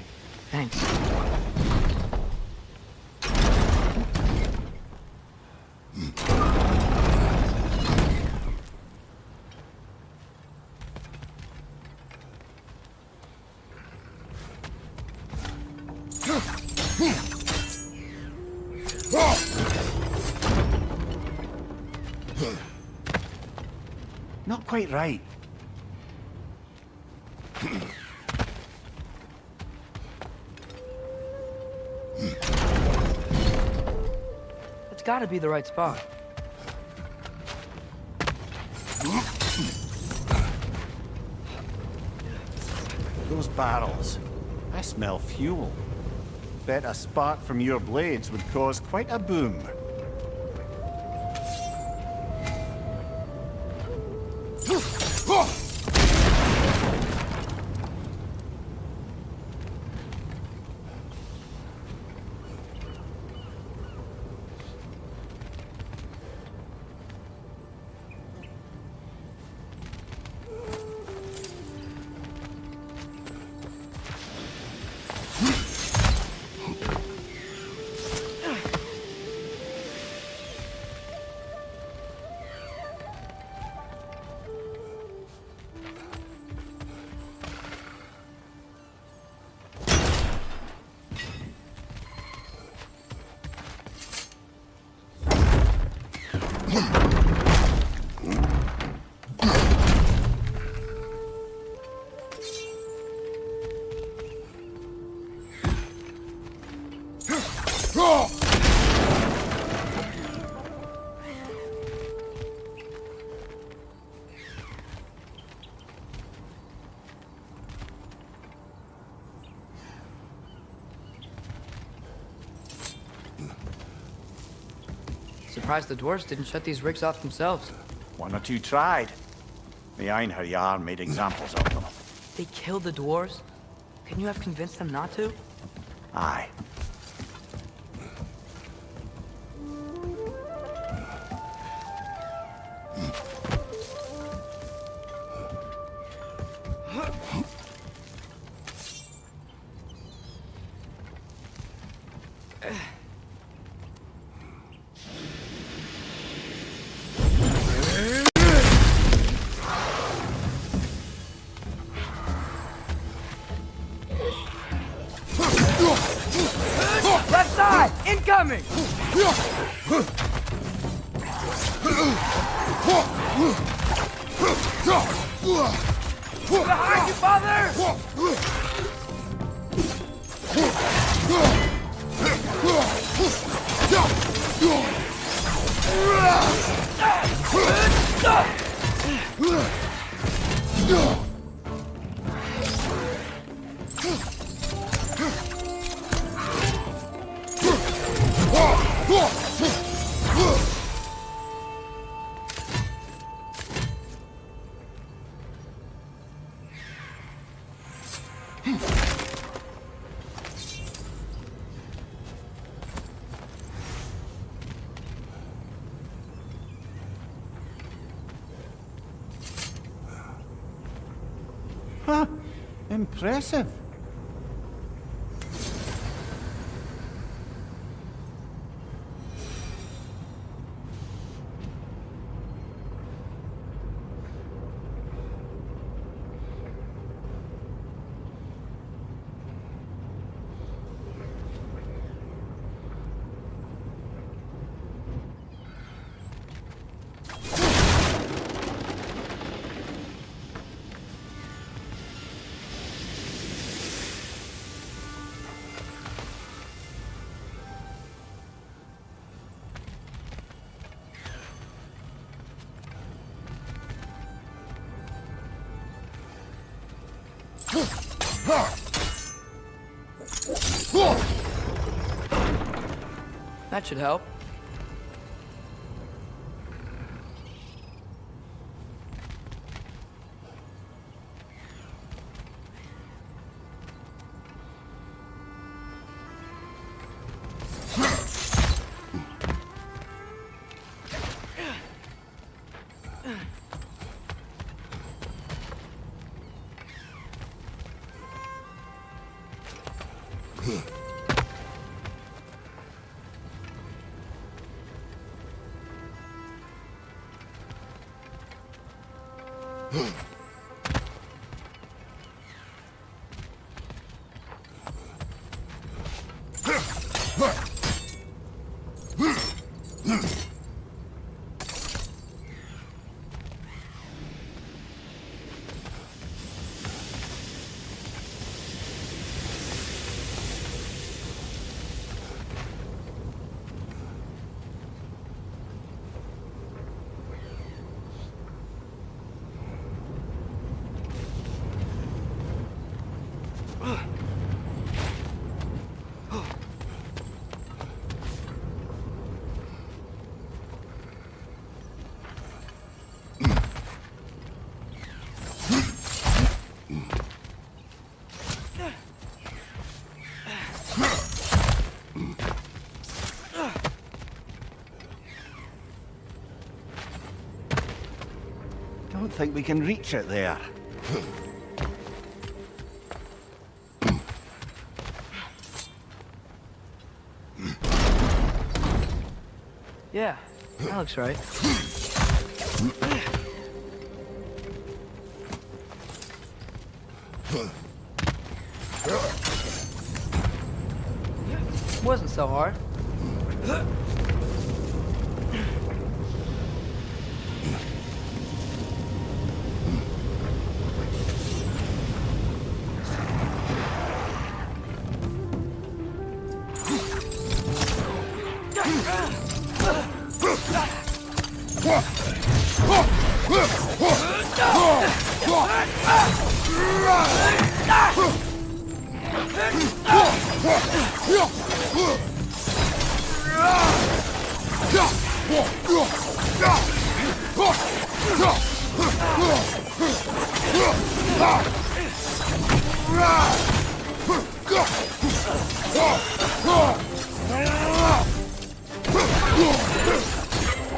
Thanks. Not quite right. It's gotta be the right spot. Those barrels. I smell fuel. Bet a spark from your blades would cause quite a boom. Surprised the dwarves didn't shut these rigs off themselves. One or two tried. The Einherjar made examples of them. They killed the dwarves? Couldn't you have convinced them not to? Aye. Behind you, father! Huh, impressive. That should help. Don't think we can reach it there. Yeah, that looks right. Wasn't so hard.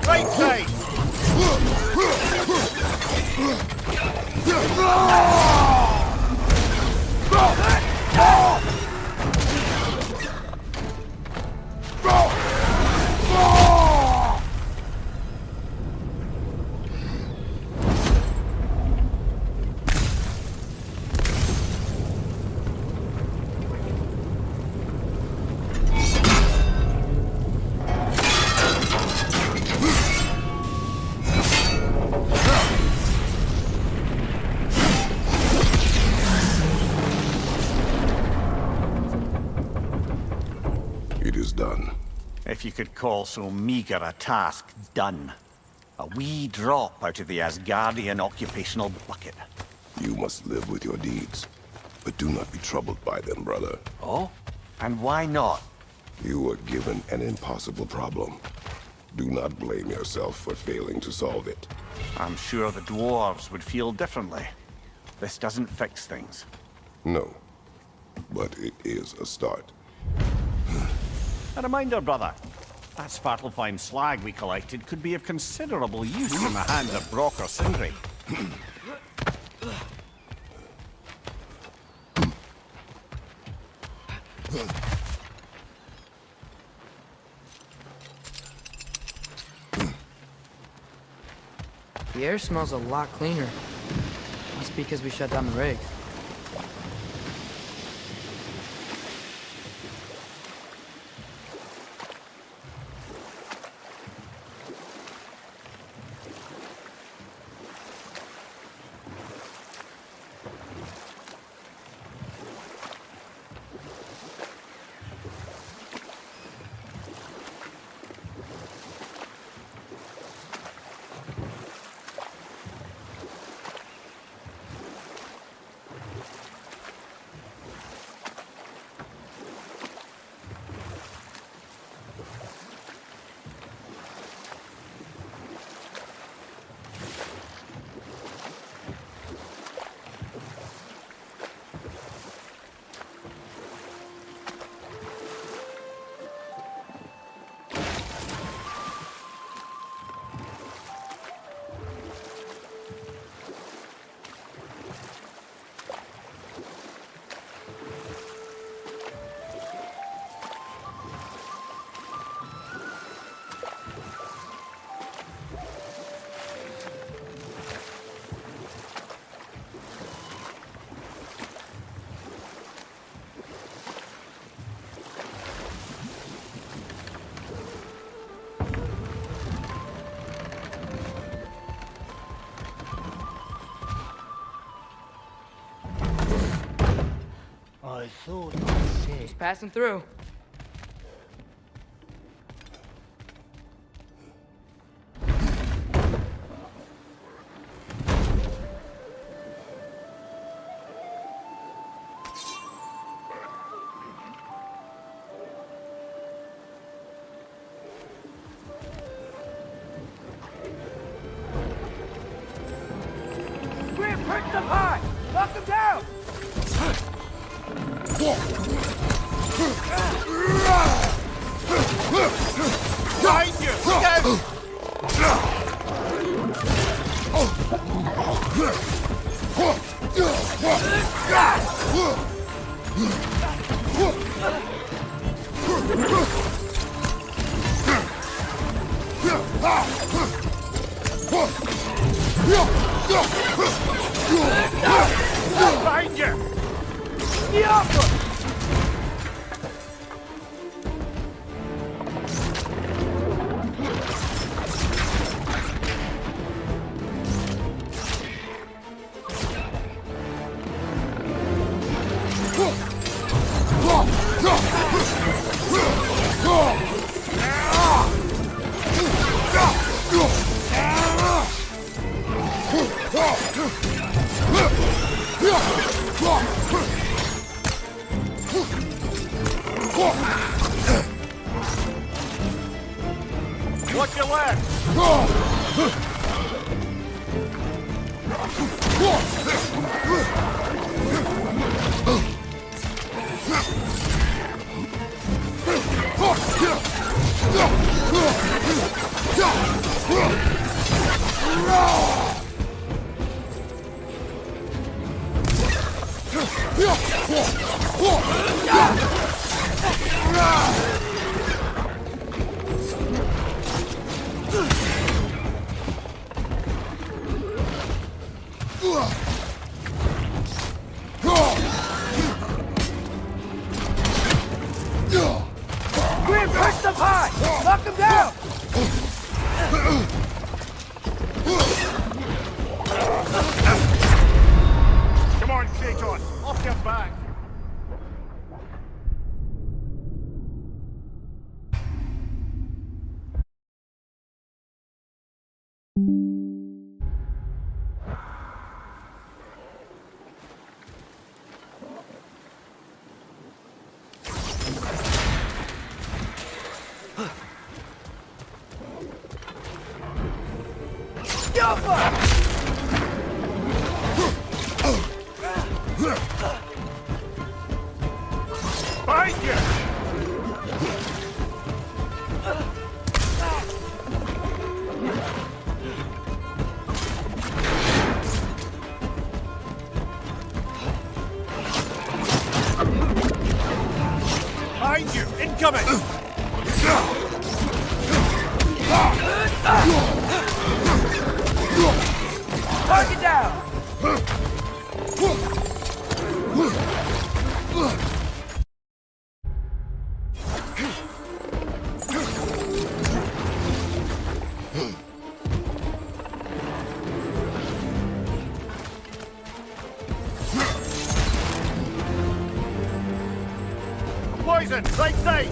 Right side! if you could call so meager a task done. A wee drop out of the Asgardian occupational bucket. You must live with your deeds, but do not be troubled by them, brother. Oh? And why not? You were given an impossible problem. Do not blame yourself for failing to solve it. I'm sure the dwarves would feel differently. This doesn't fix things. No, but it is a start. A reminder, brother. That Svartalfheim slag we collected could be of considerable use in the hands of Brock or Sindri. The air smells a lot cleaner. Must be because we shut down the rigs. I thought I said. Just passing through. Grim, hurt them high! Knock them down! Behind you! Go! Behind you! Watch your left! Grim, push them high! Knock them down! Come on, Kratos! Off your back! Incoming! Target down! Poison! Right side!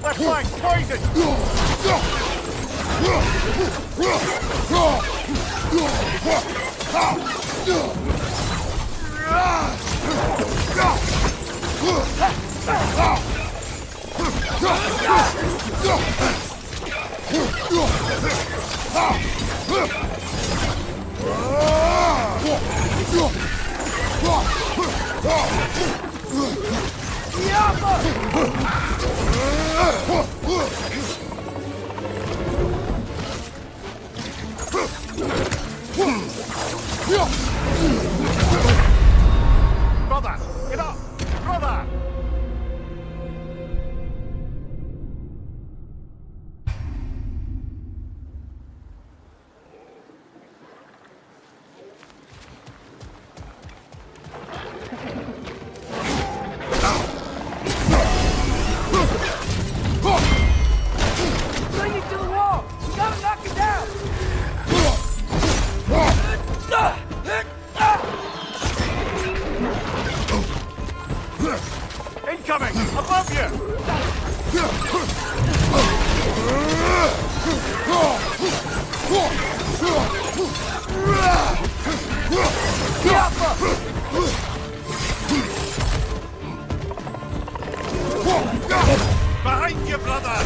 Left flank, poison! Brother, get up! Brother! Bring it to the wall! We gotta knock it down! Incoming! Above you! Behind you, brother!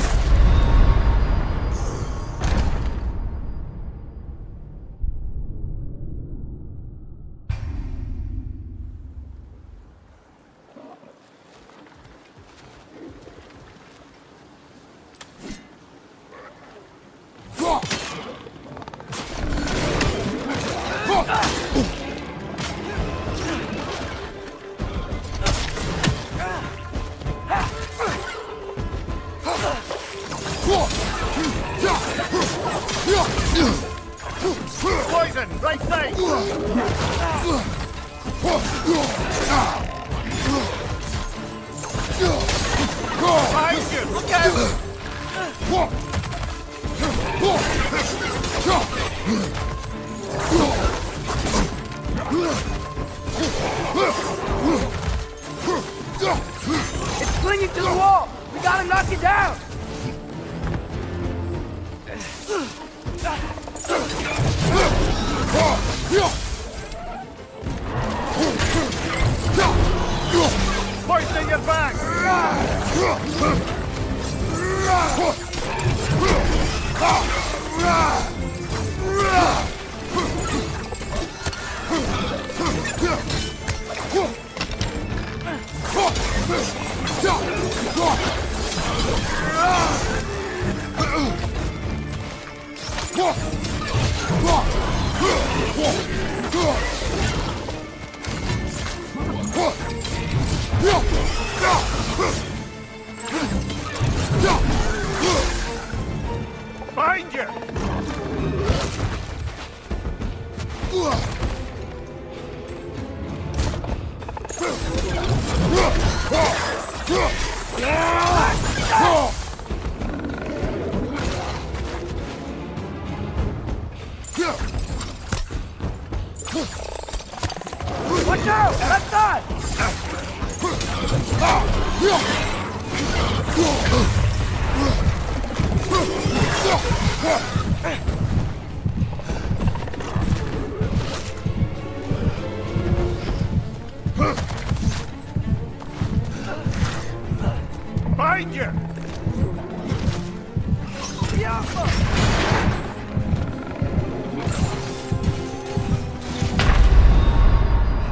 Poison, right side! Behind you, look out! It's clinging to the wall! We gotta knock it down! Hoisting your back! Behind you! Watch out! Left side! Behind you!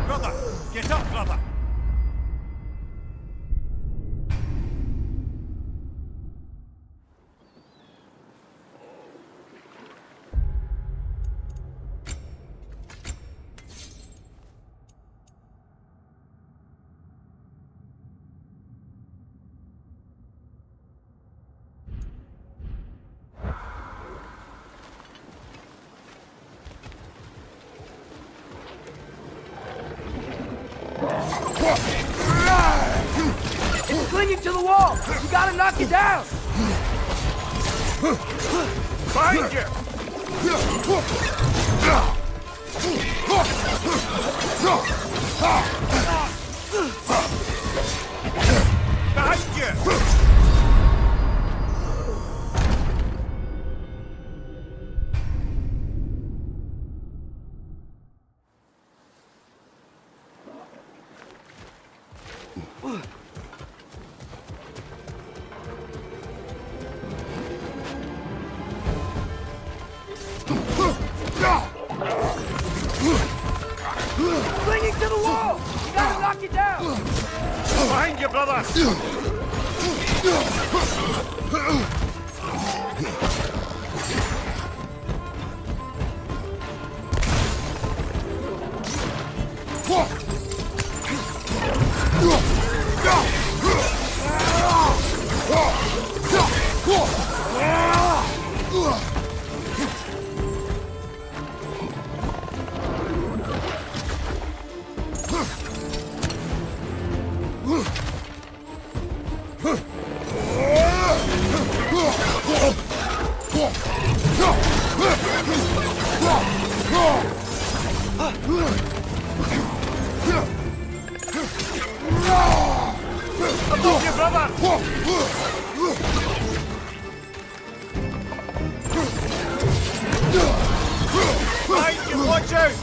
Brother! Get up, brother! It's clinging to the wall! You gotta knock it down! Behind you! Behind you! Clinging to the wall! You gotta knock it down! Behind you, brother! Above you, brother! Behind you, watch out!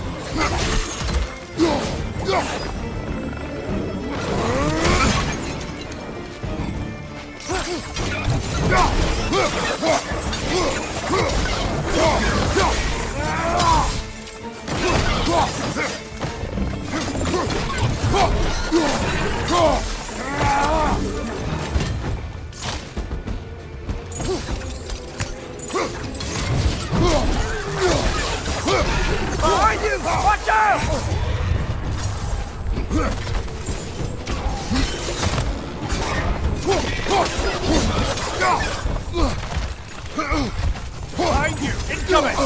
Behind you! Watch out! Behind you! Incoming!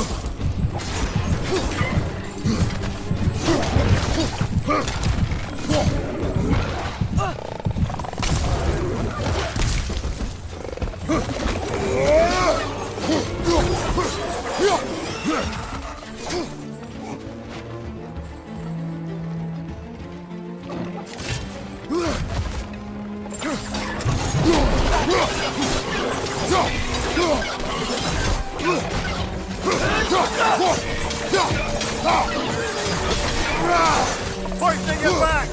Hoisting it back!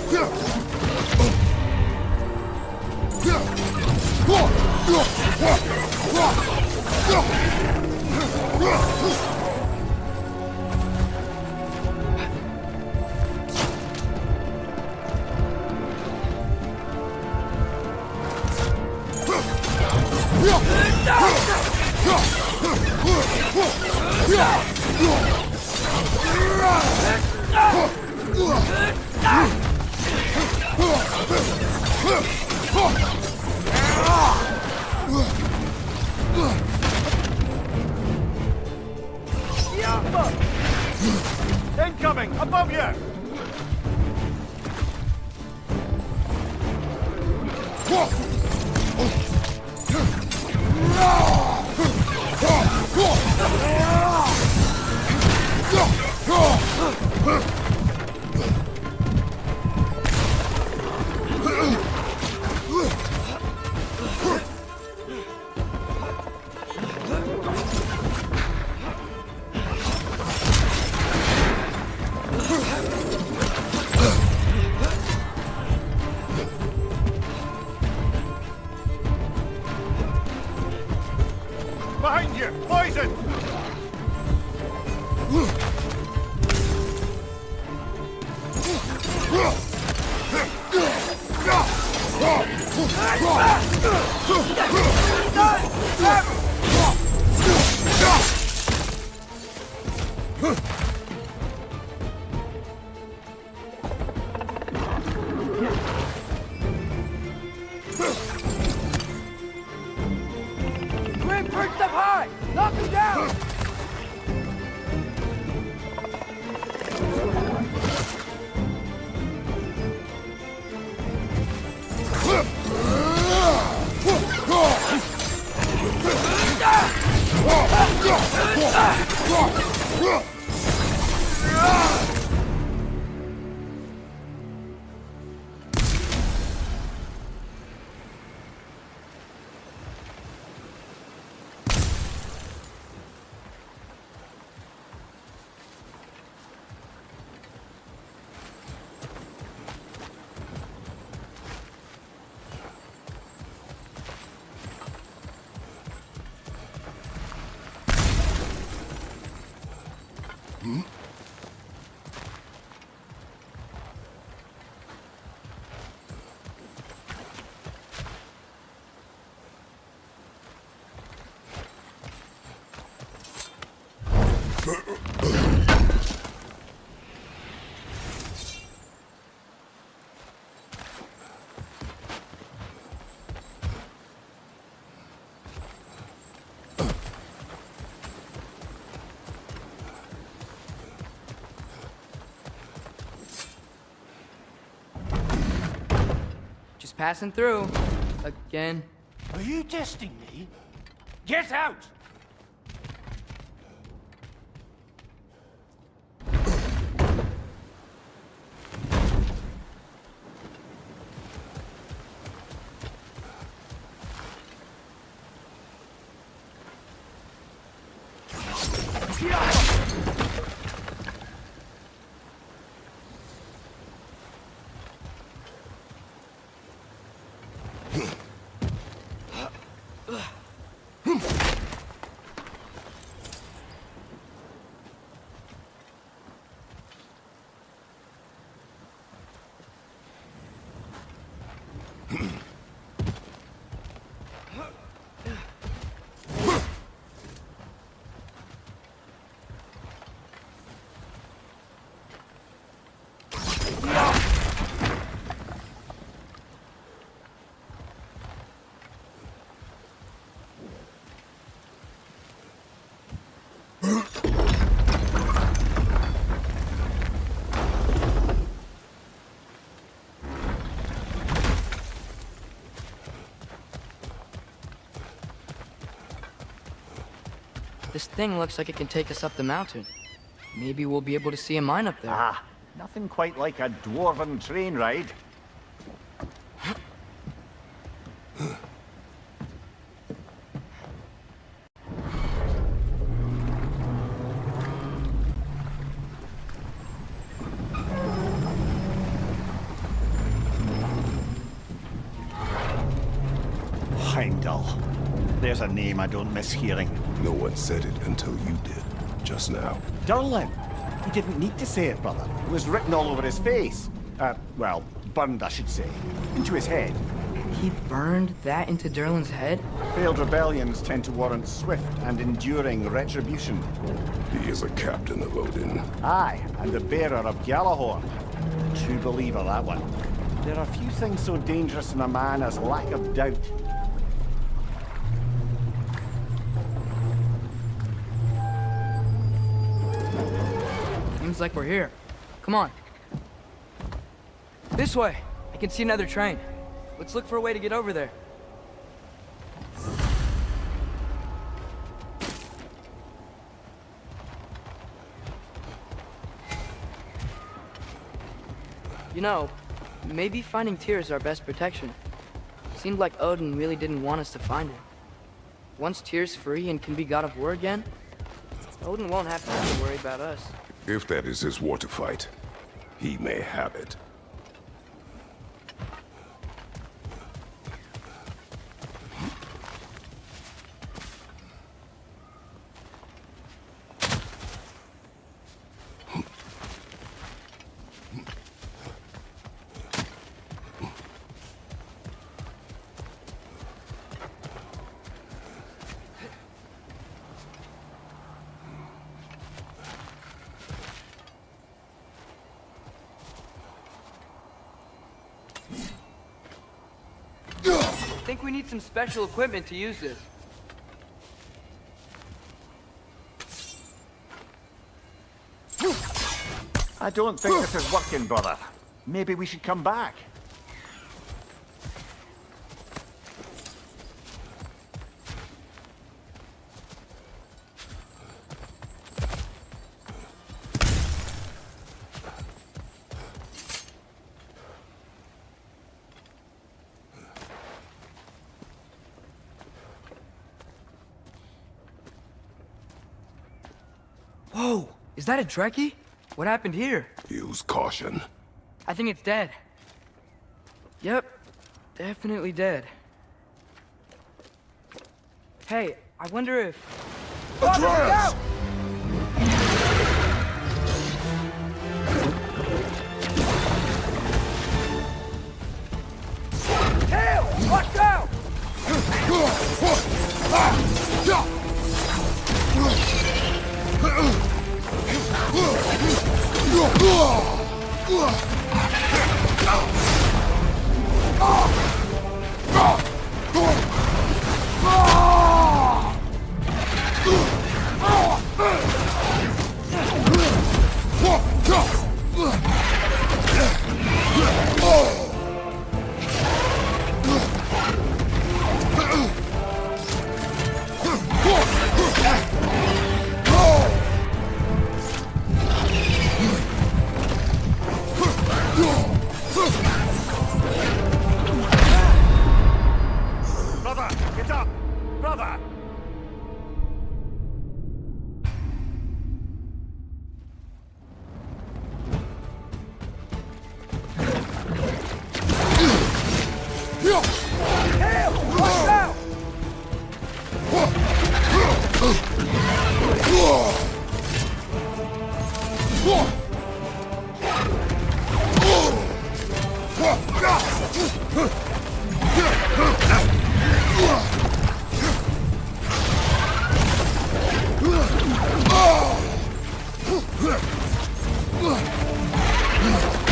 Incoming! Above you! Behind you! Poison! Grim perched up high! Knock him down! Just passing through. Again. Are you testing me? Get out! This thing looks like it can take us up the mountain. Maybe we'll be able to see a mine up there. Ah, nothing quite like a dwarven train ride. Heimdall. There's a name I don't miss hearing. No one said it until you did, just now. Durlin! He didn't need to say it, brother. It was written all over his face. Well, burned, I should say. Into his head. He burned that into Durlin's head? Failed rebellions tend to warrant swift and enduring retribution. He is a captain of Odin. Aye, and the bearer of Gjallarhorn. True believer, that one. There are few things so dangerous in a man as lack of doubt. Seems like we're here. Come on. This way! I can see another train. Let's look for a way to get over there. You know, maybe finding Tyr is our best protection. Seemed like Odin really didn't want us to find him. Once Tyr's free and can be god of war again, Odin won't have to worry about us. If that is his war to fight, he may have it. think we need some special equipment to use this. I don't think this is working, brother. Maybe we should come back. Whoa! Is that a Trekkie? What happened here? Use caution. I think it's dead. Yep. Definitely dead. Hey, I wonder if... Atreus! Tail! Watch out! Brother, get up! Brother! Watch out! Oh!